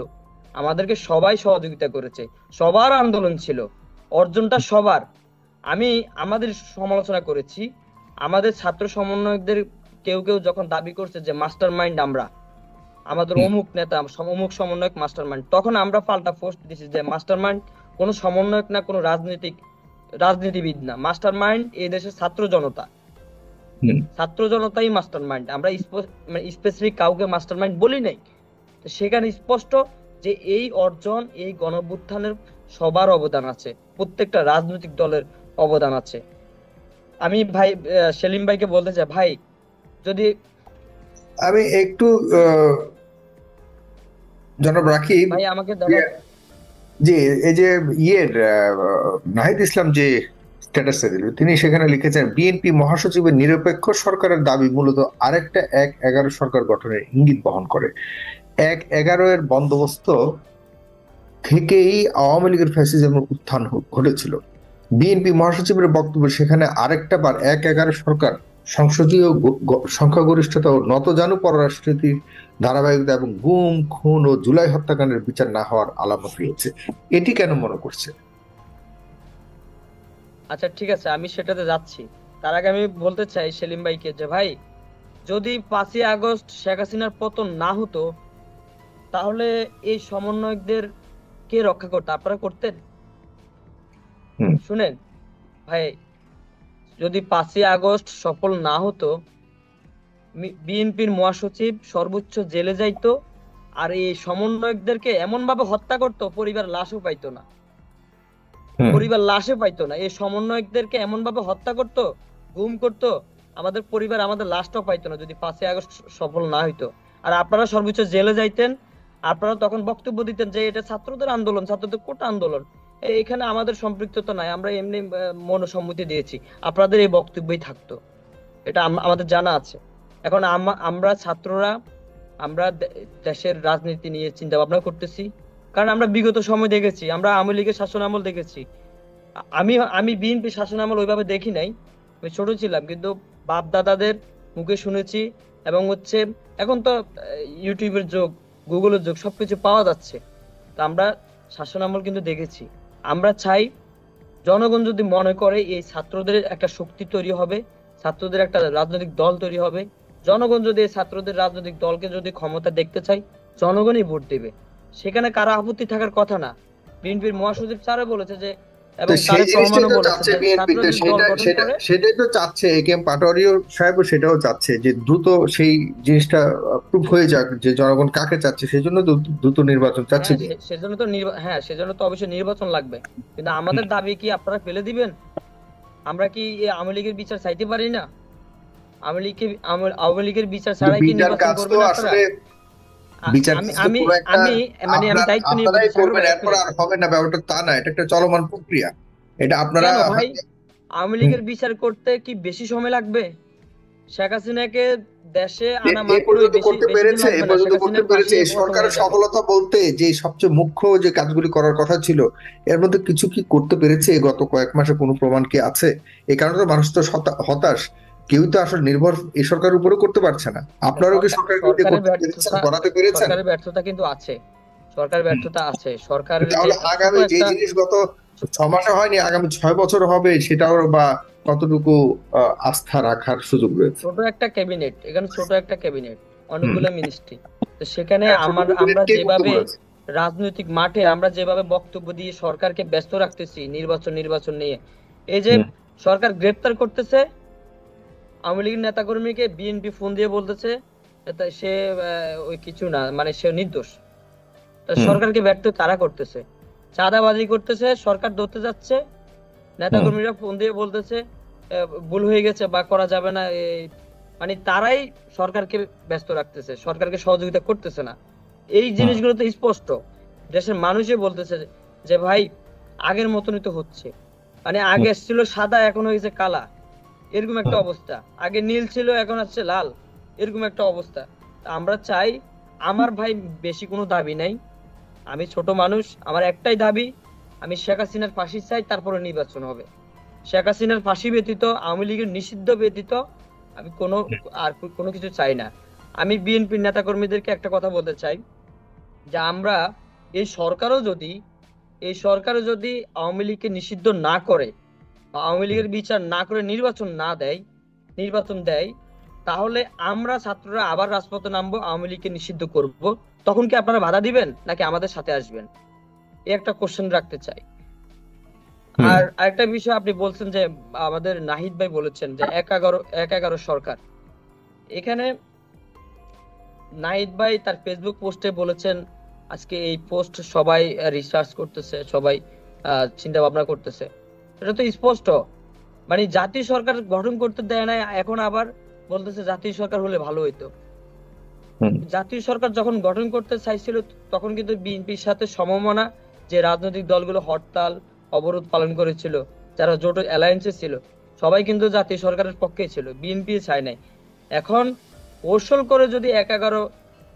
আমাদেরকে সবাই সহযোগিতা করেছে, সবার আন্দোলন ছিল, অর্জনটা সবার। আমি আমাদের সমালোচনা করেছি, আমাদের ছাত্র সমন্বয়কদের কেউ যখন দাবি করছে যে মাস্টার মাইন্ড আমরা, আমাদের অমুক নেতা অমুক সমন্বয়ক মাস্টার মাইন্ড, তখন আমরা পাল্টা পোস্ট দিছি যে মাস্টার মাইন্ড কোনো সমন্বয়ক না, কোনো রাজনীতিবিদ না, মাস্টার মাইন্ড এই দেশের ছাত্র জনতাই মাস্টার মাইন্ড। আমরা স্পেসিফিক কাউকে মাস্টার মাইন্ড বলি নাই। তো সেখানে স্পষ্ট যে এই অর্জন, এই গণঅভ্যুত্থানের সবার অবদান আছে, প্রত্যেকটা রাজনৈতিক দলের অবদান আছে। আমি ভাই সেলিম ভাইকে বলতে চাই, ভাই যদি আমি একটু জনাব রাকিব ভাই আমাকে জি, এই যে নাহিদ ইসলাম যে স্ট্যাটাসে দিল, তিনি সেখানে লিখেছেন বিএনপি মহাসচিবের নিরপেক্ষ সরকারের দাবি মূলত আরেকটা 1-11 সরকার গঠনের ইঙ্গিত বহন করে। 1-11 এর বন্দোবস্ত থেকেই আওয়ামী লীগের ফ্যাসিজমের উত্থান ঘটেছিল। বিএনপি মহাসচিবের বক্তব্য সেখানে আরেকটা বার 1-11 সরকার, সংসদীয় সংখ্যাগরিষ্ঠতা ও নতজানু পররাষ্ট্রনীতির ধারাবাহিকতা এবং গুম, খুন ও জুলাই হত্যাকাণ্ডের বিচার না হওয়ার আলামত রয়েছে। এটি কেন মনে করছে? আচ্ছা ঠিক আছে, আমি সেটাতে যাচ্ছি। তার আগে আমি বলতে চাই সেলিম ভাইকে যে ভাই, যদি 5ই আগস্ট শেখ হাসিনার পতন না হতো তাহলে এই সমন্বয়কদের কে রক্ষা করতে? আপনারা করতেন? শুনেন ভাই, যদি 5ই আগস্ট সফল না হতো, বিএনপির মহাসচিব সর্বোচ্চ জেলে যাইতো, আর এই সমন্বয়কদেরকে এমন ভাবে হত্যা করতো পরিবার লাশও পাইতো না, এই সমন্বয়কদেরকে এমন ভাবে হত্যা করতো, গুম করতো, আমাদের পরিবার আমাদের লাশটাও পাইতো না যদি 5ই আগস্ট সফল না হইতো। আর আপনারা সর্বোচ্চ জেলে যাইতেন, আপনারা তখন বক্তব্য দিতেন যে এটা ছাত্রদের আন্দোলন, ছাত্রদের কোটা আন্দোলন, এখানে আমাদের সম্পৃক্ততা নাই, আমরা এমনি মনসম্মতি দিয়েছি, আপনাদের এই বক্তব্যই থাকতো। এটা আমাদের জানা আছে। এখন আমরা ছাত্ররা আমরা দেশের রাজনীতি নিয়ে চিন্তা ভাবনা করতেছি, কারণ আমরা বিগত সময় দেখেছি, আমরা আওয়ামী লীগের শাসন আমল দেখেছি। আমি বিএনপি শাসন আমল ওইভাবে দেখি নাই, আমি ছোট ছিলাম, কিন্তু বাপ দাদাদের মুখে শুনেছি। এবং হচ্ছে এখন তো ইউটিউবের যুগ, গুগলের যুগ, সবকিছু পাওয়া যাচ্ছে। তো আমরা শাসন আমল কিন্তু দেখেছি। আমরা চাই জনগণ যদি মনে করে এই ছাত্রদের একটা শক্তি তৈরি হবে, ছাত্রদের একটা রাজনৈতিক দল তৈরি হবে, জনগণ যদি এই ছাত্রদের রাজনৈতিক দলকে যদি ক্ষমতা দেখতে চাই, জনগণই ভোট দেবে। সেখানে কারো আপত্তি থাকার কথা না। বিএনপির মহাসচিব স্যারও বলেছে যে, এবং তারেক রহমানও বলেছে যে ছাত্রদের দল গঠন করে। সেটাই তো চাচ্ছে একেএম পাটোয়ারি সাহেবও, সেটাও চাচ্ছে যে দ্রুত সেই জিনিসটা প্রুফ হয়ে যাক যে জনগণ কাকে চাচ্ছে, সেই জন্য দ্রুত নির্বাচন চাচ্ছে। সেজন্য তো সেজন্য তো অবশ্যই নির্বাচন লাগবে, কিন্তু আমাদের দাবি কি আপনারা ফেলে দিবেন? আমরা কি আওয়ামী লীগের বিচার চাইতে পারি না? আওয়ামী লীগের বিচার ছাড়াই কি নির্বাচন করবেন আপনারা? আমি দায়িত্ব নিয়ে হবে না, ব্যাপারটা তা না, এটা একটা চলমান প্রক্রিয়া। এটা আপনারা ভাই, আওয়ামী লীগের বিচার করতে কি বেশি সময় লাগবে? শেখ হাসিনাকে দেশে আনা মাত্রই করতে পেরেছে, এ পর্যন্ত করতে পেরেছে। সরকারের সফলতা বলতে যে সবচেয়ে মুখ্য যে কাজগুলি করার কথা ছিল, এর মধ্যে কিছু কি করতে পেরেছে গত কয়েক মাসে? কোনো প্রমাণ কি আছে? এই কারণে তো মানুষ তো হতাশ। কেউ তো আসলে নির্ভর এই সরকারের উপরে করতে পারছে না। আপনারাও কি সরকারের করাতে পেরেছেন? সরকারের ব্যর্থতা কিন্তু আছে, সরকারের ব্যর্থতা আছে। সরকারের তাহলে আগামী যে জিনিস গত 6 মাসে হয়নি, আগামী 6 বছর হবে, সেটাও বা কতটুকু আস্থা রাখার সুযোগ রয়েছে? ছোট একটা ক্যাবিনেট, এখানে ছোট একটা ক্যাবিনেট, অনেকগুলো মিনিস্ট্রি, তো সেখানে আমরা যেভাবে রাজনৈতিক মাঠে আমরা যেভাবে বক্তব্য দিয়ে সরকারকে ব্যস্ত রাখতেছি নির্বাচন নিয়ে, এই যে সরকার গ্রেফতার করতেছে আওয়ামী লীগের নেতাকর্মীকে, বিএনপি ফোন দিয়ে বলতেছে সে ওই কিছু না, মানে সে নির্দোষ। সরকারকে ব্যর্থ কারা করতেছে? চাঁদাবাজি করতেছে, সরকার ধরতে যাচ্ছে, নেতাকর্মীরা ফোন দিয়ে বলতেছে ভুল হয়ে গেছে বা করা যাবে না, মানে তারাই সরকারকে ব্যস্ত রাখতেছে, সরকারকে সহযোগিতা করতেছে না। এই জিনিসগুলো তো স্পষ্ট, দেশের মানুষই বলতেছে যে ভাই আগের মতনই তো হচ্ছে, মানে আগে ছিল সাদা, এখন হয়েছে কালা, এরকম একটা অবস্থা। আগে নীল ছিল, এখন হচ্ছে লাল, এরকম একটা অবস্থা। আমরা চাই, আমার ভাই বেশি কোনো দাবি নাই, আমি ছোট মানুষ, আমার একটাই দাবি, আমি শেখ হাসিনার ফাঁসি চাই, তারপরে নির্বাচন হবে। শেখ হাসিনার ফাঁসি ব্যতীত, আওয়ামী লীগের নিষিদ্ধ ব্যতীত আমি কোনো কিছু চাই না। আমি বিএনপির নেতাকর্মীদেরকে একটা কথা বলতে চাই যে আমরা এই সরকারও যদি আওয়ামী লীগকে নিষিদ্ধ না করে বা আওয়ামী লীগের বিচার না করে নির্বাচন দেয়, তাহলে আমরা ছাত্ররা আবার রাজপথে নামবো, আওয়ামী লীগকে নিষিদ্ধ করব। তখন কি আপনারা বাধা দিবেন নাকি আমাদের সাথে আসবেন? এই একটা কোশ্চেন রাখতে চাই। আর আরেকটা বিষয়, আপনি বলছেন যে আমাদের নাহিদ ভাই বলেছেন যে 1-11 সরকার। এখানে নাহিদ ভাই তার ফেসবুক পোস্টে বলেছেন, আজকে এই পোস্ট সবাই রিসার্চ করতেছে, সবাই চিন্তা ভাবনা করতেছে। এটা তো স্পষ্ট, মানে জাতীয় সরকার গঠন করতে দেয় না, এখন আবার বলতেছে জাতীয় সরকার হলে ভালো হইতো। জাতীয় সরকার যখন গঠন করতে চাইছিল, তখন কিন্তু বিএনপির সাথে সমমনা যে রাজনৈতিক দলগুলো হরতাল অবরোধ পালন করেছিল, যারা জোট অ্যালায়েন্সে ছিল, সবাই কিন্তু জাতীয় সরকারের পক্ষেই ছিল, বিএনপি চায় নাই। এখন কৌশল করে যদি 1-11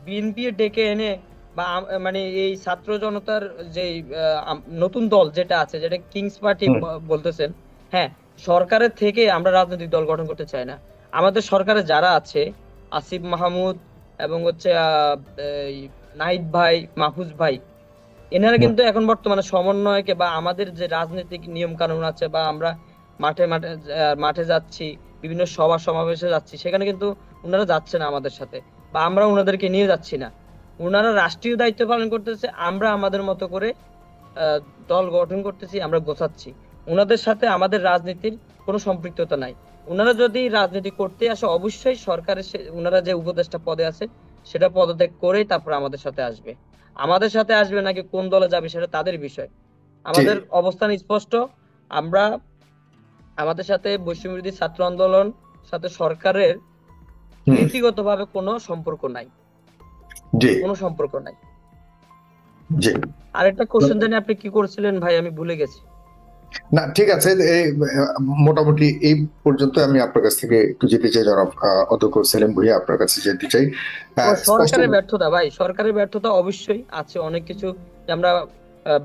বিএনপি ডেকে এনে বা মানে এই ছাত্র জনতার যে নতুন দল যেটা আছে, যেটা কিংস পার্টি বলতেছেন, হ্যাঁ, সরকারের থেকে আমরা রাজনৈতিক দল গঠন করতে চাই না। আমাদের সরকারে যারা আছে, আসিফ মাহমুদ এবং হচ্ছে নাহিদ ভাই, মাহফুজ ভাই, এনারা কিন্তু এখন বর্তমানে সমন্বয়কে বা আমাদের যে রাজনৈতিক নিয়ম কানুন আছে, বা আমরা মাঠে যাচ্ছি, বিভিন্ন সভা সমাবেশে যাচ্ছি, সেখানে কিন্তু ওনারা যাচ্ছে না আমাদের সাথে, বা আমরা ওনাদেরকে নিয়ে যাচ্ছি না। ওনারা রাষ্ট্রীয় দায়িত্ব পালন করতেছে, আমরা আমাদের মতো করে দল গঠন করতেছি, আমরা গোছাচ্ছি। ওনাদের সাথে আমাদের রাজনীতির কোনো সম্পৃক্ততা নাই। ওনারা যদি রাজনীতি করতে আসে, অবশ্যই সরকারের ওনারা যে উপদেষ্টা পদে আছে সেটা পদত্যাগ করেই তারপর আমাদের সাথে আসবে। আমাদের সাথে আসবে নাকি কোন দলে যাবে সেটা তাদের বিষয়। আমাদের অবস্থান স্পষ্ট, আমরা আমাদের সাথে বৈষম্যবিরোধী ছাত্র আন্দোলন সাথে সরকারের নীতিগতভাবে কোনো সম্পর্ক নাই, কোনো সম্পর্ক নাই। আরেকটা কোশ্চেন জানি আপনি কি করেছিলেন ভাই, আমি ভুলে গেছি। না ঠিক আছে, মোটামুটি এই পর্যন্ত আমি আপনার কাছ থেকে একটু যেতে চাই জনাব অধ্যক্ষ সেলিম ভুঁইয়া, আপনার কাছে যেতে চাই। সরকারের ব্যর্থতা ভাই, সরকারের ব্যর্থতা অবশ্যই আছে, অনেক কিছু আমরা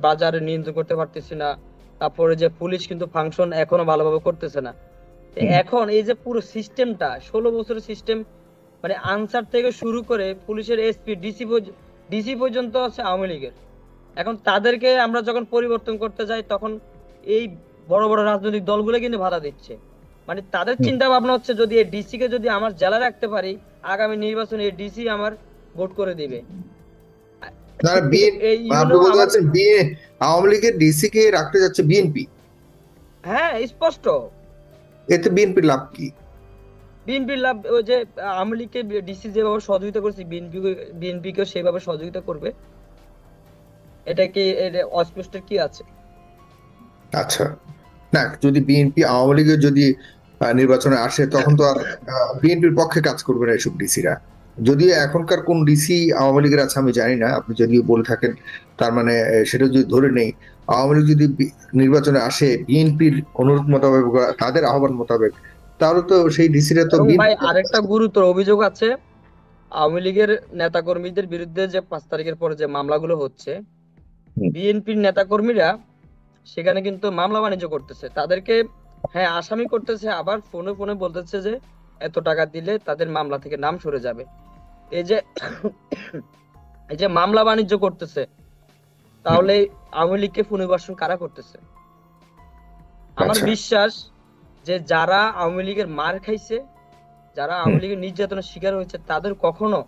বাজারে নিয়ন্ত্রণ করতে পারতেছি না, তারপরে যে পুলিশ কিন্তু ফাংশন এখনো ভালোভাবে করতেছে না। এখন এই যে পুরো সিস্টেমটা 16 বছরের সিস্টেম, মানে আনসার থেকে শুরু করে পুলিশের এসপি ডিসি পর্যন্ত আছে আওয়ামী লীগের। এখন তাদেরকে আমরা যখন পরিবর্তন করতে যাই তখন এই বড় বড় রাজনৈতিক দলগুলো কিন্তু বাধা দিচ্ছে। মানে তাদের চিন্তা ভাবনা হচ্ছে যদি এই ডিসি কে যদি আমার জেলা রাখতে পারি, আগামী নির্বাচনে এই ডিসি আমার ভোট করে দিবে। আওয়ামী লীগের ডিসি কে রাখতে যাচ্ছে বিএনপি। হ্যাঁ স্পষ্ট। এতে বিএনপির লাভ কি? বিএনপির লাভ ওই যে আওয়ামী লীগকে ডিসি যেভাবে সহযোগিতা করছে বিএনপি কে সেভাবে সহযোগিতা করবে। এটা কি অস্পষ্ট কি আছে? আচ্ছা না, যদি বিএনপি আওয়ামী লীগের যদি নির্বাচনে আসে তখন তো আর বিএনপির পক্ষে কাজ করবে না এসব ডিসিরা। যদিও এখনকার কোন ডিসি আওয়ামী লীগের আছে আমি জানি না, আপনি যদি বলে থাকেন তার মানে সেটা যদি ধরে নেই আওয়ামী লীগ যদি নির্বাচনে আসে বিএনপির অনুরোধ মোতাবেক তাদের আহ্বান মোতাবেক, তাহলে তো সেই ডিসিরা তো। ভাই আরেকটা গুরুতর অভিযোগ আছে, আওয়ামী লীগের নেতাকর্মীদের বিরুদ্ধে যে 5 তারিখের পরে যে মামলাগুলো হচ্ছে, বিএনপির নেতাকর্মীরা সেখানে কিন্তু মামলা বাণিজ্য করতেছে, তাদেরকে হ্যাঁ আসামি করতেছে, আবার ফোনে ফোনে বলতেছে যে এত টাকা দিলে তাদের মামলা থেকে নাম সরে যাবে। এই যে মামলা বাণিজ্য করতেছে, তাহলে আওয়ামী লীগকে পুনর্বাসন কারা করতেছে? আমার বিশ্বাস যে যারা আওয়ামী লীগের মার খাইছে, যারা আওয়ামী লীগের নির্যাতনের শিকার হয়েছে, তাদের কখনো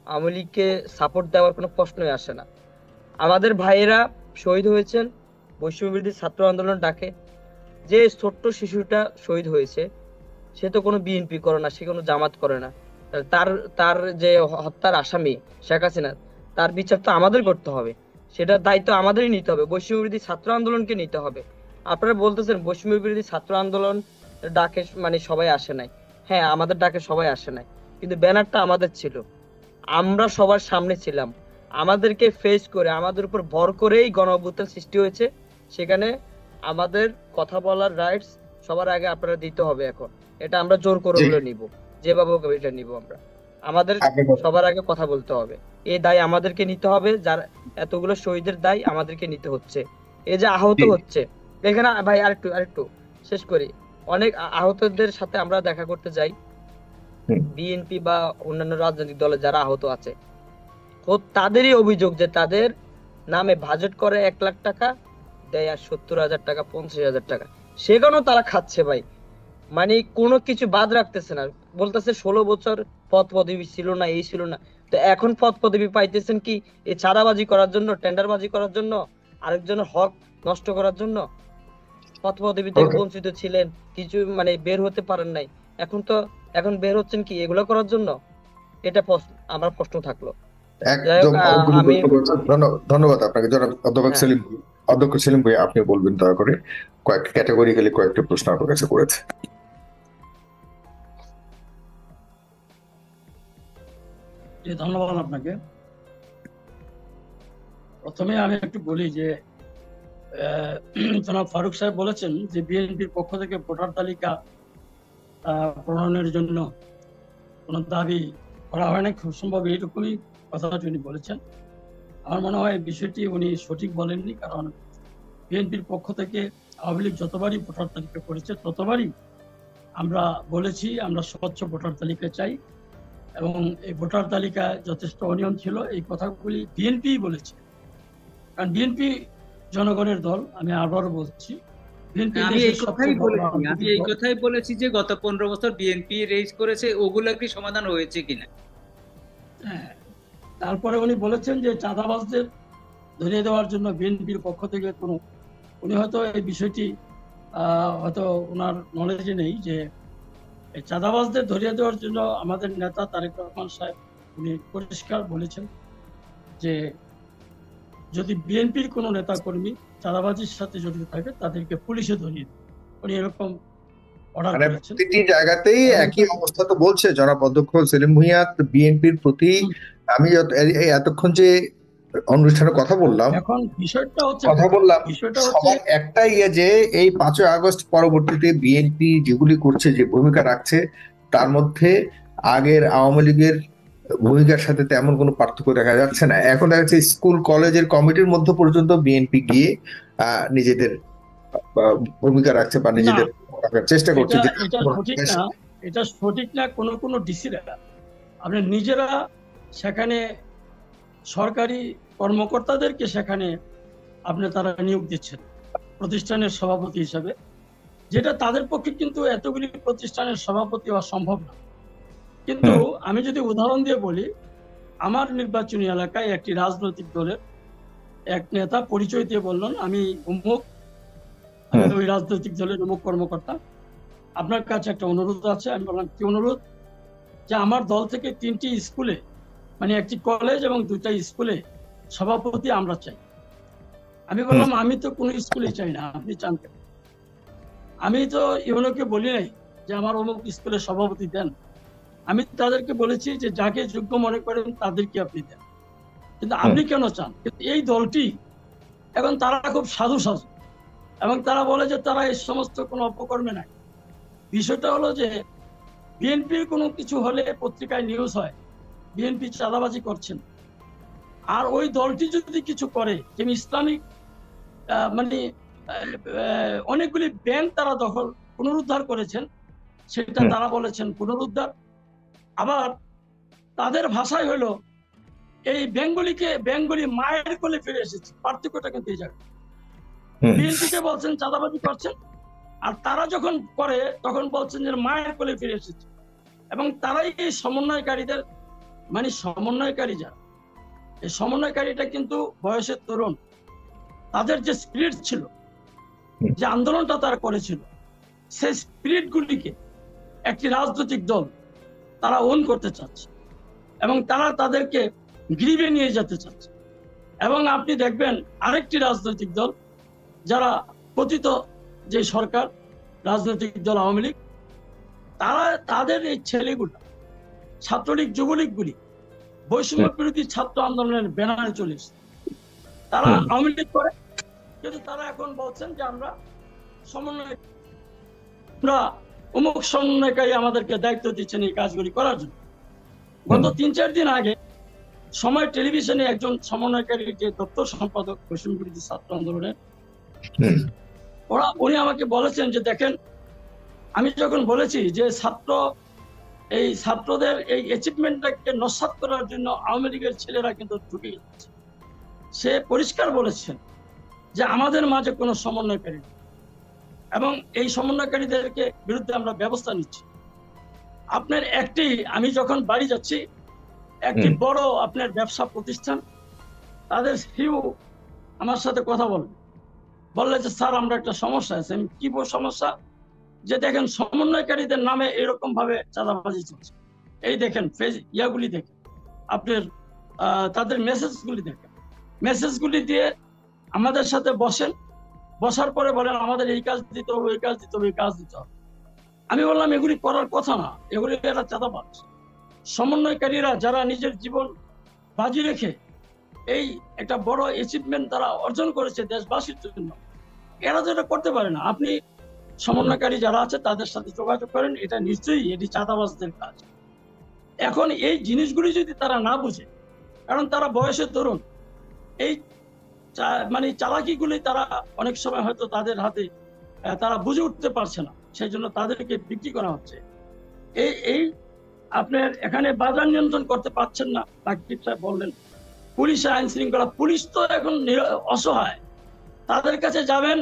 আওয়ামী লীগকে সাপোর্ট দেওয়ার কোনো প্রশ্নই আসে না। আমাদের ভাইয়েরা শহীদ হয়েছেন বৈষম্যবিরোধী ছাত্র আন্দোলন ডাকে, যে ছোট্ট শিশুটা শহীদ হয়েছে সে তো কোনো বিএনপি করে না, সে কোনো জামাত করে না, তার যে হত্যার আসামি শেখ হাসিনা, তার বিচার তো আমাদের করতে হবে, সেটার দায়িত্ব আমাদেরই নিতে হবে, বৈষম্যবিরোধী ছাত্র আন্দোলনকে নিতে হবে। আপনারা বলতেছেন বৈষম্যবিরোধী ছাত্র আন্দোলন ডাকে মানে সবাই আসে নাই, হ্যাঁ আমাদের ডাকে সবাই আসে নাই, কিন্তু ব্যানারটা আমাদের ছিল, আমরা সবার সামনে ছিলাম, আমাদেরকে ফেস করে আমাদের উপর ভর করেই গণ অভ্যুত্থান সৃষ্টি হয়েছে। সেখানে আমাদের কথা বলার রাইটস সবার আগে আপনারা দিতে হবে। এখন এটা আমরা জোর করে হলে নিব, যেভাবে এটা নিব, আমরা আমাদের সবার আগে কথা বলতে হবে, এই দায় আমাদেরকে নিতে হবে, যার এতগুলো শহীদের দায় আমাদেরকে নিতে হচ্ছে। এই যে আহত হচ্ছে এখানে ভাই, আরেকটু শেষ করি, অনেক আহতদের সাথে আমরা দেখা করতে যাই, বিএনপি বা অন্যান্য রাজনৈতিক দলে যারা আহত আছে তাদেরই অভিযোগ যে তাদের নামে বাজেট করে 1 লাখ টাকা দেয় আর 70,000 টাকা 50,000 টাকা, সেখানেও তারা খাচ্ছে ভাই। মানে কোনো কিছু বাদ রাখতেছে না, বলতেছে 16 বছর পদ পদবি ছিল না, এই ছিল না, তো এখন পদ পদবি পাইতেছেন কি এই চাঁদাবাজি করার জন্য, টেন্ডারবাজি করার জন্য, আরেকজনের হক নষ্ট করার জন্য? পদ পদবি থেকে বঞ্চিত ছিলেন, কিছু মানে বের হতে পারেন নাই, এখন বের হচ্ছেন কি এগুলো করার জন্য? এটা আমার প্রশ্ন থাকলো। ধন্যবাদ আপনাকে জনাব অধ্যক্ষ সেলিম ভাই, আপনি বলবেন দয়া করে, কয়েকটা ক্যাটাগরিক্যালি কয়েকটা প্রশ্ন আপনার কাছে করেছে। ধন্যবাদ আপনাকে। প্রথমে আমি একটু বলি যে জনাব ফারুক সাহেব বলেছেন যে বিএনপির পক্ষ থেকে ভোটার তালিকা প্রণয়নের জন্য কোনো দাবি করা হয় না, খুব সম্ভব এইরকমই কথাটি উনি বলেছেন। আমার মনে হয় বিষয়টি উনি সঠিক বলেননি, কারণ বিএনপির পক্ষ থেকে আওয়ামী লীগ যতবারই ভোটার তালিকা করেছে ততবারই আমরা বলেছি আমরা স্বচ্ছ ভোটার তালিকা চাই, এবং এই ভোটার তালিকায় যথেষ্ট অনিয়ম ছিল, এই কথাগুলি বিএনপি বলেছে, কারণ বিএনপি জনগণের দল। আমি আবারও বলছি, আমি এই কথাই বলেছি যে গত 15 বছর বিএনপি রেজ করেছে, ওগুলো কি সমাধান হয়েছে কিনা। হ্যাঁ, তারপরে উনি বলেছেন যে চাঁদাবাজদের ধরিয়ে দেওয়ার জন্য বিএনপির পক্ষ থেকে উনি হয়তো এই বিষয়টি হয়তো ওনার নলেজে নেই, যে এই চাঁদাবাজদের ধরিয়ে দেওয়ার জন্য আমাদের নেতা তারেক রহমান সাহেব উনি পরিষ্কার বলেছেন যে যদি বিএনপির কোনো নেতা কর্মী চাঁদাবাজির সাথে জড়িত থাকে তাদেরকে পুলিশে ধরিয়ে দেবে, উনি এরকম অর্ডার করেছেন। প্রতিটি জায়গাতেই একই অবস্থা তো বলছে জনাব অধ্যক্ষ সেলিম ভুঁইয়া, বিএনপির প্রতি আমি এতক্ষণ যে অনুষ্ঠানে কথা বললাম, এখন বিষয়টা হচ্ছে সবার একটাই যে এই 5ই আগস্ট পরবর্তীতে বিএনপি যেগুলি করছে, যে ভূমিকা রাখছে, তার মধ্যে আগের আওয়ামী লীগের ভূমিকার সাথে তেমন কোনো পার্থক্য দেখা যাচ্ছে না। এখন দেখা যাচ্ছে স্কুল কলেজের কমিটির মধ্যে পর্যন্ত বিএনপি গিয়ে নিজেদের ভূমিকা রাখছে বা নিজেদের চেষ্টা করছে। এটা সঠিক না। কোনো ডিসিরা আপনি নিজেরা সেখানে সরকারি কর্মকর্তাদেরকে সেখানে তারা নিয়োগ দিচ্ছেন প্রতিষ্ঠানের সভাপতি হিসাবে, যেটা তাদের পক্ষে কিন্তু এতগুলি প্রতিষ্ঠানের সভাপতি হওয়া সম্ভব না। কিন্তু আমি যদি উদাহরণ দিয়ে বলি, আমার নির্বাচনী এলাকায় একটি রাজনৈতিক দলের এক নেতা পরিচয় দিয়ে বললেন, আমি অমুক, ওই রাজনৈতিক দলের অমুক কর্মকর্তা, আপনার কাছে একটা অনুরোধ আছে। আমি বললাম, কি অনুরোধ? যে আমার দল থেকে 3টি স্কুলে, মানে একটি কলেজ এবং 2টা স্কুলে সভাপতি আমরা চাই। আমি বললাম, আমি তো কোনো স্কুলে চাই না, আপনি চান কেন? আমি তো ইউনোকে বলি নাই যে আমার অমুক স্কুলে সভাপতি দেন। আমি তাদেরকে বলেছি যে যাকে যোগ্য মনে করেন তাদেরকে আপনি দেন, কিন্তু আপনি কেন চান? কিন্তু এই দলটি এখন তারা খুব সাধু সাধু এবং তারা বলে যে তারা এই সমস্ত কোনো অপকর্মে নাই। বিষয়টা হলো যে বিএনপির কোনো কিছু হলে পত্রিকায় নিউজ হয় বিএনপি চাঁদাবাজি করছেন, আর ওই দলটি যদি কিছু করে, যেমন ইসলামিক মানে অনেকগুলি ব্যাংক তারা পুনরুদ্ধার করেছেন, সেটা তারা বলেছেন পুনরুদ্ধার। আবার তাদের ভাষায় হলো এই বেঙ্গলি মায়ের কোলে ফিরে এসেছে। পার্থক্যটা কিন্তু এই জায়গায় বিএনপিকে বলছেন চাঁদাবাজি করছেন, আর তারা যখন করে তখন বলছেন যে মায়ের কোলে ফিরে এসেছে। এবং তারাই এই সমন্বয়কারীদের, মানে সমন্বয়কারী যারা, এই সমন্বয়কারীটা কিন্তু বয়সের তরুণ। তাদের যে স্পিরিট ছিল, যে আন্দোলনটা তারা করেছিল, সেই স্পিরিট গুলিকে একটি রাজনৈতিক দল তারা ওন করতে চাচ্ছে এবং তারা তাদেরকে গ্রিভে নিয়ে যেতে চাচ্ছে। এবং আপনি দেখবেন আরেকটি রাজনৈতিক দল, যারা কথিত যে সরকার রাজনৈতিক দল আওয়ামী লীগ, তারা তাদের এই ছেলেগুলো ছাত্রলীগ যুবলীগগুলি বৈষম্য বিরোধী ছাত্র আন্দোলনের ব্যানারে চলে এসেছে। তারা আওয়ামী লীগ করে, কিন্তু তারা এখন বলছেন যে আমরা সমন্বয়, আমরা অমুক সমন্বয়কারী আমাদেরকে দায়িত্ব দিচ্ছেন এই কাজগুলি করার জন্য। গত 3-4 দিন আগে সময় টেলিভিশনে একজন সমন্বয়কারী, যে দপ্তর সম্পাদক বৈষম্য বিরোধী ছাত্র আন্দোলনের, উনি আমাকে বলেছেন যে দেখেন, আমি যখন বলেছি যে এই ছাত্রদের এই অ্যাচিভমেন্টটাকে নস্যাৎ করার জন্য আওয়ামী লীগের ছেলেরা কিন্তু ঢুকে যাচ্ছে, সে পরিষ্কার বলেছেন যে আমাদের মাঝে কোনো সমন্বয়কারী নেই এবং এই সমন্বয়কারীদেরকে বিরুদ্ধে আমরা ব্যবস্থা নিচ্ছি। আপনার আমি যখন বাড়ি যাচ্ছি, একটি বড় আপনার ব্যবসা প্রতিষ্ঠান, তাদের সিইও আমার সাথে কথা বললে যে স্যার, আমরা একটা সমস্যা আছে। আমি কি সমস্যা? যে দেখেন সমন্বয়কারীদের নামে এরকম ভাবে চাঁদাবাজি চলছে, এই দেখেন ইয়াগুলি দেখেন, আপনার তাদের মেসেজগুলি দিয়ে আমাদের সাথে বসার পরে বলেন আমাদের এই কাজ দিতে হবে, এই কাজ দিতে হবে, এই কাজ দিতে হবে। আমি বললাম এগুলি করার কথা না, এগুলি এরা চাঁদাবাজ। সমন্বয়কারীরা যারা নিজের জীবন বাজি রেখে এই একটা বড় অ্যাচিভমেন্ট তারা অর্জন করেছে দেশবাসীর জন্য, এরা তো এটা করতে পারে না। আপনি সমন্বয়কারী যারা আছে তাদের সাথে যোগাযোগ করেন, এটা নিশ্চয়ই এটি চাঁদাবাজদের কাজ। এখন এই জিনিসগুলি যদি তারা না বুঝে, কারণ তারা বয়সের তরুণ, এই মানে চালাকিগুলি তারা অনেক সময় হয়তো তাদের হাতে তারা বুঝে উঠতে পারছে না, সেই জন্য তাদেরকে বিক্রি করা হচ্ছে। এই আপনার এখানে বাজার নিয়ন্ত্রণ করতে পারছেন না, সাকিব সাহেব বললেন, পুলিশ আইন শৃঙ্খলা, পুলিশ তো এখন অসহায়। তাদের কাছে যাবেন,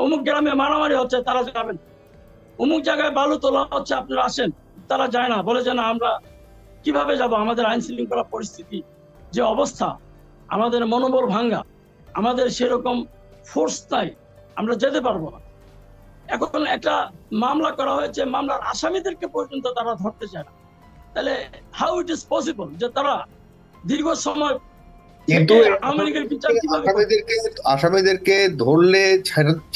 অমুক গ্রামে মারামারি হচ্ছে, তারা যাবেন। অমুক জায়গায় বালু তোলা হচ্ছে, আপনারা আসেন, তারা যায় না, বলে যে না, আমরা কিভাবে যাব, আমাদের আইন শৃঙ্খলা পরিস্থিতি যে অবস্থা, আমাদের মনোবল ভাঙ্গা, আমাদের সেরকম ফোর্স নাই, আমরা যেতে পারবো না। এখন একটা মামলা করা হয়েছে, মামলার আসামিদেরকে পর্যন্ত তারা ধরতে চায় না। তাহলে হাউ ইট ইজ পসিবল যে তারা দীর্ঘ সময়, কিন্তু আসামিদেরকে ধরলে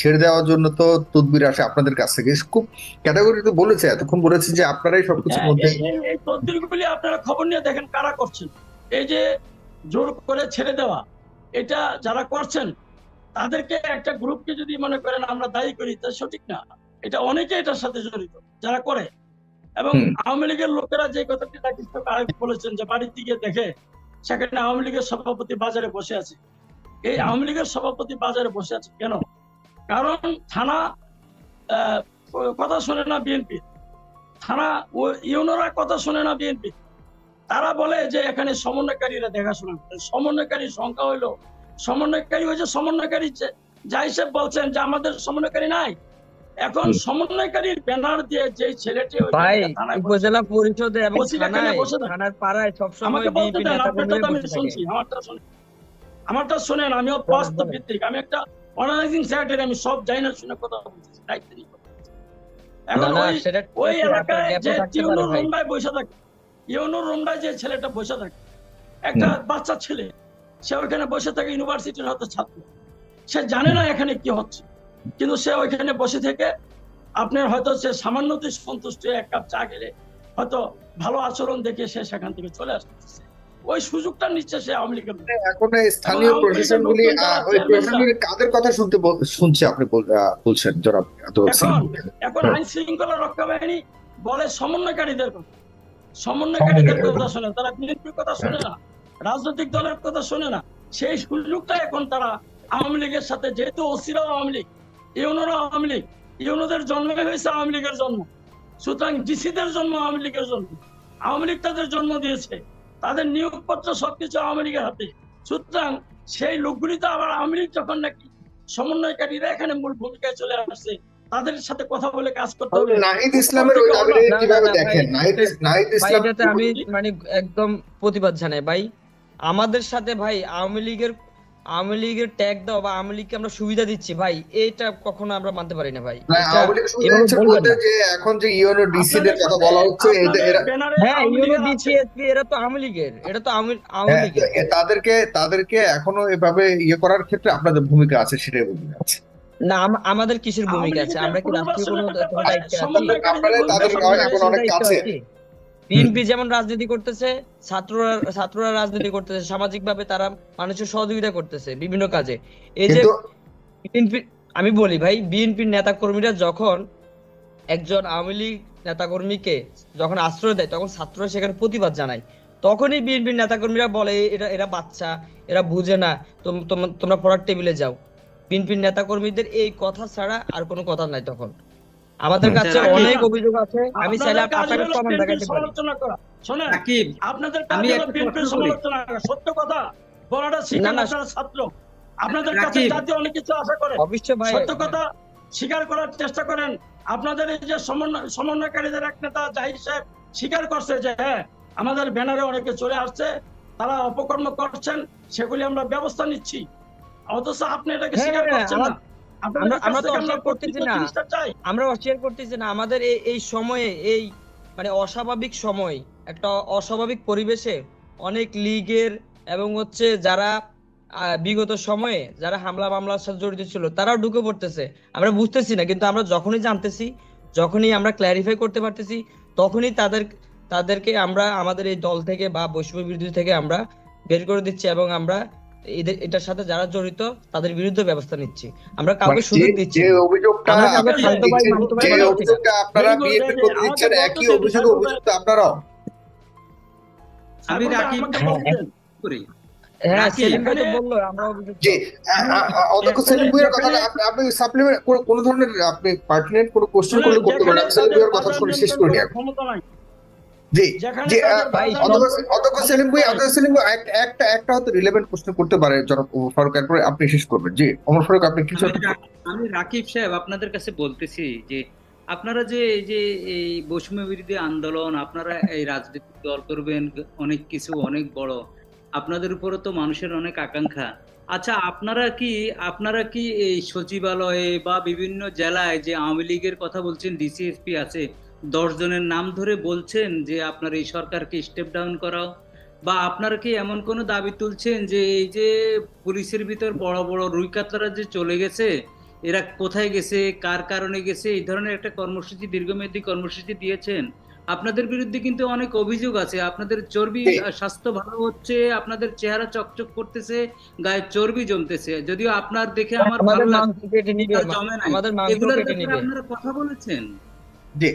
ছেড়ে দেওয়ার জন্য তো তদবির আসে আপনাদের কাছ থেকে, খুব ক্যাটাগরিতে বলেছে, এতক্ষণ বলেছে যে আপনারাই সবকিছুর মধ্যে এই তদবিরগুলি আপনারা খবর নিয়ে দেখেন কারা করছেন। এই যে জোর করে ছেড়ে দেওয়া, এটা যারা করছেন তাদেরকে একটা গ্রুপকে যদি মনে করেন আমরা দায়ী করি, তা সঠিক না। এটা অনেকে এটার সাথে জড়িত যারা করে। এবং আওয়ামী লীগের লোকেরা যে কথাটি বলেছেন যে বাড়ির দিকে দেখে সেখানে আওয়ামী লীগের সভাপতি বাজারে বসে আছে। এই আওয়ামী লীগের সভাপতি বাজারে বসে আছে কেন? কারণ থানা কথা শোনে না বিএনপি, থানা ইউনোরা কথা শোনে না বিএনপি। তারা বলে যে এখানে সমন্বয়কারীরা দেখাশোনা করে। সমন্বয়কারীর সংখ্যা হইলো, সমন্বয়কারী হয়েছে সমন্বয়কারী যা হিসেব বলছেন যে আমাদের সমন্বয়কারী নাই। এখন সমন্বয়কারীর ব্যানার দিয়ে যে ছেলেটি ভাই উপজেলা পরিষদে এবং থানার পাড়ায় সবসময় বিএনপি নেতাকর্মীরা বসে থাকে। আমারটা শুনেন, আমিও বাস্তব ভিত্তিক, আমি একটা অর্গানাইজিং সেক্রেটারি, আমি সব জানি না শুনে কথা বলতেছি, দায়িত্ব নিয়ে। এখন ওই এলাকায় যে ইউনুর রুমটায় বসে থাকে, ইউনুর রুমটায় যে ছেলেটা বসে থাকে, একটা বাচ্চা ছেলে, সে ওইখানে বসে থাকে, ইউনিভার্সিটির হয়তো ছাত্র, সে জানে না এখানে কি হচ্ছে, কিন্তু সে ওইখানে বসে থেকে আপনার হয়তো সে সামান্য সন্তুষ্ট এক কাপ চা খেলে হয়তো ভালো আচরণ দেখে সে সেখান থেকে চলে আসতেছে। ওই সুযোগটা নিচ্ছে সে আওয়ামী লীগের। এখন স্থানীয় প্রশাসনগুলি ওই প্রশাসনগুলি কাদের কথা শুনছে আপনি বলছেন জনাব? এখন আইন শৃঙ্খলা রক্ষা বাহিনী বলে সমন্বয়কারীদের কথা, সমন্বয়কারীদের কথা শোনে, তারা বিএনপির কথা শোনে না, রাজনৈতিক দলের কথা শোনে না। সেই সুযোগটা এখন তারা আওয়ামী লীগের সাথে, যেহেতু ওসিরাও আওয়ামী লীগ, ইউনোরা আওয়ামী লীগ, ইউনোদের জন্ম হয়েছে আওয়ামী লীগের জন্ম, সুতরাং ডিসিদের জন্ম আওয়ামী লীগের জন্ম, আওয়ামী লীগ তাদের জন্ম দিয়েছে, তাদের নিয়োগপত্র সবকিছু আওয়ামী লীগের হাতে। সুতরাং সেই লোকগুলি তো আবার আওয়ামী লীগ যখন নাকি সমন্বয়কারীরা এখানে মূল ভূমিকায় চলে আসছে, তাদের সাথে কথা বলে কাজ করতে হবে। নাহিদ ইসলামের ওই দাবিটা কিভাবে দেখেন? নাহিদ ইসলাম, আমি মানে একদম প্রতিবাদ জানাই ভাই। আমাদের সাথে ভাই আওয়ামী লীগের ট্যাগ দাও বা আওয়ামী লীগকে আমরা সুবিধা দিচ্ছি ভাই, এটা কখনো আমরা মানতে পারি না ভাই। এখন যে ইউনো ডিসিদের কথা বলা হচ্ছে, হ্যাঁ ইউনো ডিসি এসপি এরা তো আওয়ামী লীগের, এটা তো আওয়ামী লীগের। তাদেরকে এখনো এভাবে করার ক্ষেত্রে আপনাদের ভূমিকা আছে, সেটাই ভূমিকা আছে না? আমাদের কিসের ভূমিকা আছে? আমরা কি রাষ্ট্রীয় কোনো দায়িত্বে আছি? বিএনপি যেমন রাজনীতি করতেছে, ছাত্ররা রাজনীতি করতেছে, সামাজিক ভাবে তারা মানুষের সহযোগিতা করতেছে বিভিন্ন কাজে। এই যে বিএনপি, আমি বলি ভাই, বিএনপির নেতা কর্মীরা যখন একজন আওয়ামী লীগ নেতা কর্মীকে যখন আশ্রয় দেয়, তখন ছাত্ররা সেখানে প্রতিবাদ জানায়। তখনই বিএনপির নেতা কর্মীরা বলে এরা বাচ্চা, এরা বুঝে না, তোমরা পড়ার টেবিলে যাও। বিএনপির নেতা কর্মীদের এই কথা ছাড়া আর কোনো কথা নাই। তখন আমাদের কাছে অনেক অভিযোগ আছে, আমি চাইলে আপনাকে প্রমাণ দেখাতে পারি। শুনেন, আপনাদের কাছে বিএনপির সমালোচনা করা, সত্য কথা বলাটা শিখেন আপনারা ছাত্র। আপনাদের কাছে জাতীয় অনেক কিছু আশা করে, অবশ্যই ভাই সত্য কথা স্বীকার করার চেষ্টা করেন। আপনাদের এই যে সমন্বয়কারীদের এক নেতা জাহিদ সাহেব স্বীকার করছে যে হ্যাঁ আমাদের ব্যানারে অনেকে চলে আসছে, তারা অপকর্ম করছেন, সেগুলি আমরা ব্যবস্থা নিচ্ছি। অথচ আপনি এটাকে স্বীকার করছেন না। আমরা তো অস্বীকার করতেছি না, আমরা অস্বীকার করতেছি না। আমাদের এই সময়ে, এই মানে অস্বাভাবিক সময়, একটা অস্বাভাবিক পরিবেশে অনেক লীগের এবং যারা বিগত সময়ে যারা হামলা মামলার সাথে জড়িত ছিল তারাও ঢুকে পড়তেছে। আমরা বুঝতেছি না, কিন্তু আমরা যখনই জানতেছি, যখনই আমরা ক্ল্যারিফাই করতে পারতেছি, তখনই তাদেরকে আমরা আমাদের এই দল থেকে বা বৈষম্য বিরোধী থেকে আমরা বের করে দিচ্ছি এবং আমরা এটার সাথে যারা জড়িত তাদের বিরুদ্ধে ব্যবস্থা নিচ্ছি। আমরা কাউকে সুযোগ দিচ্ছি। যে অভিযোগটা আপনারা বিএনপি করতে দিচ্ছেন, একই অভিযোগ আপনারাও। আমি রাকিব করি। হ্যাঁ, সেলিম ভাই তো বললো আমরা অভিযোগ। জি, অধ্যক্ষ সেলিম ভাইয়ের কথা আপনি সাপ্লিমেন্ট কোন ধরনের আপনি পার্টিনেন্ট কোন কোশ্চেন করলে করতে পারেন। সেলিম ভাইয়ের কথা শুনে শেষ করে নিয়ে জি জি অধ্যক্ষ সেলিম ভাই, একটা হয়তো রিলেভেন্ট প্রশ্ন করতে পারে জনাব ফারুক, এরপরে আপনি শেষ করবেন। জি ওমর ফারুক, আপনি কিছু? আমি রাকিব সাহেব আপনাদের কাছে বলতেছি যে আপনারা যে এই যে এই বৈষম্য বিরোধী আন্দোলন, আপনারা এই রাজনৈতিক দল করবেন, অনেক কিছু অনেক বড়, আপনাদের উপরে তো মানুষের অনেক আকাঙ্ক্ষা। আচ্ছা, আপনারা কি এই সচিবালয়ে বা বিভিন্ন জেলায় যে আওয়ামী লীগের কথা বলছেন, ডিসিএসপি আছে, 10 জনের নাম ধরে বলছেন যে আপনার এই সরকারকে স্টেপ ডাউন করাও, বা আপনারা কি এমন কোনো দাবি তুলছেন যে এই যে পুলিশের ভিতর বড় বড় রুই কাতলারা যে চলে গেছে, এরা কোথায় গেছে, কার কারণে গেছে, এই ধরনের একটা কর্মসূচি, দীর্ঘমেয়াদী কর্মসূচি দিয়েছেন? আপনাদের বিরুদ্ধে কিন্তু অনেক অভিযোগ আছে, আপনাদের চর্বি স্বাস্থ্য ভালো হচ্ছে, আপনাদের চেহারা চকচক করতেছে, গায়ে চর্বি জমতেছে, যদিও আপনার দেখে আমার ভালো লাগছে এগুলোর ব্যাপারে আপনারা কথা বলেছেন? জি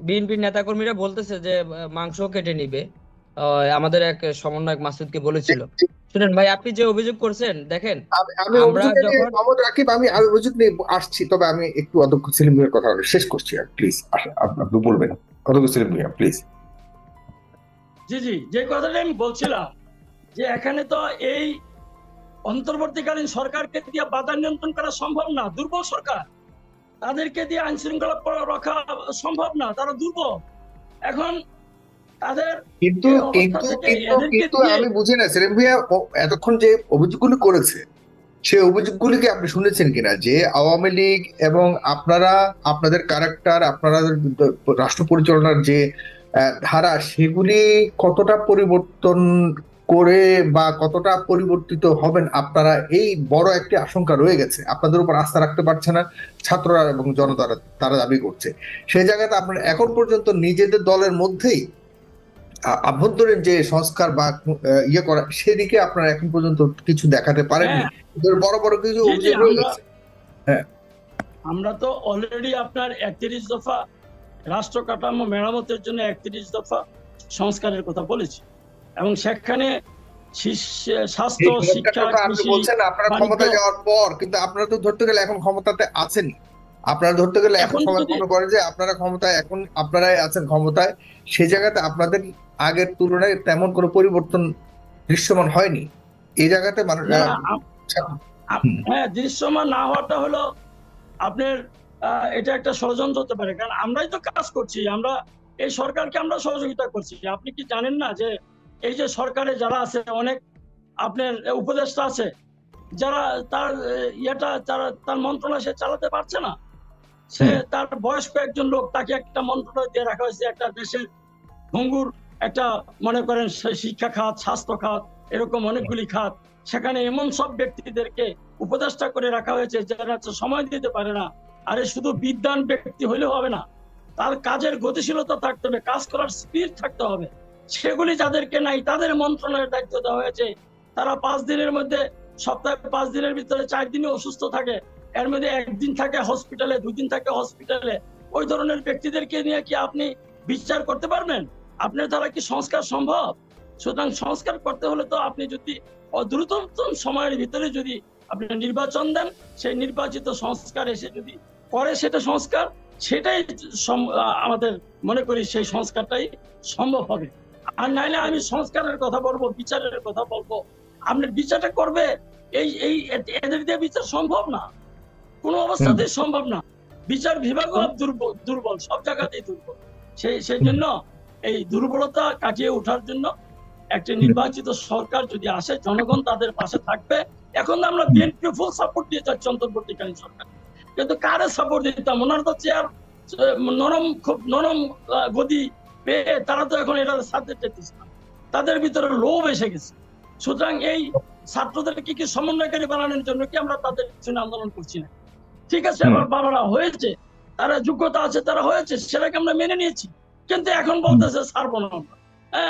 বিএনপির নেতাকর্মীরা বলতেছে যে মাংস কেটে নিবে, আমাদের এক সমন্বয়ক মাসুদকে বলেছিল। শুনেন ভাই, আপনি যে অভিযোগ করছেন, দেখেন আমি মোহাম্মদ রাকিব, আমি অভিযোগ নিয়ে আসছি, তবে আমি একটু অধ্যক্ষ সেলিম ভাইয়ের কথা শেষ করছি, প্লিজ আপনি বলবেন অধ্যক্ষ সেলিম ভাইয়া প্লিজ। জি জি, যে কথাটা আমি বলছিলাম যে এখানে তো এই অন্তর্বর্তীকালীন সরকারকে দিয়ে বাধা নিয়ন্ত্রণ করা সম্ভব না, দুর্বল সরকার, তাদেরকে দিয়ে আইন শৃঙ্খলা রক্ষা সম্ভব না, তারা দুর্বল। এখন কিন্তু আমি বুঝি না সেলিম ভাইয়া এতক্ষণ যে অভিযোগগুলি করেছে সেই অভিযোগগুলিকে আপনি শুনেছেন কিনা, যে আওয়ামী লীগ এবং আপনাদের ক্যারেক্টার, আপনারা রাষ্ট্র পরিচালনার যে ধারা, সেগুলি কতটা পরিবর্তন করে বা কতটা পরিবর্তিত হবেন আপনারা, এই বড় একটি আশঙ্কা রয়ে গেছে। আপনাদের উপর আস্থা রাখতে পারছে না ছাত্ররা এবং জনতারা, তারা দাবি করছে। সেই জায়গাতে আপনারা এখন পর্যন্ত নিজেদের দলের মধ্যেই আভ্যন্তরীণ যে সংস্কার বা ইয়ে করা, সেদিকে আপনারা এখন পর্যন্ত কিছু দেখাতে পারেননি, বড় বড় কিছু অভিযোগ রয়ে গেছে। আমরা তো অলরেডি আপনার 31 দফা রাষ্ট্র কাঠামো মেরামতের জন্য 31 দফা সংস্কারের কথা বলেছি, এবং সেখানে স্বাস্থ্য, শিক্ষা, কৃষি, বলছেন আপনারা ক্ষমতা যাওয়ার পর, কিন্তু আপনারা তো ধরতে গেলে এখন ক্ষমতাতে আছেনই, আপনারা ধরতে গেলে এখন সবাই মনে করে যে আপনারা ক্ষমতায়, এখন আপনারাই আছেন ক্ষমতায়, সেই জায়গাতে আপনাদের আগের তুলনায় তেমন কোনো পরিবর্তন দৃশ্যমান হয়নি। এই জায়গাতে মানুষ দৃশ্যমান না হওয়াটা হলো আপনার এটা একটা ষড়যন্ত্র হতে পারে, কারণ আমরাই তো কাজ করছি, আমরা এই সরকারকে আমরা সহযোগিতা করছি। আপনি কি জানেন না যে এই যে সরকারে যারা আছে, অনেক আপনার উপদেষ্টা আছে যারা তার তার মন্ত্রণালয় সে চালাতে পারছে না, সে তার বয়স্ক একজন লোক, তাকে একটা মন্ত্রণালয় দিয়ে রাখা হয়েছে, একটা দেশের ভঙ্গুর একটা মনে করেন শিক্ষা খাত, স্বাস্থ্য খাত, এরকম অনেকগুলি খাত, সেখানে এমন সব ব্যক্তিদেরকে উপদেষ্টা করে রাখা হয়েছে যারা সময় দিতে পারে না। আরে শুধু বিদ্বান ব্যক্তি হইলেও হবে না, তার কাজের গতিশীলতা থাকতে হবে, কাজ করার স্পিড থাকতে হবে। সেগুলি যাদেরকে নাই, তাদের মন্ত্রণালয়ের দায়িত্ব দেওয়া হয়েছে। তারা 5 দিনের মধ্যে, সপ্তাহে 5 দিনের ভিতরে 4 দিনই অসুস্থ থাকে, এর মধ্যে 1 দিন থাকে হসপিটালে, 2 দিন থাকে হসপিটালে। ওই ধরনের ব্যক্তিদেরকে নিয়ে কি আপনি বিচার করতে পারবেন? আপনার দ্বারা কি সংস্কার সম্ভব? সুতরাং সংস্কার করতে হলে তো আপনি যদি দ্রুততম সময়ের ভিতরে যদি আপনি নির্বাচন দেন, সেই নির্বাচিত সংস্কার এসে যদি করে সেটা সংস্কার, সেটাই আমাদের মনে করি সেই সংস্কারটাই সম্ভব হবে। আর নাইলে আমি সংস্কারের কথা বলবো, বিচারের কথা বলবো, আপনার বিচারটা করবে এদের দিয়ে বিচার সম্ভব না, কোনো অবস্থাতেই সম্ভব না। বিচার বিভাগও দুর্বল, সব জায়গাতেই দুর্বল। সেই জন্য এই দুর্বলতা কাটিয়ে ওঠার জন্য একটা নির্বাচিত সরকার যদি আসে, জনগণ তাদের পাশে থাকবে। এখন আমরা বিএনপি ফুল সাপোর্ট দিয়ে যাচ্ছি অন্তর্বর্তীকালীন সরকার, কিন্তু কারে সাপোর্ট দিতাম? ওনার তো চেয়ার নরম, খুব নরম গদি পেয়ে তারা তো এখন এটা সাথে চাইতেছে না, তাদের ভিতরে লোভ এসে গেছে। সুতরাং এই ছাত্রদেরকে কি সমন্বয়কারী বানানোর জন্য কি আমরা তাদের জন্য আন্দোলন করছি না? ঠিক আছে, আমার বাবারা হয়েছে, তারা যোগ্যতা আছে, তারা হয়েছে, সেটাকে আমরা মেনে নিয়েছি, কিন্তু এখন বলতেছে ছাড়বো না,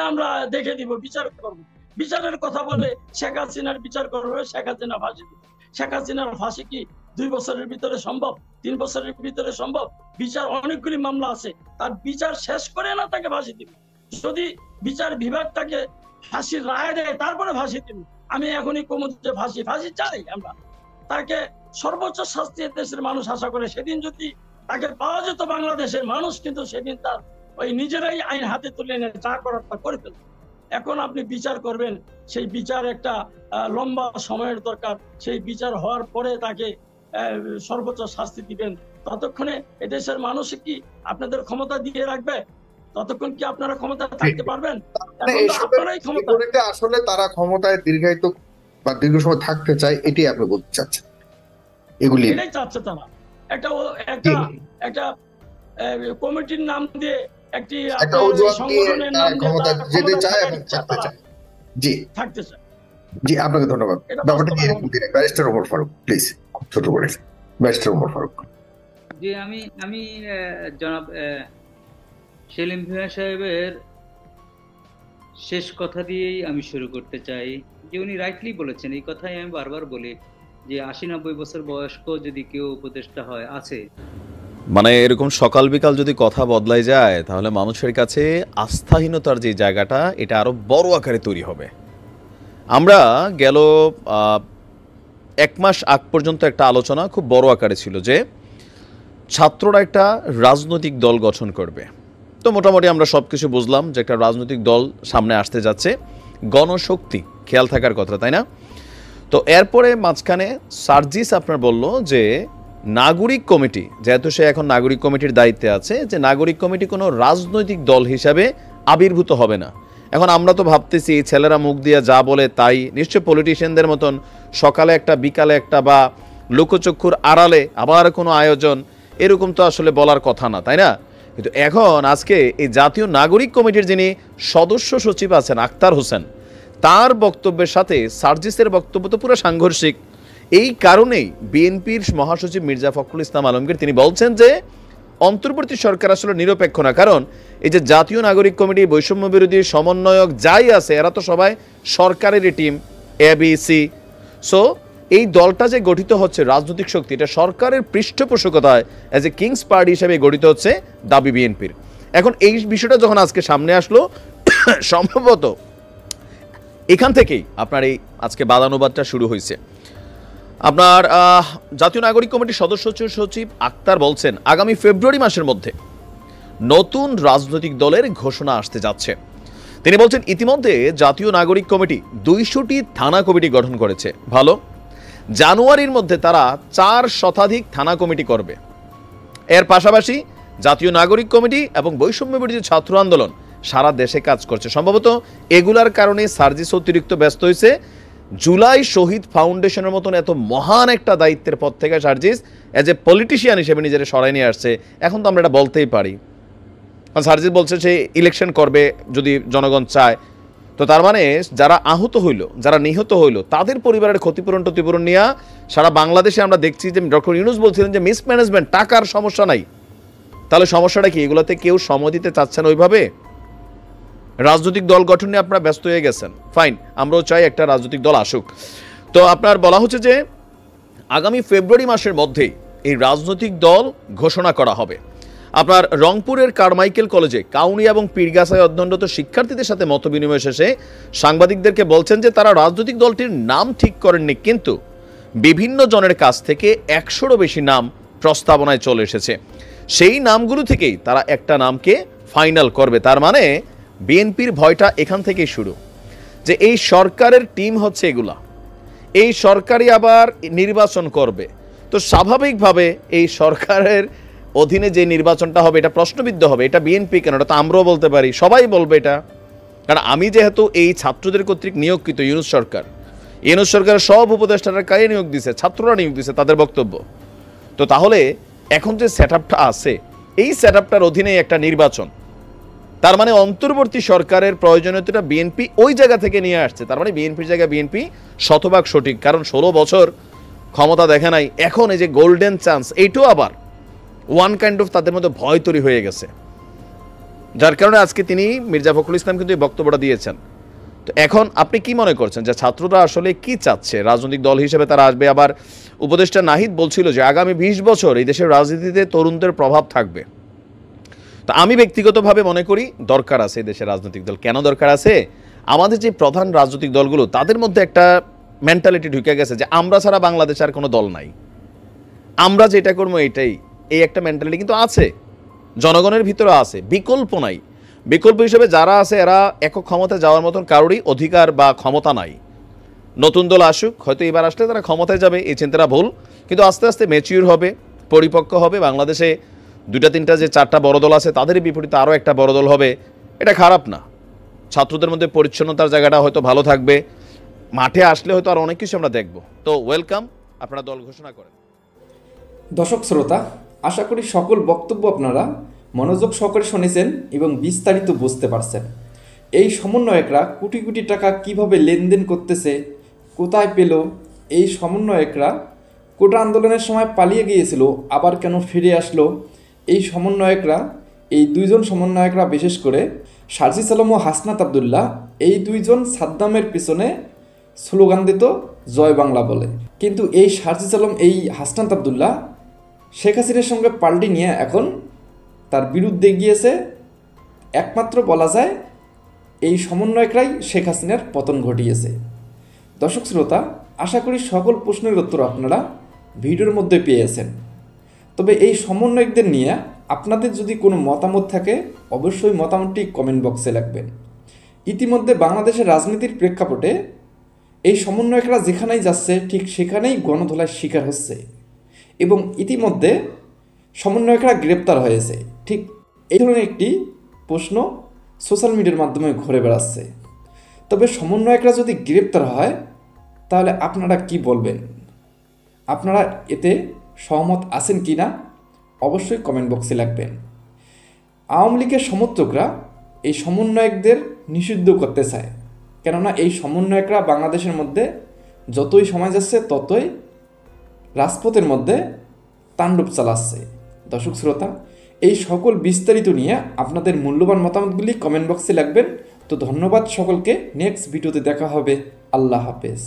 আমরা দেখে দিব, বিচার করবো। বিচারের কথা বলে শেখ হাসিনার বিচার করবে, শেখ হাসিনা ফাঁসি দিবে। শেখ হাসিনার ফাঁসি কি 2 বছরের ভিতরে সম্ভব? 3 বছরের ভিতরে সম্ভব? বিচার, অনেকগুলি মামলা আছে, তার বিচার শেষ করে না তাকে ফাঁসি দিবে। যদি বিচার বিভাগ তাকে ফাঁসির রায় দেয়, তারপরে ফাঁসি দিবে। আমি এখনই কমু যে ফাঁসি চাই আমরা, তাকে সর্বোচ্চ শাস্তি দেশের মানুষ আশা করে। সেদিন যদি তাকে পাওয়া যেত বাংলাদেশের মানুষ, কিন্তু সেদিন তার ওই নিজেরাই আইন হাতে তুলে এনে যা করার তা করে ফেলবে। এখন আপনি বিচার করবেন, সেই বিচার একটা লম্বা সময়ের দরকার, সেই বিচার হওয়ার পরে তাকে সর্বোচ্চ শাস্তি দিবেন। ততক্ষণে এদেশের মানুষ কি আপনাদের ক্ষমতা দিয়ে রাখবে? ততক্ষণ কি আপনারা ক্ষমতা থাকতে পারবেন? আসলে তারা ক্ষমতায় দীর্ঘায়িত বা দীর্ঘ সময় থাকতে চায়, এটাই আপনি বলতে চাচ্ছেন? এগুলি এটাই চাচ্ছে তারা, একটা কমিটির নাম দিয়ে, একটি সংগঠনের নাম দিয়ে যেতে চায় এবং থাকতে চায়। জি, থাকতে চায়। জি, আপনাকে ধন্যবাদ। ব্যাপারটা কি ব্যারিস্টার ওমর ফারুক, প্লিজ, ছোট করে ব্যারিস্টার ওমর ফারুক। জি, আমি জনাব সেলিম ভূঁইয়া সাহেবের শেষ কথা দিয়েই আমি শুরু করতে চাই যে উনি রাইটলি বলেছেন, এই কথাই আমি বারবার বলি যে 80-90 বছর বয়স্ক যদি কেউ উপদেষ্টা হয় আছে, মানে এরকম সকাল বিকাল যদি কথা বদলাই যায় তাহলে মানুষের কাছে আস্থাহীনতার যে জায়গাটা এটা আরো বড় আকারে তৈরি হবে। আমরা গেল 1 মাস আগ পর্যন্ত একটা আলোচনা খুব বড় আকারে ছিল যে ছাত্ররা একটা রাজনৈতিক দল গঠন করবে। তো মোটামুটি আমরা সব কিছু বুঝলাম যে একটা রাজনৈতিক দল সামনে আসতে যাচ্ছে, গণশক্তি, খেয়াল থাকার কথা, তাই না? তো এরপরে মাঝখানে সার্জিস আপনার বলল যে নাগরিক কমিটি, যেহেতু সে এখন নাগরিক কমিটির দায়িত্বে আছে, যে নাগরিক কমিটি কোনো রাজনৈতিক দল হিসাবে আবির্ভূত হবে না। এখন আমরা তো ভাবতেছি ছেলেরা মুখ দিয়ে যা বলে তাই, নিশ্চয় পলিটিশিয়ানদের মতন সকালে একটা বিকালে একটা বা লোকচক্ষুর আড়ালে আবার কোনো আয়োজন, এরকম তো আসলে বলার কথা না, তাই না? কিন্তু এখন আজকে এই জাতীয় নাগরিক কমিটির যিনি সদস্য সচিব আছেন আক্তার হোসেন, তার বক্তব্যের সাথে সার্জিসের বক্তব্য তো পুরো সাংঘর্ষিক। এই কারণেই বিএনপির মহাসচিব মির্জা ফখরুল ইসলাম আলমগীর তিনি বলছেন যে অন্তর্বর্তী সরকার আসলে নিরপেক্ষ না, কারণ এই যে জাতীয় নাগরিক কমিটি, বৈষম্য বিরোধী সমন্বয়ক যাই আছে এরা তো সবাই সরকারেরই টিম, ABC। সো এই দলটা যে গঠিত হচ্ছে রাজনৈতিক শক্তি, এটা সরকারের পৃষ্ঠপোষকতায় অ্যাজ এ কিংস পার্টি হিসেবে গঠিত হচ্ছে দাবি বিএনপির। এখন এই বিষয়টা যখন আজকে সামনে আসলো, সম্ভবত এখান থেকেই আপনার এই আজকে বাদানুবাদটা শুরু হয়েছে। আপনার জাতীয় নাগরিক কমিটির সদস্য সচিব আক্তার বলছেন আগামী ফেব্রুয়ারি মাসের মধ্যে নতুন রাজনৈতিক দলের ঘোষণা আসতে যাচ্ছে। তিনি বলছেন ইতিমধ্যে জাতীয় নাগরিক কমিটি 200টি থানা কমিটি গঠন করেছে, ভালো। জানুয়ারির মধ্যে তারা 4 শতাধিক থানা কমিটি করবে। এর পাশাপাশি জাতীয় নাগরিক কমিটি এবং বৈষম্য বিরোধী ছাত্র আন্দোলন সারা দেশে কাজ করছে। সম্ভবত এগুলার কারণে সার্জিস অতিরিক্ত ব্যস্ত হয়েছে। জুলাই শহীদ ফাউন্ডেশনের মতন এত মহান একটা দায়িত্বের পদ থেকে সার্জিস অ্যাজ এ পলিটিশিয়ান হিসেবে নিজের সরাই নিয়ে আসছে। এখন তো আমরা এটা বলতেই পারি, সার্জিস বলছে সে ইলেকশন করবে যদি জনগণ চায়। তো তার মানে যারা আহত হইল, যারা নিহত হইল, তাদের পরিবারের ক্ষতিপূরণ টতিপূরণ নিয়ে সারা বাংলাদেশে আমরা দেখছি যে ডক্টর ইউনূস বলছিলেন যে মিসম্যানেজমেন্ট, টাকার সমস্যা নাই। তাহলে সমস্যাটা কি? এগুলোতে কেউ সময় দিতে চাচ্ছেন ওইভাবে? রাজনৈতিক দল গঠন নিয়ে আপনারা ব্যস্ত হয়ে গেছেন, ফাইন, আমরাও চাই একটা রাজনৈতিক দল আসুক। তো আপনার বলা হচ্ছে যে আগামী ফেব্রুয়ারি মাসের মধ্যেই এই রাজনৈতিক দল ঘোষণা করা হবে। আপনার রংপুরের কারমাইকেল কলেজে কাউনিয়া এবং পীরগাছায় অধ্যয়নরত শিক্ষার্থীদের সাথে মত বিনিময় শেষে সাংবাদিকদেরকে বলছেন যে তারা রাজনৈতিক দলটির নাম ঠিক করেননি, কিন্তু বিভিন্ন জনের কাছ থেকে 100রও বেশি নাম প্রস্তাবনায় চলে এসেছে। সেই নামগুলো থেকেই তারা একটা নামকে ফাইনাল করবে। তার মানে বিএনপির ভয়টা এখান থেকেই শুরু, যে এই সরকারের টিম হচ্ছে এগুলা, এই সরকারই আবার নির্বাচন করবে। তো স্বাভাবিকভাবে এই সরকারের অধীনে যে নির্বাচনটা হবে এটা প্রশ্নবিদ্ধ হবে। এটা বিএনপি কেন, এটা তো আমরাও বলতে পারি, সবাই বলবে এটা। কারণ আমি যেহেতু এই ছাত্রদের কর্তৃক নিয়োগকৃত ইউনূস সরকারের সব উপদেষ্টারা কায়ে নিয়োগ দিছে, ছাত্ররা নিয়োগ দিছে, তাদের বক্তব্য। তো তাহলে এখন যে সেট আপটা আছে, এই সেট আপটার অধীনে একটা নির্বাচন, তার মানে অন্তর্বর্তী সরকারের প্রয়োজনীয়তাটা বিএনপি ওই জায়গা থেকে নিয়ে আসছে। তার মানে বিএনপির জায়গায় বিএনপি শতভাগ সঠিক, কারণ 16 বছর ক্ষমতা দেখে নাই। এখন এই যে গোল্ডেন চান্স, এইটাও আবার ওয়ান কাইন্ড অফ তাদের মধ্যে ভয় তৈরি হয়ে গেছে, যার কারণে আজকে তিনি মির্জা ফখরুল ইসলাম কিন্তু এই বক্তব্যটা দিয়েছেন। তো এখন আপনি কি মনে করছেন যে ছাত্ররা আসলে কি চাচ্ছে? রাজনৈতিক দল হিসেবে তারা আসবে। আবার উপদেষ্টা নাহিদ বলছিল যে আগামী 20 বছর এই দেশের রাজনীতিতে তরুণদের প্রভাব থাকবে। তো আমি ব্যক্তিগতভাবে মনে করি দরকার আছে এই দেশের রাজনৈতিক দল। কেন দরকার আছে? আমাদের যে প্রধান রাজনৈতিক দলগুলো, তাদের মধ্যে একটা মেন্টালিটি ঢুকে গেছে যে আমরা ছাড়া বাংলাদেশে আর কোনো দল নাই, আমরা যেটা করবো এটাই, এই একটা মেন্টালিটি কিন্তু আছে, জনগণের ভিতরে আছে, বিকল্প নাই। বিকল্প হিসেবে যারা আছে এরা একক ক্ষমতায় যাওয়ার মতন কারোরই অধিকার বা ক্ষমতা নাই। নতুন দল আসুক, হয়তো এবার আসলে তারা ক্ষমতায় যাবে, এই চিন্তাটা ভুল। কিন্তু আস্তে আস্তে ম্যাচিউর হবে, পরিপক্ক হবে। বাংলাদেশে 2-3টা যে 4টা বড় দল আছে তাদেরই বিপরীতে আরও একটা বড় দল হবে, এটা খারাপ না। ছাত্রদের মধ্যে পরিচ্ছন্নতার জায়গাটা হয়তো ভালো থাকবে, মাঠে আসলে হয়তো আর অনেক কিছু আমরা দেখব। তো ওয়েলকাম, আপনারা দল ঘোষণা করেন। দর্শক শ্রোতা, আশা করি সকল বক্তব্য আপনারা মনোযোগ সহকারে শুনেছেন এবং বিস্তারিত বুঝতে পারছেন। এই সমন্বয়করা কোটি কোটি টাকা কিভাবে লেনদেন করতেছে, কোথায় পেল? এই সমন্বয়করা কোটা আন্দোলনের সময় পালিয়ে গিয়েছিল, আবার কেন ফিরে আসলো? এই সমন্বয়করা এই দুইজন সমন্বয়করা, বিশেষ করে সার্জিস আলম ও হাসনাত আবদুল্লাহ, এই দুইজন সাদ্দামের পিছনে স্লোগান দিত জয় বাংলা বলে। কিন্তু এই সার্জিস আলম, এই হাসনাত আবদুল্লাহ শেখ হাসিনার সঙ্গে পাল্টি নিয়ে এখন তার বিরুদ্ধে গিয়েছে। একমাত্র বলা যায় এই সমন্বয়করাই শেখ হাসিনার পতন ঘটিয়েছে। দর্শক শ্রোতা, আশা করি সকল প্রশ্নের উত্তর আপনারা ভিডিওর মধ্যে পেয়েছেন। তবে এই সমন্বয়কদের নিয়ে আপনাদের যদি কোনো মতামত থাকে অবশ্যই মতামতটি কমেন্ট বক্সে লিখবেন। ইতিমধ্যে বাংলাদেশের রাজনীতির প্রেক্ষাপটে এই সমন্বয়করা যেখানেই যাচ্ছে ঠিক সেখানেই গণধোলার শিকার হচ্ছে এবং ইতিমধ্যে সমন্বয়করা গ্রেপ্তার হয়েছে। ঠিক এই ধরনের একটি প্রশ্ন সোশ্যাল মিডিয়ার মাধ্যমে ঘুরে বেড়াচ্ছে। তবে সমন্বয়করা যদি গ্রেপ্তার হয় তাহলে আপনারা কি বলবেন? আপনারা এতে সহমত আছেন কি না অবশ্যই কমেন্ট বক্সে লিখবেন। আওয়ামী লীগের সমর্থকরা এই সমন্বয়কদের নিষিদ্ধ করতে চায়, কেননা এই সমন্বয়করা বাংলাদেশের মধ্যে যতই সময় যাচ্ছে ততই রাজপথের মধ্যে তাণ্ডব চালাচ্ছে। দর্শক শ্রোতা, এই সকল বিস্তারিত নিয়ে আপনাদের মূল্যবান মতামতগুলি কমেন্ট বক্সে লিখবেন। তো ধন্যবাদ সকলকে, নেক্সট ভিডিওতে দেখা হবে। আল্লাহ হাফেজ।